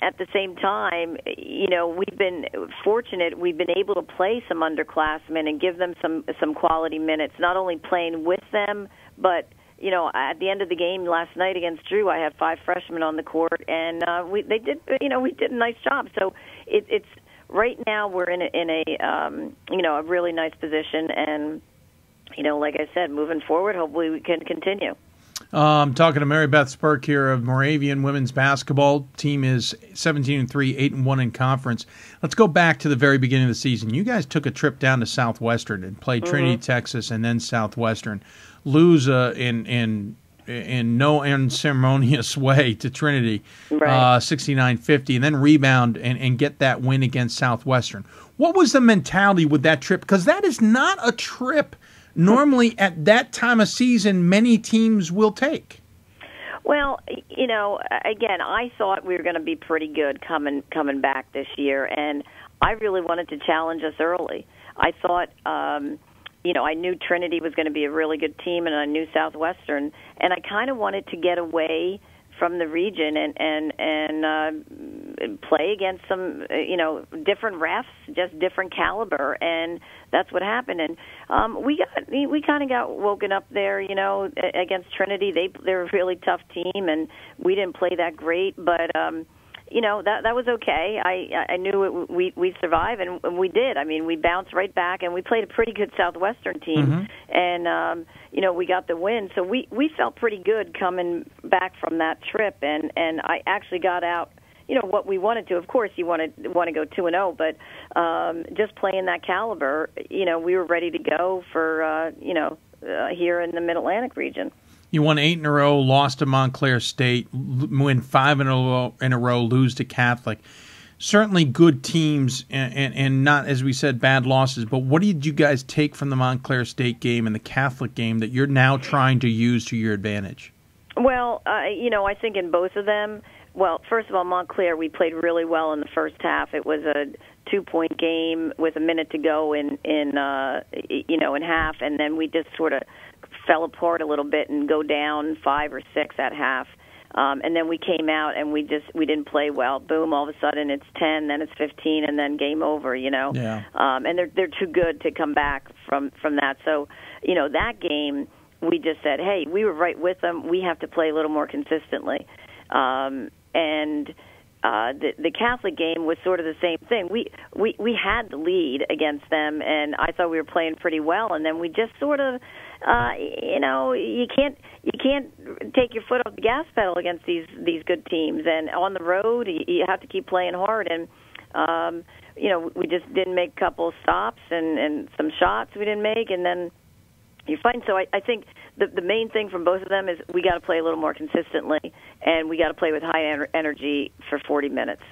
at the same time, we've been fortunate. We've been able to play some underclassmen and give them some quality minutes, not only playing with them, but at the end of the game last night against Drew, I had 5 freshmen on the court, and we did a nice job. So it's right now we're in a really nice position, and like I said, moving forward, hopefully we can continue. Talking to Mary Beth Spurk here of Moravian women's basketball. Team is 17-3, 8-1 in conference. Let's go back to the very beginning of the season. You guys took a trip down to Southwestern and played Trinity, Texas, and then Southwestern. Lose in no unceremonious way to Trinity, 69-50, and then rebound and get that win against Southwestern. What was the mentality with that trip? Because that is not a trip normally at that time of season many teams will take. Well, again, I thought we were going to be pretty good coming back this year, and I really wanted to challenge us early. I thought, I knew Trinity was going to be a really good team, and I knew Southwestern, and I kind of wanted to get away from the region and play against some different refs, just different caliber, and that's what happened. And we kind of got woken up there, against Trinity. They're a really tough team, and we didn't play that great, but that was okay. I knew we'd survive, and we did. I mean, we bounced right back, and we played a pretty good Southwestern team, and we got the win. So we felt pretty good coming back from that trip, and I actually got out what we wanted to. Of course, you want to go 2-0, but just playing that caliber, we were ready to go for here in the Mid-Atlantic region. You won 8 in a row, lost to Montclair State, win 5 in a row, lose to Catholic. Certainly good teams and not, as we said, bad losses. But what did you guys take from the Montclair State game and the Catholic game that you're now trying to use to your advantage? Well, I think in both of them, well, first of all, Montclair, we played really well in the first half. It was a 2-point game with a minute to go in half, and then we just sort of fell apart a little bit and go down 5 or 6 at half. And then we came out and we didn't play well. Boom, all of a sudden it's 10, then it's 15, and then game over, Yeah. And they're too good to come back from that. So, that game, we just said, hey, we were right with them. We have to play a little more consistently. And the Catholic game was sort of the same thing. We had the lead against them, and I thought we were playing pretty well. And then we just sort of, you can't take your foot off the gas pedal against these good teams. And on the road, you have to keep playing hard. And we just didn't make a couple of stops and some shots we didn't make, and then you're fine. So I think the main thing from both of them is we got to play a little more consistently, and we got to play with high energy for 40 minutes.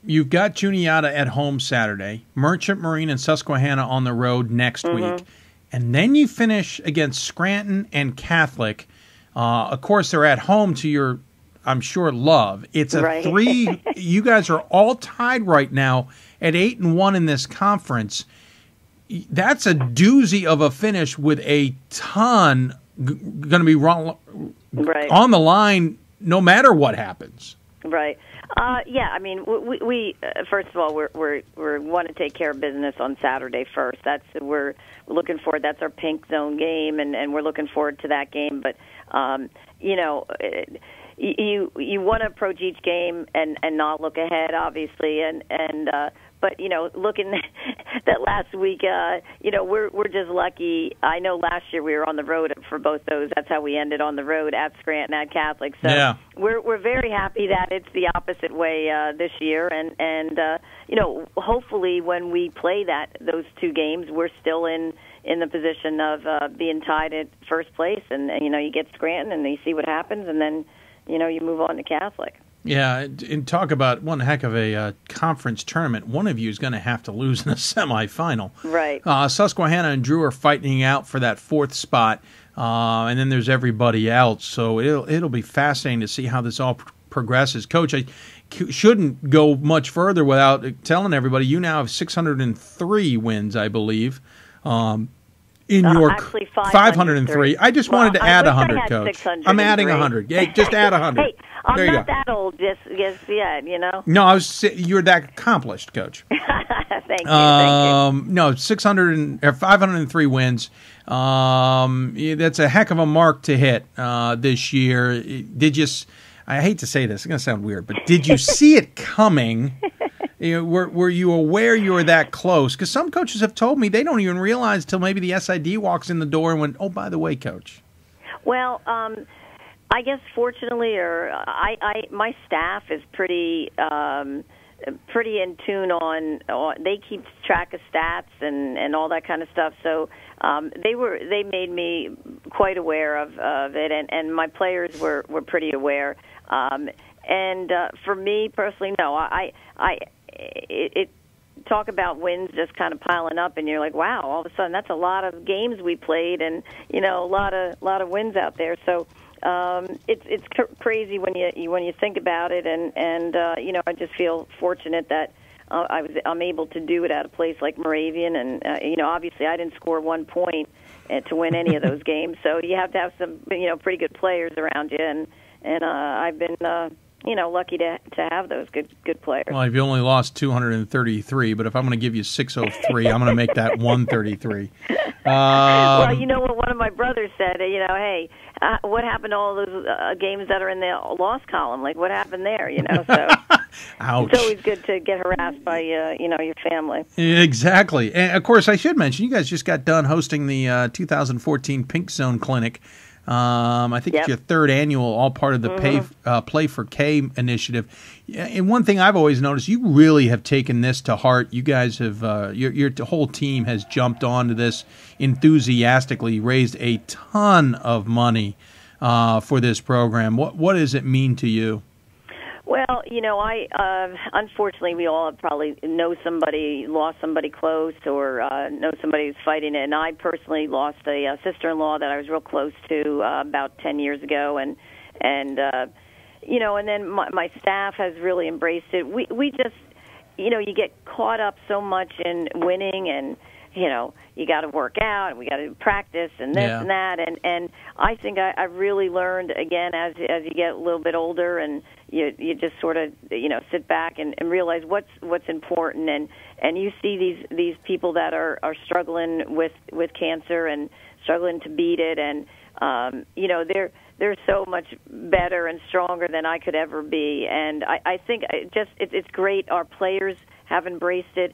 You've got Juniata at home Saturday, Merchant Marine and Susquehanna on the road next week. and then you finish against Scranton and Catholic. Of course, they're at home to your, I'm sure, love. It's a Right. 3. You guys are all tied right now at 8-1 in this conference. That's a doozy of a finish with a ton going to be Right. on the line no matter what happens. Right. Yeah. I mean, we first of all, we want to take care of business on Saturday first. We're looking forward. That's our pink zone game, and we're looking forward to that game. But you know, you want to approach each game and not look ahead, obviously, but you know, looking that last week, you know, we're just lucky. I know last year we were on the road for both those. That's how we ended on the road at Scranton at Catholic. So yeah. we're very happy that it's the opposite way this year, and you know, hopefully when we play those 2 games, we're still in the position of being tied at first place, and you know, you get Scranton and you see what happens, and then you know, you move on to Catholic. Yeah, and talk about one heck of a conference tournament. One of you is going to have to lose in a semifinal. Right. Susquehanna and Drew are fighting out for that 4th spot, and then there's everybody else. So it'll be fascinating to see how this all progresses. Coach, I shouldn't go much further without telling everybody you now have 603 wins, I believe. In your actually 503. I just wanted to add 100, Coach. I'm adding 100. Yeah, just add 100. Hey, I'm there you not go. that old just yet, you know. No, you're that accomplished, Coach. Thank you. No, 503 wins. That's a heck of a mark to hit this year. I hate to say this, it's going to sound weird, but did you see it coming? You know, were you aware you were that close? Because some coaches have told me they don't even realize till maybe the SID walks in the door and went, oh, by the way, Coach. Well, I guess fortunately, my staff is pretty in tune on. They keep track of stats and all that kind of stuff. So they made me quite aware of it, and my players were pretty aware. And for me personally, no, it talk about wins just kind of piling up, and you're like, wow, all of a sudden that's a lot of games we played, and you know, a lot of wins out there. So it's crazy when you think about it, and you know, I just feel fortunate that I'm able to do it at a place like Moravian, and you know, obviously I didn't score 1 point to win any of those games, so you have to have some, you know, pretty good players around you, and I've been you know, lucky to have those good players. Well, you've only lost 233, but if I'm going to give you 603, I'm going to make that 133. Well, you know what one of my brothers said, you know, hey, what happened to all those games that are in the loss column? Like, what happened there, you know? So ouch. It's always good to get harassed by, you know, your family. Exactly. And, of course, I should mention, you guys just got done hosting the 2014 Pink Zone Clinic. I think it's your 3rd annual, all part of the Play for K initiative. And one thing I've always noticed, you really have taken this to heart. You guys have, your whole team has jumped onto this enthusiastically, raised a ton of money for this program. What does it mean to you? Well, you know, unfortunately, we all probably know somebody, lost somebody close, or know somebody who's fighting it. And I personally lost a sister-in-law that I was real close to about 10 years ago, and you know, and then my staff has really embraced it. We just, you know, you get caught up so much in winning, and you know, you got to work out, and we got to practice, and this and that, and I think I really learned again as you get a little bit older, and you just sort of, you know, sit back and realize what's important, and you see these people that are struggling with cancer and struggling to beat it, and you know, they're so much better and stronger than I could ever be, and I think it's great. Our players have embraced it.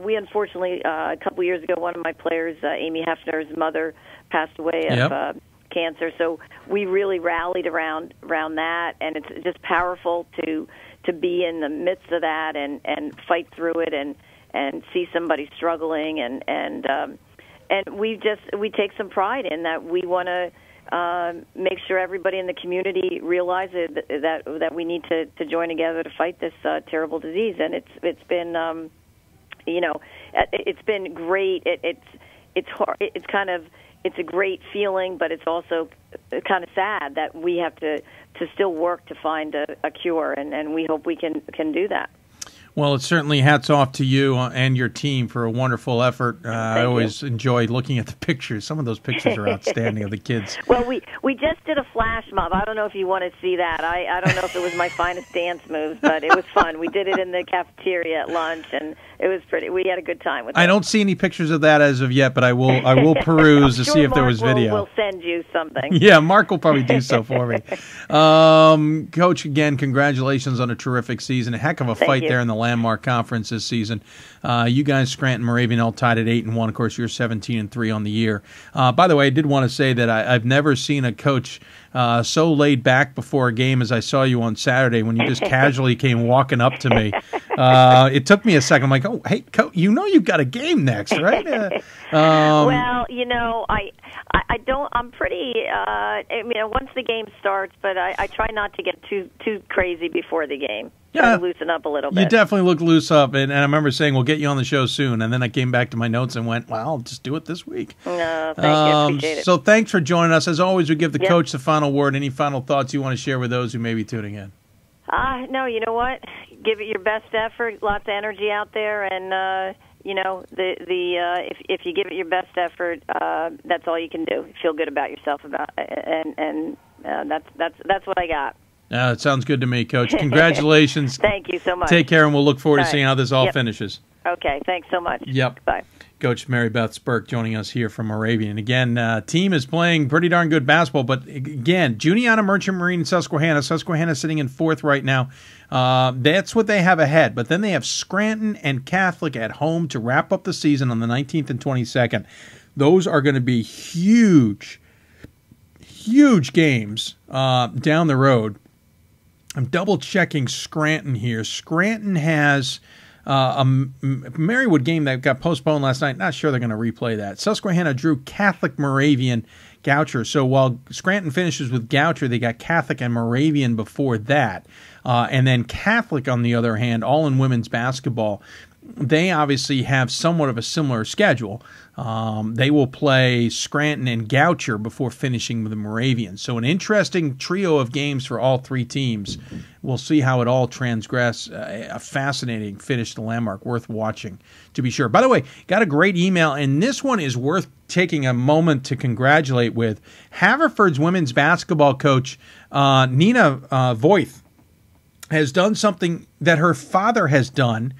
We unfortunately, a couple years ago, one of my players, Amy Hefner's mother, passed away of cancer. So we really rallied around that, and it's just powerful to be in the midst of that and fight through it and see somebody struggling, and we take some pride in that. We want to make sure everybody in the community realizes that we need to join together to fight this terrible disease. And it's been you know, it's been great. it's hard. It's a great feeling, but it's also kind of sad that we have to still work to find a cure, and we hope we can do that. Well, it's certainly hats off to you and your team for a wonderful effort. I always enjoy looking at the pictures. Some of those pictures are outstanding of the kids. Well, we just did a flash mob. I don't know if you want to see that. I don't know if it was my finest dance moves, but it was fun. We did it in the cafeteria at lunch, and it was pretty. We had a good time with it. I don't see any pictures of that as of yet, but I will peruse to see if there was video. We'll send you something. Yeah, Mark will probably do so for me. Coach, again, congratulations on a terrific season. A heck of a fight there in the landmark conference this season. You guys, Scranton, Moravian, all tied at 8-1. Of course, you're 17-3 on the year. By the way, I did want to say that I've never seen a coach so laid back before a game as I saw you on Saturday when you just casually came walking up to me. It took me a second. I'm like, oh, hey, Coach, you know you've got a game next, right? Well, you know, I don't. I'm pretty. I mean, once the game starts, but I try not to get too crazy before the game. Try to loosen up a little bit. You definitely look loose up, and I remember saying, we'll get you on the show soon, and then I came back to my notes and went, well, I'll just do it this week. No, thank you. I appreciate it. So thanks for joining us. As always, we give the coach the final word. Any final thoughts you want to share with those who may be tuning in? No, you know what? Give it your best effort. Lots of energy out there, and you know, if you give it your best effort, that's all you can do. Feel good about yourself and that's what I got. It sounds good to me, Coach. Congratulations. Thank you so much. Take care, and we'll look forward to seeing how this all finishes. Okay, thanks so much. Yep. Bye. Coach Mary Beth Spurk joining us here from Moravian. Again, team is playing pretty darn good basketball, but again, Juniata, Merchant Marine, and Susquehanna. Susquehanna sitting in fourth right now. That's what they have ahead. But then they have Scranton and Catholic at home to wrap up the season on the 19th and 22nd. Those are going to be huge games down the road. I'm double-checking Scranton here. Scranton has a Marywood game that got postponed last night. Not sure they're going to replay that. Susquehanna drew Catholic, Moravian, Goucher. So while Scranton finishes with Goucher, they got Catholic and Moravian before that. And then Catholic, on the other hand, all in women's basketball, they obviously have somewhat of a similar schedule. They will play Scranton and Goucher before finishing with the Moravians. So an interesting trio of games for all three teams. We'll see how it all transgress. A fascinating finish to Landmark, worth watching to be sure. By the way, got a great email, and this one is worth taking a moment to congratulate with. Haverford's women's basketball coach, Nina Voith, has done something that her father has done.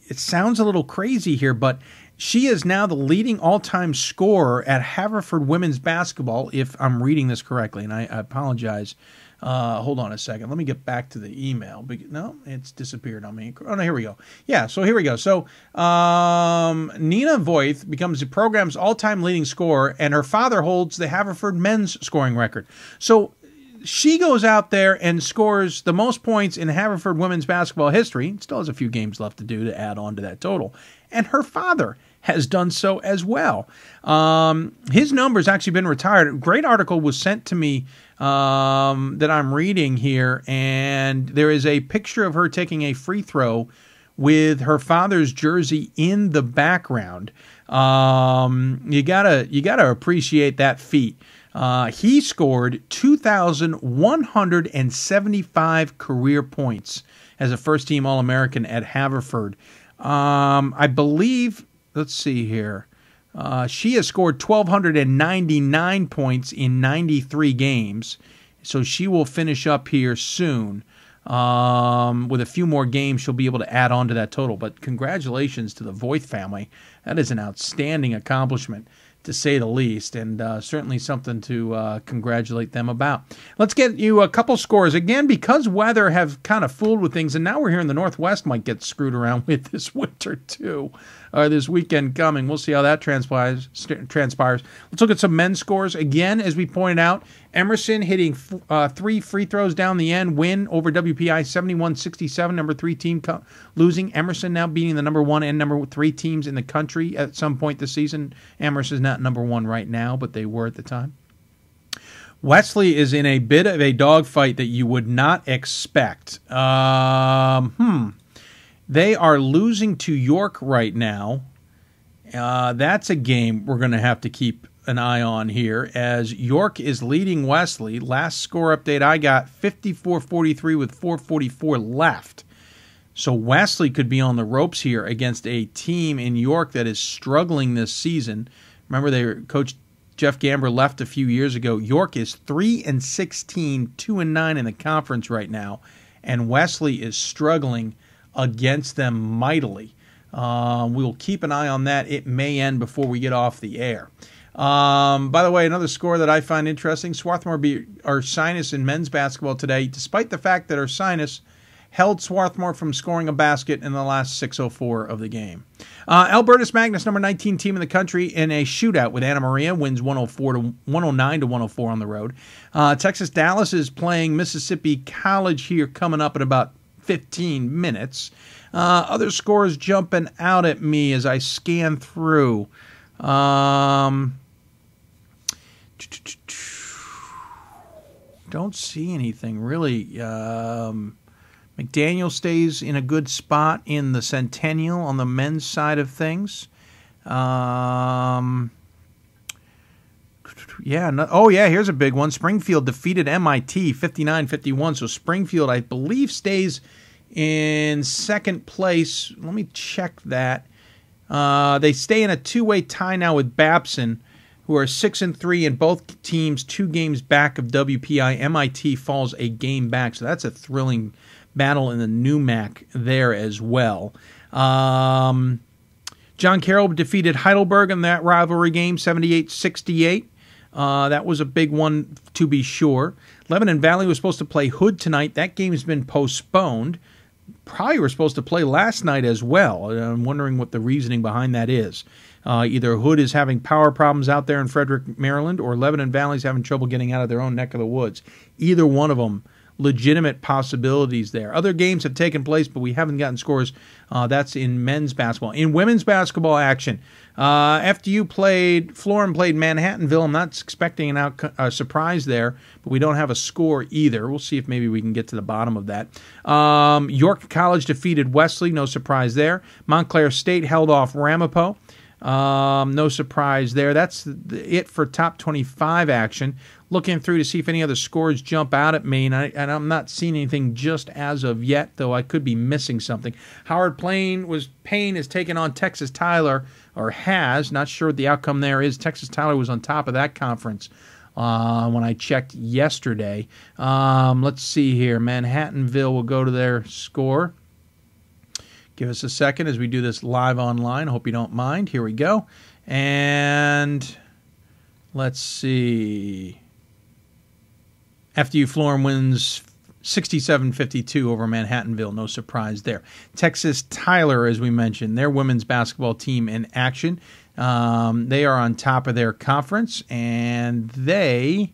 It sounds a little crazy here, but she is now the leading all-time scorer at Haverford women's basketball, if I'm reading this correctly, and I apologize. Hold on a second. Let me get back to the email. No, it's disappeared on me. Oh, no, here we go. Yeah, so here we go. So Nina Voith becomes the program's all-time leading scorer, and her father holds the Haverford men's scoring record. So she goes out there and scores the most points in Haverford women's basketball history. Still has a few games left to do to add on to that total. And her father has done so as well. His number's actually been retired. A great article was sent to me that I'm reading here, and there is a picture of her taking a free throw with her father's jersey in the background. You gotta appreciate that feat. He scored 2,175 career points as a first-team All-American at Haverford. I believe, let's see here, she has scored 1,299 points in 93 games, so she will finish up here soon. With a few more games, she'll be able to add on to that total. But congratulations to the Voith family. That is an outstanding accomplishment, to say the least, and certainly something to congratulate them about. Let's get you a couple scores. Again, because weather have kind of fooled with things, and now we're here in the Northwest might get screwed around with this winter too, this weekend coming. We'll see how that transpires. Let's look at some men's scores. Again, as we pointed out, Emerson hitting 3 free throws down the end, win over WPI 71-67, number 3 team losing. Emerson now beating the number 1 and number 3 teams in the country at some point this season. Emerson's not number 1 right now, but they were at the time. Wesley is in a bit of a dogfight that you would not expect. They are losing to York right now, That's a game we're going to have to keep an eye on here, as York is leading Wesley. Last score update I got, 54-43 with 4:44 left. So Wesley could be on the ropes here against a team in York that is struggling this season. Remember, Coach Jeff Gamber left a few years ago. York is 3-16, 2-9 in the conference right now, and Wesley is struggling against them mightily. We'll keep an eye on that. It may end before we get off the air. By the way, another score that I find interesting, Swarthmore beat Ursinus in men's basketball today, despite the fact that Ursinus held Swarthmore from scoring a basket in the last 6:04 of the game. Albertus Magnus, number 19 team in the country, in a shootout with Anna Maria, wins 109-104 on the road. Texas Dallas is playing Mississippi College here coming up in about 15 minutes. Other scores jumping out at me as I scan through. Don't see anything really. McDaniel stays in a good spot in the Centennial on the men's side of things. Here's a big one. Springfield defeated MIT 59-51. So Springfield, I believe, stays in second place. Let me check that. They stay in a two-way tie now with Babson, who are 6-3, and both teams 2 games back of WPI. MIT falls a game back, so that's a thrilling battle in the NUMAC there as well. John Carroll defeated Heidelberg in that rivalry game, 78-68. That was a big one, to be sure. Lebanon Valley was supposed to play Hood tonight. That game has been postponed. Probably were supposed to play last night as well. I'm wondering what the reasoning behind that is. Either Hood is having power problems out there in Frederick, Maryland, or Lebanon Valley's having trouble getting out of their own neck of the woods. Either one of them, legitimate possibilities there. Other games have taken place, but we haven't gotten scores. That's in men's basketball. In women's basketball action, FDU played Manhattanville. I'm not expecting a surprise there, but we don't have a score either. We'll see if maybe we can get to the bottom of that. York College defeated Wesley. No surprise there. Montclair State held off Ramapo. No surprise there. That's it for top 25 action. Looking through to see if any other scores jump out at me, and I'm not seeing anything just as of yet, though I could be missing something. Howard Payne has taken on Texas Tyler, or has. Not sure what the outcome there is. Texas Tyler was on top of that conference when I checked yesterday. Let's see here. Manhattanville will go to their score. Give us a second as we do this live online. I hope you don't mind. Here we go. And let's see. FDU Florham wins 67-52 over Manhattanville. No surprise there. Texas Tyler, as we mentioned, their women's basketball team in action. They are on top of their conference, and they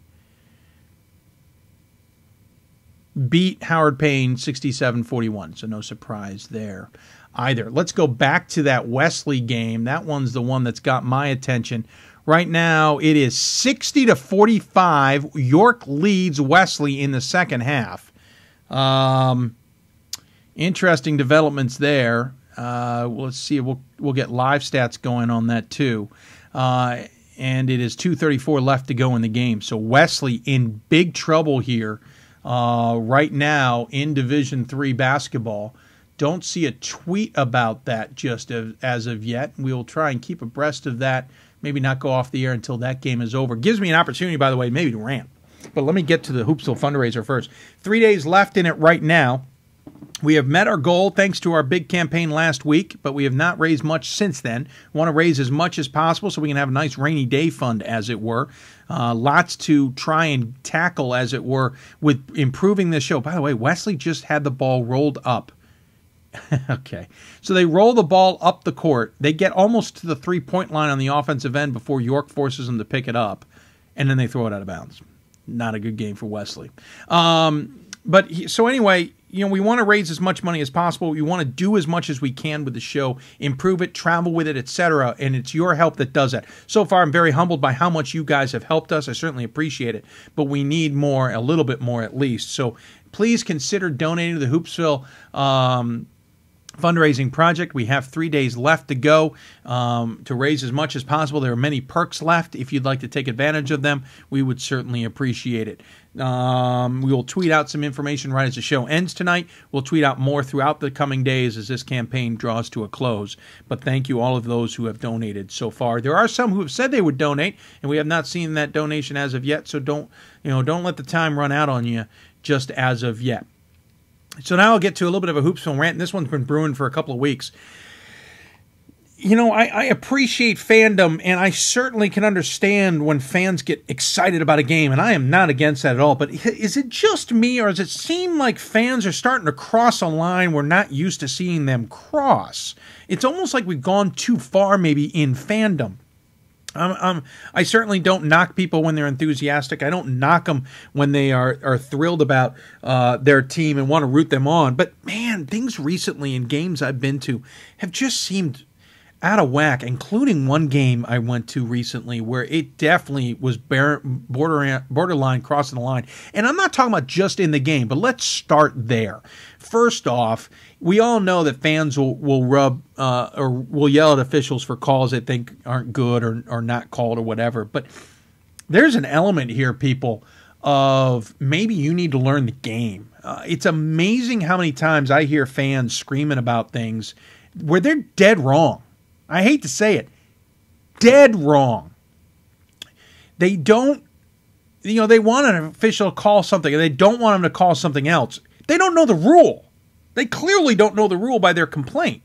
beat Howard Payne 67-41, so no surprise there either. Let's go back to that Wesley game. That one's the one that's got my attention. Right now, it is 60-45. York leads Wesley in the second half. Interesting developments there. Let's see. We'll get live stats going on that too. And it is 2:34 left to go in the game. So Wesley in big trouble here right now in Division III basketball. Don't see a tweet about that just as of yet. We'll try and keep abreast of that. Maybe not go off the air until that game is over. Gives me an opportunity, by the way, maybe to rant. But let me get to the Hoopsville fundraiser first. 3 days left in it right now. We have met our goal thanks to our big campaign last week, but we have not raised much since then. We want to raise as much as possible so we can have a nice rainy day fund, as it were. Lots to try and tackle, as it were, with improving this show. By the way, Wesley just had the ball rolled up. Okay. So they roll the ball up the court. They get almost to the three-point line on the offensive end before York forces them to pick it up, and then they throw it out of bounds. Not a good game for Wesley. So anyway, we want to raise as much money as possible. We want to do as much as we can with the show, improve it, travel with it, etc., and it's your help that does that. So far, I'm very humbled by how much you guys have helped us. I certainly appreciate it, but we need more, a little bit more at least. So please consider donating to the Hoopsville fundraising project. We have 3 days left to go to raise as much as possible. There are many perks left. If you'd like to take advantage of them, we would certainly appreciate it. We will tweet out some information right as the show ends tonight. We'll tweet out more throughout the coming days as this campaign draws to a close. But thank you all of those who have donated so far. There are some who have said they would donate, and we have not seen that donation as of yet. So don't let the time run out on you just as of yet. So now I'll get to a little bit of a Hoopsville rant. And this one's been brewing for a couple of weeks. I appreciate fandom, and I certainly can understand when fans get excited about a game, and I am not against that at all. But is it just me, or does it seem like fans are starting to cross a line we're not used to seeing them cross? It's almost like we've gone too far maybe in fandom. I certainly don't knock people when they're enthusiastic. I don't knock them when they are thrilled about their team and want to root them on. But, man, things recently in games I've been to have just seemed out of whack, including one game I went to recently where it definitely was borderline crossing the line. And I'm not talking about just in the game, but let's start there. First off, we all know that fans will rub or will yell at officials for calls they think aren't good or not called or whatever. But there's an element here, people, of maybe you need to learn the game. It's amazing how many times I hear fans screaming about things where they're dead wrong. I hate to say it, dead wrong. They don't, they want an official to call something, and they don't want him to call something else. They don't know the rule. They clearly don't know the rule by their complaint.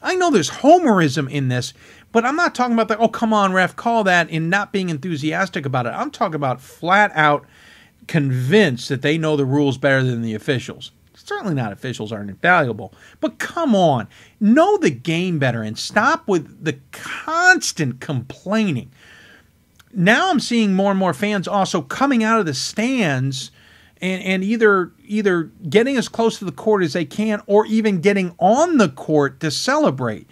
I know there's homerism in this, but I'm not talking about oh, come on, ref, call that, and not being enthusiastic about it. I'm talking about flat out convinced that they know the rules better than the officials. Certainly not officials aren't invaluable, but come on, know the game better and stop with the constant complaining. Now I'm seeing more and more fans also coming out of the stands and either getting as close to the court as they can or even getting on the court to celebrate.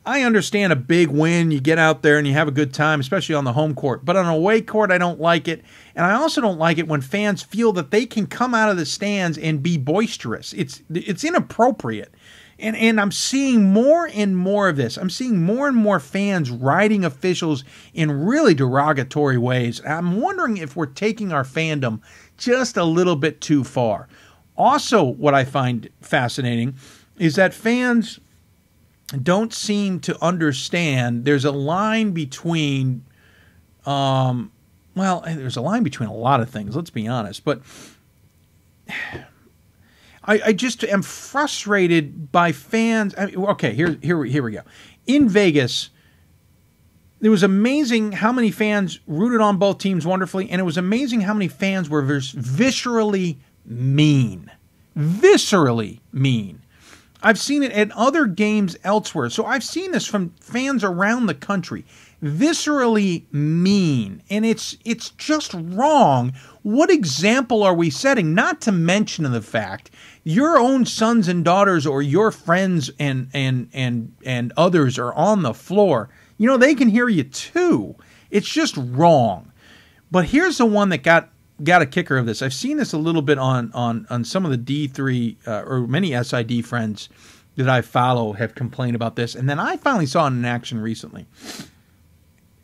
I understand a big win, you get out there and you have a good time, especially on the home court. But on an away court, I don't like it. And I also don't like it when fans feel that they can come out of the stands and be boisterous. It's inappropriate. And I'm seeing more and more of this. I'm seeing more and more fans riding officials in really derogatory ways. I'm wondering if we're taking our fandom just a little bit too far. Also, what I find fascinating is that fans don't seem to understand there's a line between, there's a line between a lot of things, let's be honest, but I just am frustrated by fans. Okay, here we go. In Vegas, it was amazing how many fans rooted on both teams wonderfully, and it was amazing how many fans were viscerally mean. Viscerally mean. I've seen it at other games elsewhere. So I've seen this from fans around the country. Viscerally mean. And it's just wrong. What example are we setting? Not to mention the fact your own sons and daughters or your friends and others are on the floor. They can hear you too. It's just wrong. But here's the one that got a kicker of this. I've seen this a little bit on some of the D3 or many SID friends that I follow have complained about this. And then I finally saw it in action recently.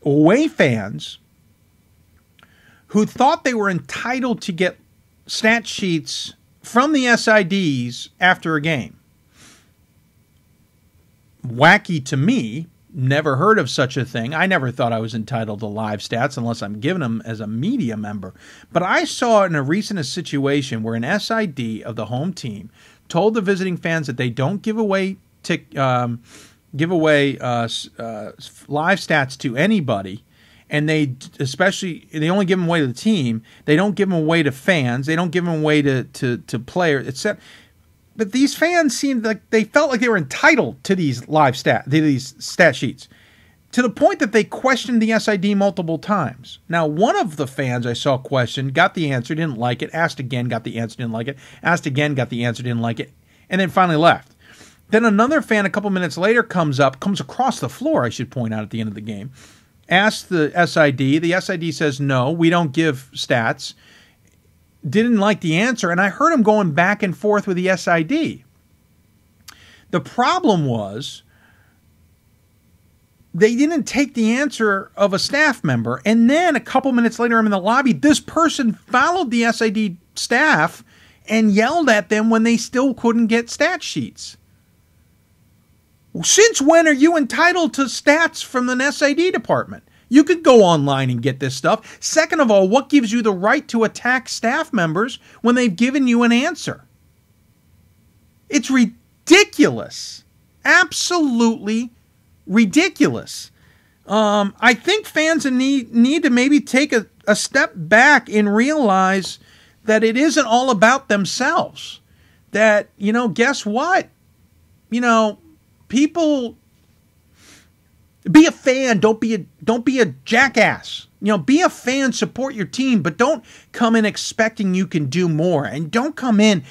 Away fans who thought they were entitled to get stat sheets from the SIDs after a game. Wacky to me. Never heard of such a thing. I never thought I was entitled to live stats unless I'm given them as a media member. But I saw in a recent situation where an SID of the home team told the visiting fans that they don't give away live stats to anybody, and they only give them away to the team. They don't give them away to fans. They don't give them away to players, etc. But these fans seemed like they felt like they were entitled to these these stat sheets, to the point that they questioned the SID multiple times. Now, one of the fans I saw questioned, got the answer, didn't like it, asked again, got the answer, didn't like it, asked again, got the answer, didn't like it, and then finally left. Then another fan a couple minutes later comes across the floor, I should point out at the end of the game, asks the SID. The SID says, no, we don't give stats. Didn't like the answer, and I heard him going back and forth with the SID. The problem was they didn't take the answer of a staff member, and then a couple minutes later I'm in the lobby. This person followed the SID staff and yelled at them when they still couldn't get stat sheets. Since when are you entitled to stats from an SID department? You could go online and get this stuff. Second of all, what gives you the right to attack staff members when they've given you an answer? It's ridiculous. Absolutely ridiculous. I think fans need to maybe take a step back and realize that it isn't all about themselves. That, guess what? People, be a fan. Don't be a jackass. Be a fan, support your team, but don't come in expecting you can do more. And don't come in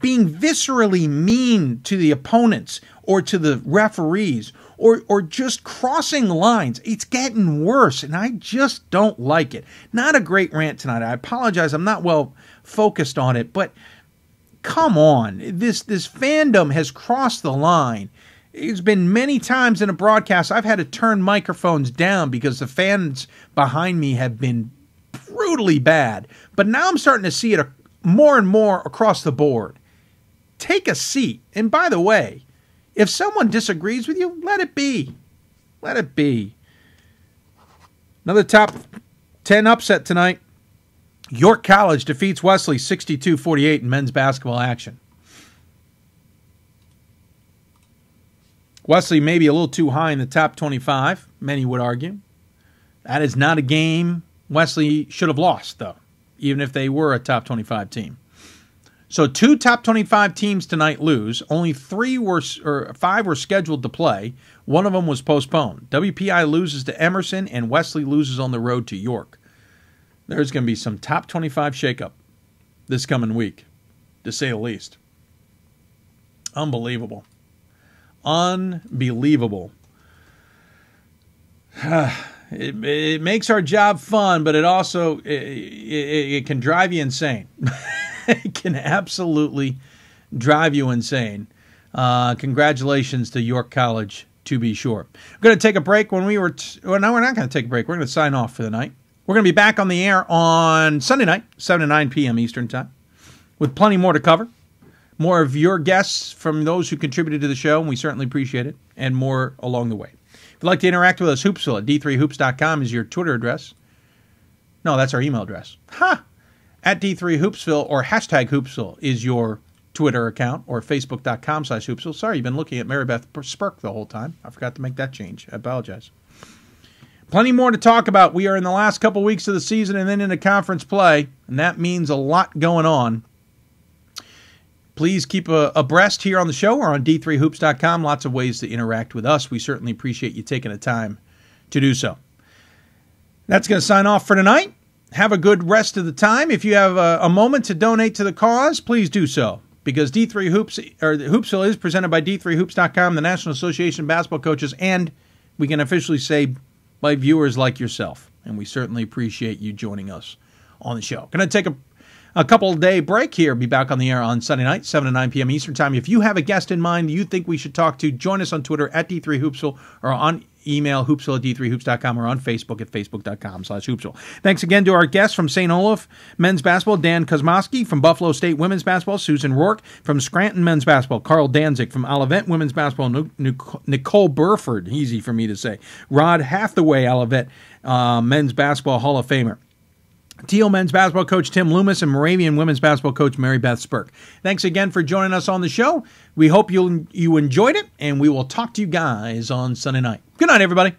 being viscerally mean to the opponents or to the referees or just crossing lines. It's getting worse, and I just don't like it. Not a great rant tonight. I apologize. I'm not well focused on it, but come on. This fandom has crossed the line. It's been many times in a broadcast I've had to turn microphones down because the fans behind me have been brutally bad. But now I'm starting to see it more and more across the board. Take a seat. And by the way, if someone disagrees with you, let it be. Let it be. Another top 10 upset tonight. York College defeats Wesley 62-48 in men's basketball action. Wesley may be a little too high in the top 25, many would argue. That is not a game Wesley should have lost, though, even if they were a top 25 team. So 2 top 25 teams tonight lose. Only 5 were scheduled to play. One of them was postponed. WPI loses to Emerson, and Wesley loses on the road to York. There's going to be some top 25 shakeup this coming week, to say the least. Unbelievable. Unbelievable. It makes our job fun, but it also it can drive you insane. It can absolutely drive you insane. Congratulations to York College, to be sure. We're going to take a break. No, we're not going to take a break. We're going to sign off for the night. We're going to be back on the air on Sunday night, 7 to 9 p.m. Eastern Time, with plenty more to cover. More of your guests from those who contributed to the show, and we certainly appreciate it, and more along the way. If you'd like to interact with us, Hoopsville at d3hoops.com is your Twitter address. No, that's our email address. At D3Hoopsville or hashtag Hoopsville is your Twitter account, or Facebook.com/Hoopsville. Sorry, you've been looking at Mary Beth Spurk the whole time. I forgot to make that change. I apologize. Plenty more to talk about. We are in the last couple weeks of the season and then into conference play, and that means a lot going on. Please keep abreast here on the show or on d3hoops.com. Lots of ways to interact with us. We certainly appreciate you taking the time to do so. That's going to sign off for tonight. Have a good rest of the time. If you have a moment to donate to the cause, please do so. Because D3 Hoops, or Hoopsville is presented by d3hoops.com, the National Association of Basketball Coaches, and we can officially say by viewers like yourself. And we certainly appreciate you joining us on the show. Going to take a couple-day break here. Be back on the air on Sunday night, 7 to 9 p.m. Eastern Time. If you have a guest in mind you think we should talk to, join us on Twitter at D3Hoopsville or on email hoopsville at d3hoops.com or on Facebook at facebook.com/Hoopsville. Thanks again to our guests from St. Olaf men's basketball, Dan Kosmowski; from Buffalo State women's basketball, Susan Rourke; from Scranton men's basketball, Carl Danzig; from Olivet women's basketball, Nicole Burford, easy for me to say; Rod Hathaway, Olivet men's basketball Hall of Famer; Thiel men's basketball coach Tim Loomis; and Moravian women's basketball coach Mary Beth Spurk. Thanks again for joining us on the show. We hope you enjoyed it, and we will talk to you guys on Sunday night. Good night, everybody.